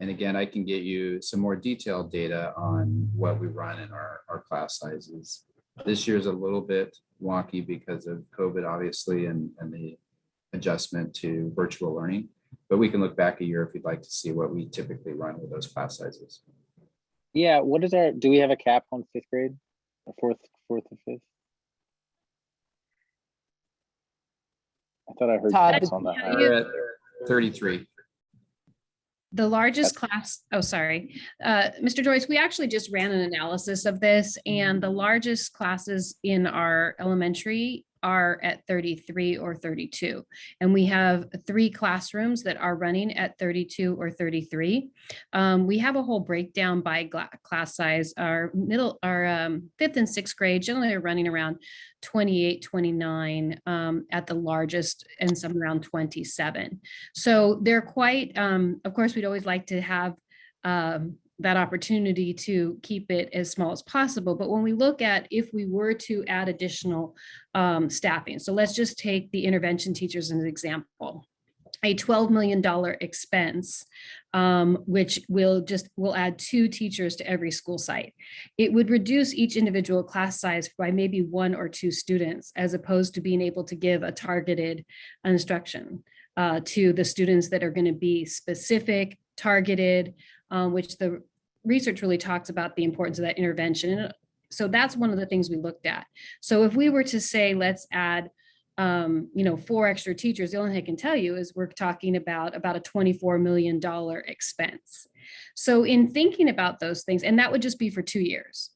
Speaker 16: And again, I can get you some more detailed data on what we run in our class sizes. This year is a little bit wonky because of COVID, obviously, and the adjustment to virtual learning. But we can look back a year if you'd like to see what we typically run with those class sizes.
Speaker 2: Yeah, what is our, do we have a cap on fifth grade? Or fourth and fifth? I thought I heard
Speaker 3: Todd,
Speaker 2: caps on that.
Speaker 16: We're at 33.
Speaker 5: The largest class, oh, sorry, Mr. Joyce, we actually just ran an analysis of this, and the largest classes in our elementary are at 33 or 32. And we have 3 classrooms that are running at 32 or 33. We have a whole breakdown by class size. Our 5th and 6th grade generally are running around 28, 29 at the largest, and some around 27. So they're quite, of course, we'd always like to have that opportunity to keep it as small as possible. But when we look at if we were to add additional staffing, so let's just take the intervention teachers as an example, a $12 million expense, which will add 2 teachers to every school site. It would reduce each individual class size by maybe 1 or 2 students, as opposed to being able to give a targeted instruction to the students that are going to be specific, targeted, which the research really talks about the importance of that intervention. So that's one of the things we looked at. So if we were to say, let's add 4 extra teachers, the only thing I can tell you is we're talking about a $24 million expense. So in thinking about those things, and that would just be for 2 years.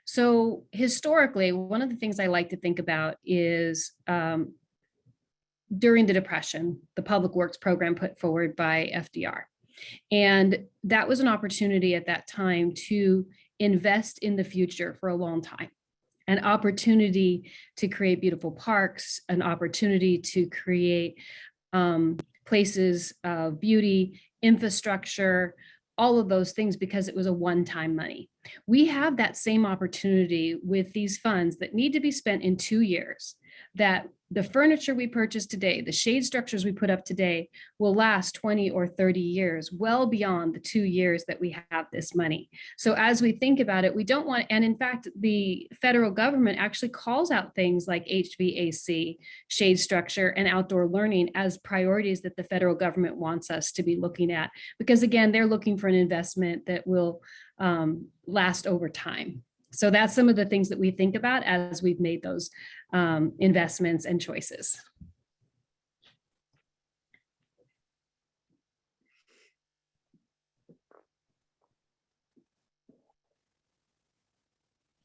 Speaker 5: So historically, one of the things I like to think about is during the Depression, the public works program put forward by FDR. And that was an opportunity at that time to invest in the future for a long time. An opportunity to create beautiful parks, an opportunity to create places of beauty, infrastructure, all of those things, because it was a one-time money. We have that same opportunity with these funds that need to be spent in 2 years, that the furniture we purchase today, the shade structures we put up today will last 20 or 30 years, well beyond the 2 years that we have this money. So as we think about it, we don't want, and in fact, the federal government actually calls out things like HVAC, shade structure, and outdoor learning as priorities that the federal government wants us to be looking at, because again, they're looking for an investment that will last over time. So that's some of the things that we think about as we've made those investments and choices.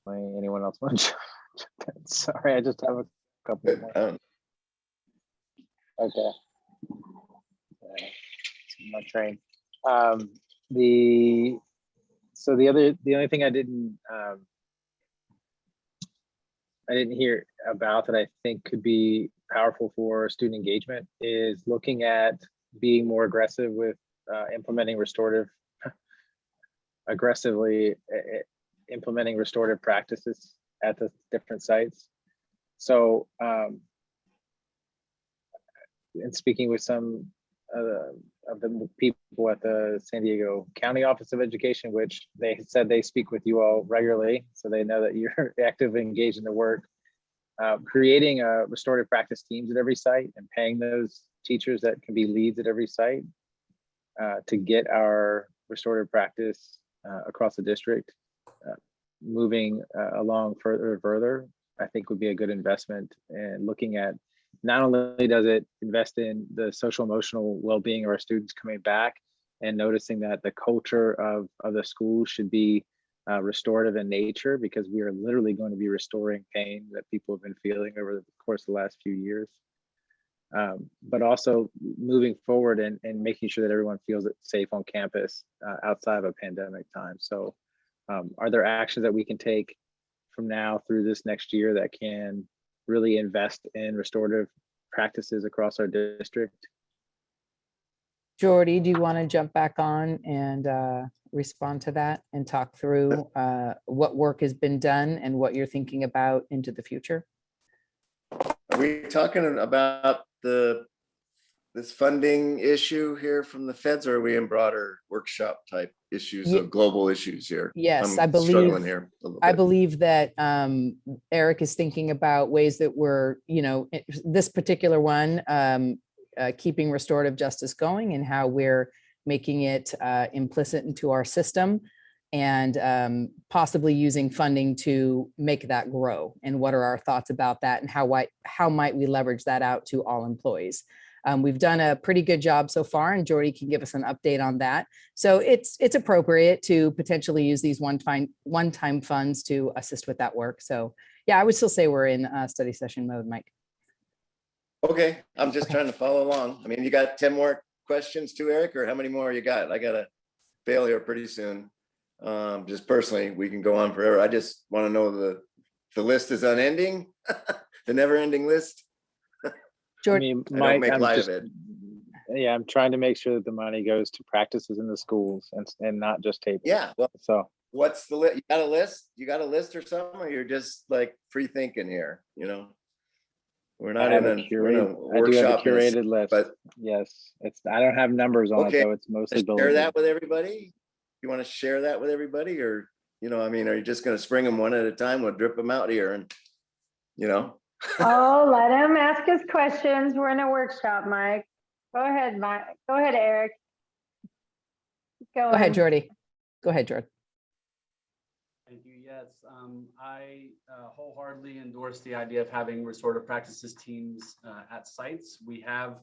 Speaker 2: Anyone else want to? Sorry, I just have a couple more. Okay. My train. The only thing I didn't hear about that I think could be powerful for student engagement is looking at being more aggressive with aggressively implementing restorative practices at the different sites. So, and speaking with some of the people at the San Diego County Office of Education, which they said they speak with you all regularly, so they know that you're actively engaged in the work. Creating restorative practice teams at every site and paying those teachers that can be leads at every site to get our restorative practice across the district moving along further, I think would be a good investment. And looking at not only does it invest in the social emotional well-being of our students coming back and noticing that the culture of the school should be restorative in nature, because we are literally going to be restoring pain that people have been feeling over the course of the last few years. But also moving forward and making sure that everyone feels safe on campus outside of a pandemic time. So are there actions that we can take from now through this next year that can really invest in restorative practices across our district?
Speaker 3: Jordy, do you want to jump back on and respond to that and talk through what work has been done and what you're thinking about into the future?
Speaker 15: Are we talking about this funding issue here from the feds, or are we in broader workshop type issues of global issues here?
Speaker 3: Yes,
Speaker 15: I'm struggling here a little
Speaker 3: I
Speaker 15: bit.
Speaker 3: believe that Eric is thinking about ways that we're, this particular one, keeping restorative justice going and how we're making it implicit into our system, and possibly using funding to make that grow. And what are our thoughts about that, and how might we leverage that out to all employees? We've done a pretty good job so far, and Jordy can give us an update on that. So it's appropriate to potentially use these one-time funds to assist with that work. So yeah, I would still say we're in study session mode, Mike.
Speaker 15: Okay, I'm just trying to follow along. I mean, you got 10 more questions too, Eric, or how many more you got? I got to bail here pretty soon. Just personally, we can go on forever. I just want to know the list is unending, the never-ending list.
Speaker 3: Jordy,
Speaker 15: I don't make light of it.
Speaker 2: Yeah, I'm trying to make sure that the money goes to practices in the schools and not just tables.
Speaker 15: Yeah, well,
Speaker 2: so
Speaker 15: what's the list? You got a list? You got a list or something, or you're just like free thinking here? We're not in a workshop.
Speaker 2: Curated list, but yes, I don't have numbers on it, though. It's mostly
Speaker 15: share that with everybody. You want to share that with everybody, or I mean, are you just going to spring them one at a time? We'll drip them out here, and
Speaker 1: Oh, let him ask his questions. We're in a workshop, Mike. Go ahead, Mike. Go ahead, Eric.
Speaker 3: Go ahead, Jordy. Go ahead, Jordy.
Speaker 8: Thank you. Yes, I wholeheartedly endorse the idea of having restorative practices teams at sites. We have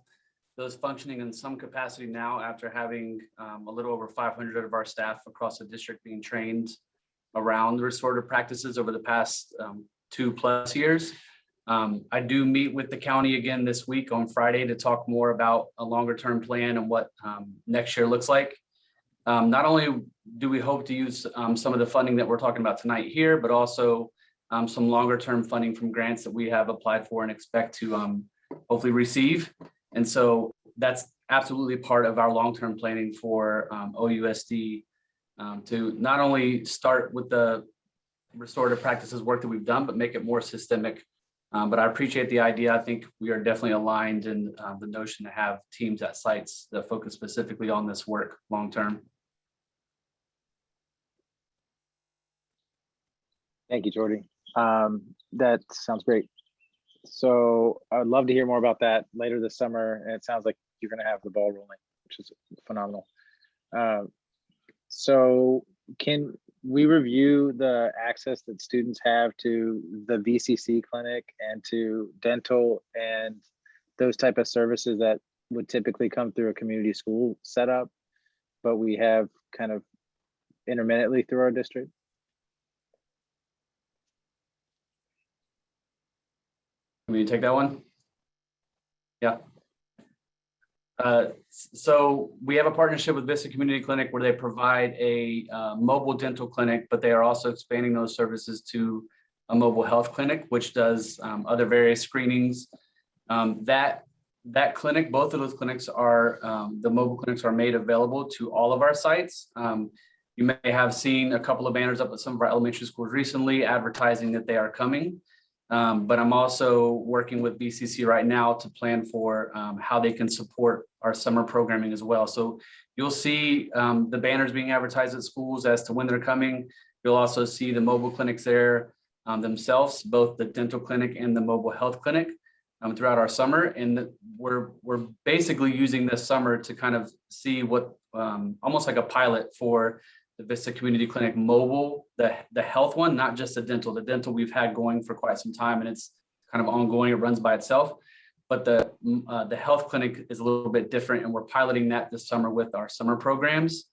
Speaker 8: those functioning in some capacity now after having a little over 500 of our staff across the district being trained around restorative practices over the past 2+ years. I do meet with the county again this week on Friday to talk more about a longer term plan and what next year looks like. Not only do we hope to use some of the funding that we're talking about tonight here, but also some longer term funding from grants that we have applied for and expect to hopefully receive. And so that's absolutely part of our long-term planning for OUSD to not only start with the restorative practices work that we've done, but make it more systemic. But I appreciate the idea. I think we are definitely aligned in the notion to have teams at sites that focus specifically on this work long-term.
Speaker 2: Thank you, Jordy. That sounds great. So I would love to hear more about that later this summer. And it sounds like you're going to have the ball rolling, which is phenomenal. So can we review the access that students have to the VCC clinic and to dental and those type of services that would typically come through a community school setup, but we have kind of intermittently through our district?
Speaker 8: Can you take that one? Yeah. So we have a partnership with Vista Community Clinic where they provide a mobile dental clinic, but they are also expanding those services to a mobile health clinic, which does other various screenings. That clinic, both of those clinics are, the mobile clinics are made available to all of our sites. You may have seen a couple of banners up at some of our elementary schools recently advertising that they are coming. But I'm also working with VCC right now to plan for how they can support our summer programming as well. So you'll see the banners being advertised at schools as to when they're coming. You'll also see the mobile clinics there themselves, both the dental clinic and the mobile health clinic throughout our summer. And we're basically using this summer to kind of see what almost like a pilot for the Vista Community Clinic mobile, the health one, not just the dental. The dental we've had going for quite some time and it's kind of ongoing, it runs by itself. but the health clinic is a little bit different, and we're piloting that this summer with our summer programs.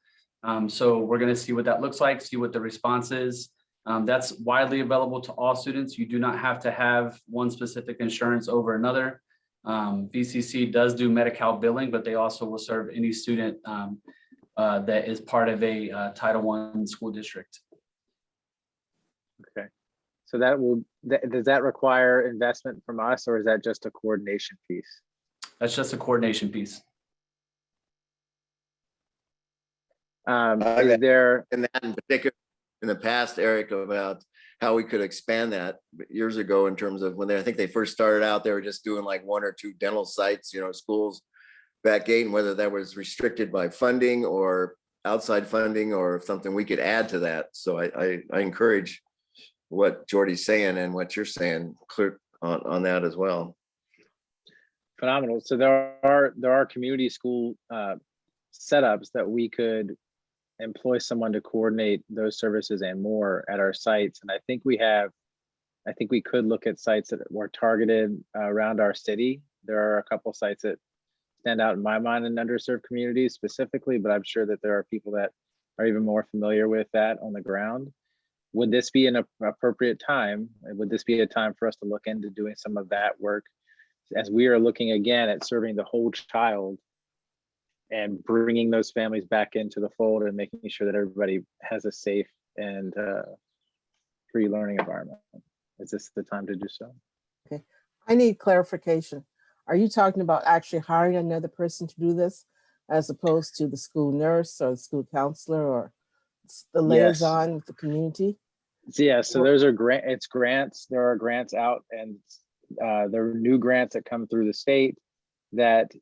Speaker 8: So we're going to see what that looks like, see what the response is. That's widely available to all students. You do not have to have one specific insurance over another. VCC does do Medi-Cal billing, but they also will serve any student that is part of a Title I school district.
Speaker 2: Okay. So does that require investment from us, or is that just a coordination piece?
Speaker 8: That's just a coordination piece.
Speaker 2: Is there,
Speaker 15: and that in particular in the past, Eric, about how we could expand that years ago in terms of when I think they first started out, they were just doing like 1 or 2 dental sites, schools back gate, and whether that was restricted by funding or outside funding or something we could add to that. So I encourage what Jordy's saying and what you're saying clear on that as well.
Speaker 2: phenomenal. So there are community school setups that we could employ someone to coordinate those services and more at our sites. And I think we could look at sites that were targeted around our city. There are a couple sites that stand out in my mind in underserved communities specifically, but I'm sure that there are people that are even more familiar with that on the ground. Would this be an appropriate time? Would this be a time for us to look into doing some of that work as we are looking again at serving the whole child and bringing those families back into the fold and making sure that everybody has a safe and free learning environment? Is this the time to do so?
Speaker 14: Okay, I need clarification. Are you talking about actually hiring another person to do this as opposed to the school nurse or the school counselor or the liaison with the community?
Speaker 2: Yeah, so those are grants. There are grants out, and there are new grants that come through the state that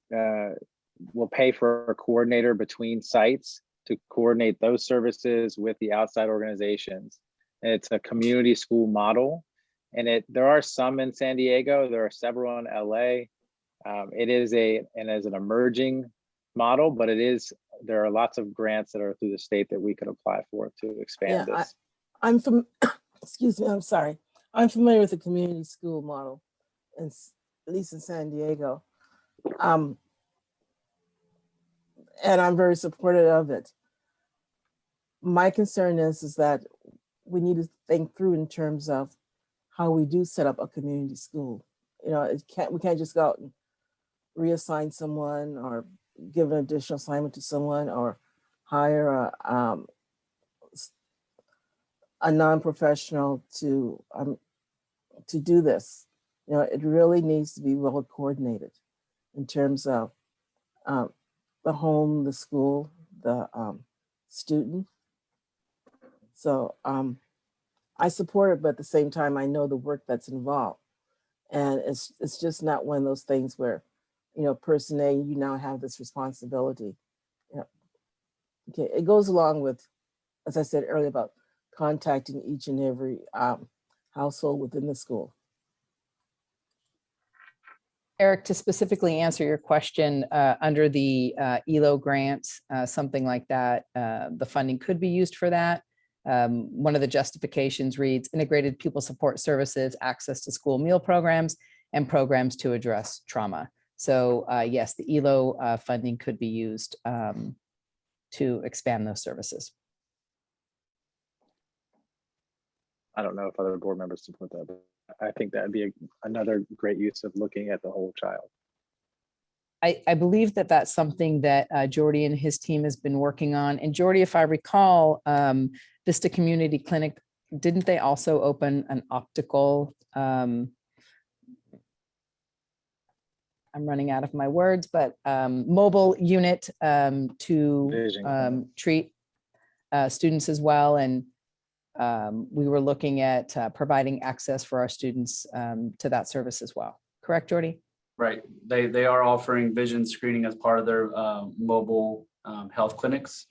Speaker 2: will pay for a coordinator between sites to coordinate those services with the outside organizations. And it's a community school model, and there are some in San Diego. There are several in LA. It is an emerging model, but there are lots of grants that are through the state that we could apply for to expand this.
Speaker 14: Excuse me, I'm sorry. I'm familiar with the community school model, at least in San Diego. And I'm very supportive of it. My concern is that we need to think through in terms of how we do set up a community school. We can't just go out and reassign someone or give an additional assignment to someone or hire a non-professional to do this. It really needs to be well coordinated in terms of the home, the school, the student. So I support it, but at the same time, I know the work that's involved. And it's just not one of those things where, person A, you now have this responsibility. Okay, it goes along with, as I said earlier, about contacting each and every household within the school.
Speaker 3: Eric, to specifically answer your question, under the ELO grant, something like that, the funding could be used for that. One of the justifications reads integrated pupil support services, access to school meal programs, and programs to address trauma. So yes, the ELO funding could be used to expand those services.
Speaker 2: I don't know if other board members support that, but I think that'd be another great use of looking at the whole child.
Speaker 3: I believe that that's something that Jordy and his team has been working on. And Jordy, if I recall, Vista Community Clinic, didn't they also open an optical, I'm running out of my words, but mobile unit to treat students as well. And we were looking at providing access for our students to that service as well. Correct, Jordy?
Speaker 8: Right. They are offering vision screening as part of their mobile health clinics,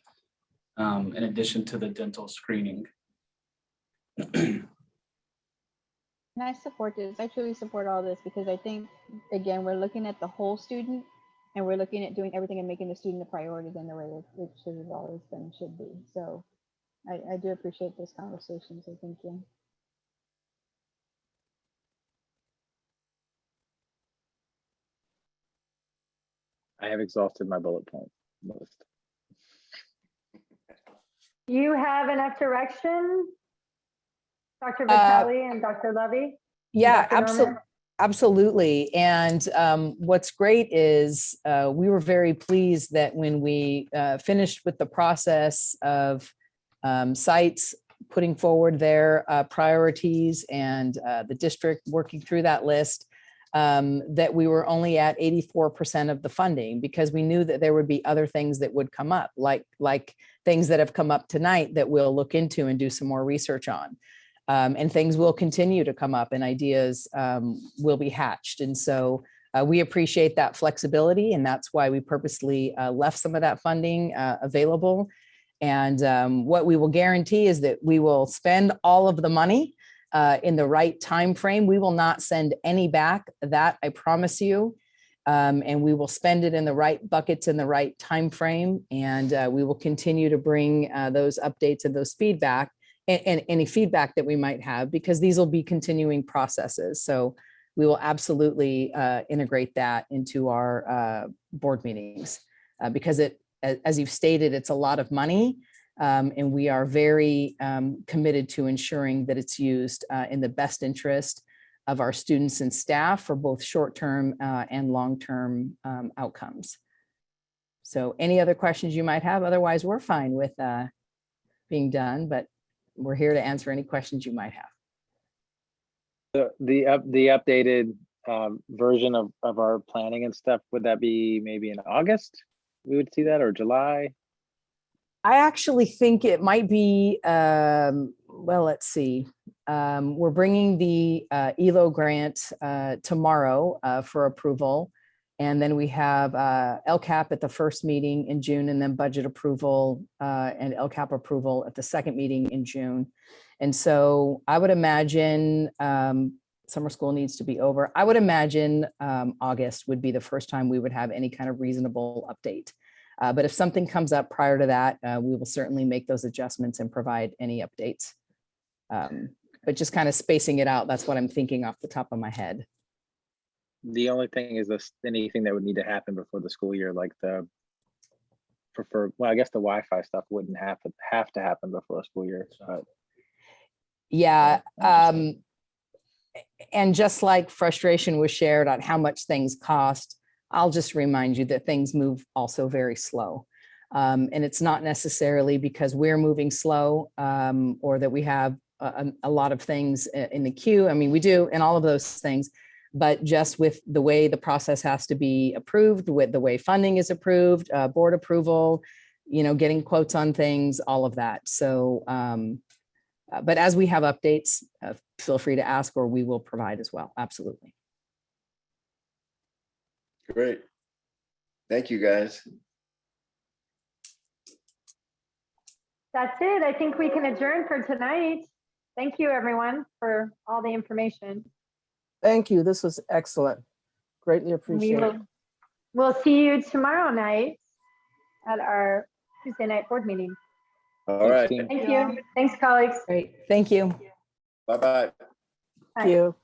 Speaker 8: in addition to the dental screening.
Speaker 6: And I support this. I truly support all this because I think, again, we're looking at the whole student and we're looking at doing everything and making the student a priority in the way that it should have always been and should be. So I do appreciate this conversation. So thank you.
Speaker 2: I have exhausted my bullet point list.
Speaker 1: You have enough direction, Dr. Vitale and Dr. Lovey?
Speaker 3: Yeah,
Speaker 1: Dr. Norman?
Speaker 3: absolutely. And what's great is we were very pleased that when we finished with the process of sites putting forward their priorities and the district working through that list, that we were only at 84% of the funding, because we knew that there would be other things that would come up, like things that have come up tonight that we'll look into and do some more research on. And things will continue to come up and ideas will be hatched. And so we appreciate that flexibility, and that's why we purposely left some of that funding available. And what we will guarantee is that we will spend all of the money in the right time frame. We will not send any back, that I promise you. And we will spend it in the right buckets in the right time frame. And we will continue to bring those updates and those feedback and any feedback that we might have, because these will be continuing processes. So we will absolutely integrate that into our board meetings because as you've stated, it's a lot of money. And we are very committed to ensuring that it's used in the best interest of our students and staff for both short-term and long-term outcomes. So any other questions you might have? Otherwise, we're fine with being done, but we're here to answer any questions you might have.
Speaker 2: The updated version of our planning and stuff, would that be maybe in August? We would see that, or July?
Speaker 3: I actually think it might be, well, let's see. We're bringing the ELO grant tomorrow for approval. And then we have LCAP at the first meeting in June, and then budget approval and LCAP approval at the second meeting in June. And so I would imagine summer school needs to be over. I would imagine August would be the first time we would have any kind of reasonable update. But if something comes up prior to that, we will certainly make those adjustments and provide any updates. But just kind of spacing it out, that's what I'm thinking off the top of my head.
Speaker 2: The only thing is this, anything that would need to happen before the school year, like the preferred, well, I guess the Wi-Fi stuff wouldn't have to happen before the school year, but.
Speaker 3: Yeah. And just like frustration was shared on how much things cost, I'll just remind you that things move also very slow. And it's not necessarily because we're moving slow or that we have a lot of things in the queue. I mean, we do, and all of those things, but just with the way the process has to be approved, with the way funding is approved, board approval, getting quotes on things, all of that. So, but as we have updates, feel free to ask, or we will provide as well. Absolutely.
Speaker 15: Great. Thank you, guys.
Speaker 1: That's it. I think we can adjourn for tonight. Thank you, everyone, for all the information.
Speaker 14: Thank you. This was excellent. Greatly appreciate it.
Speaker 1: We'll see you tomorrow night at our Tuesday night board meeting.
Speaker 15: All right.
Speaker 1: Thank you. Thanks, colleagues.
Speaker 3: Great. Thank you.
Speaker 15: Bye-bye.
Speaker 14: Thank you.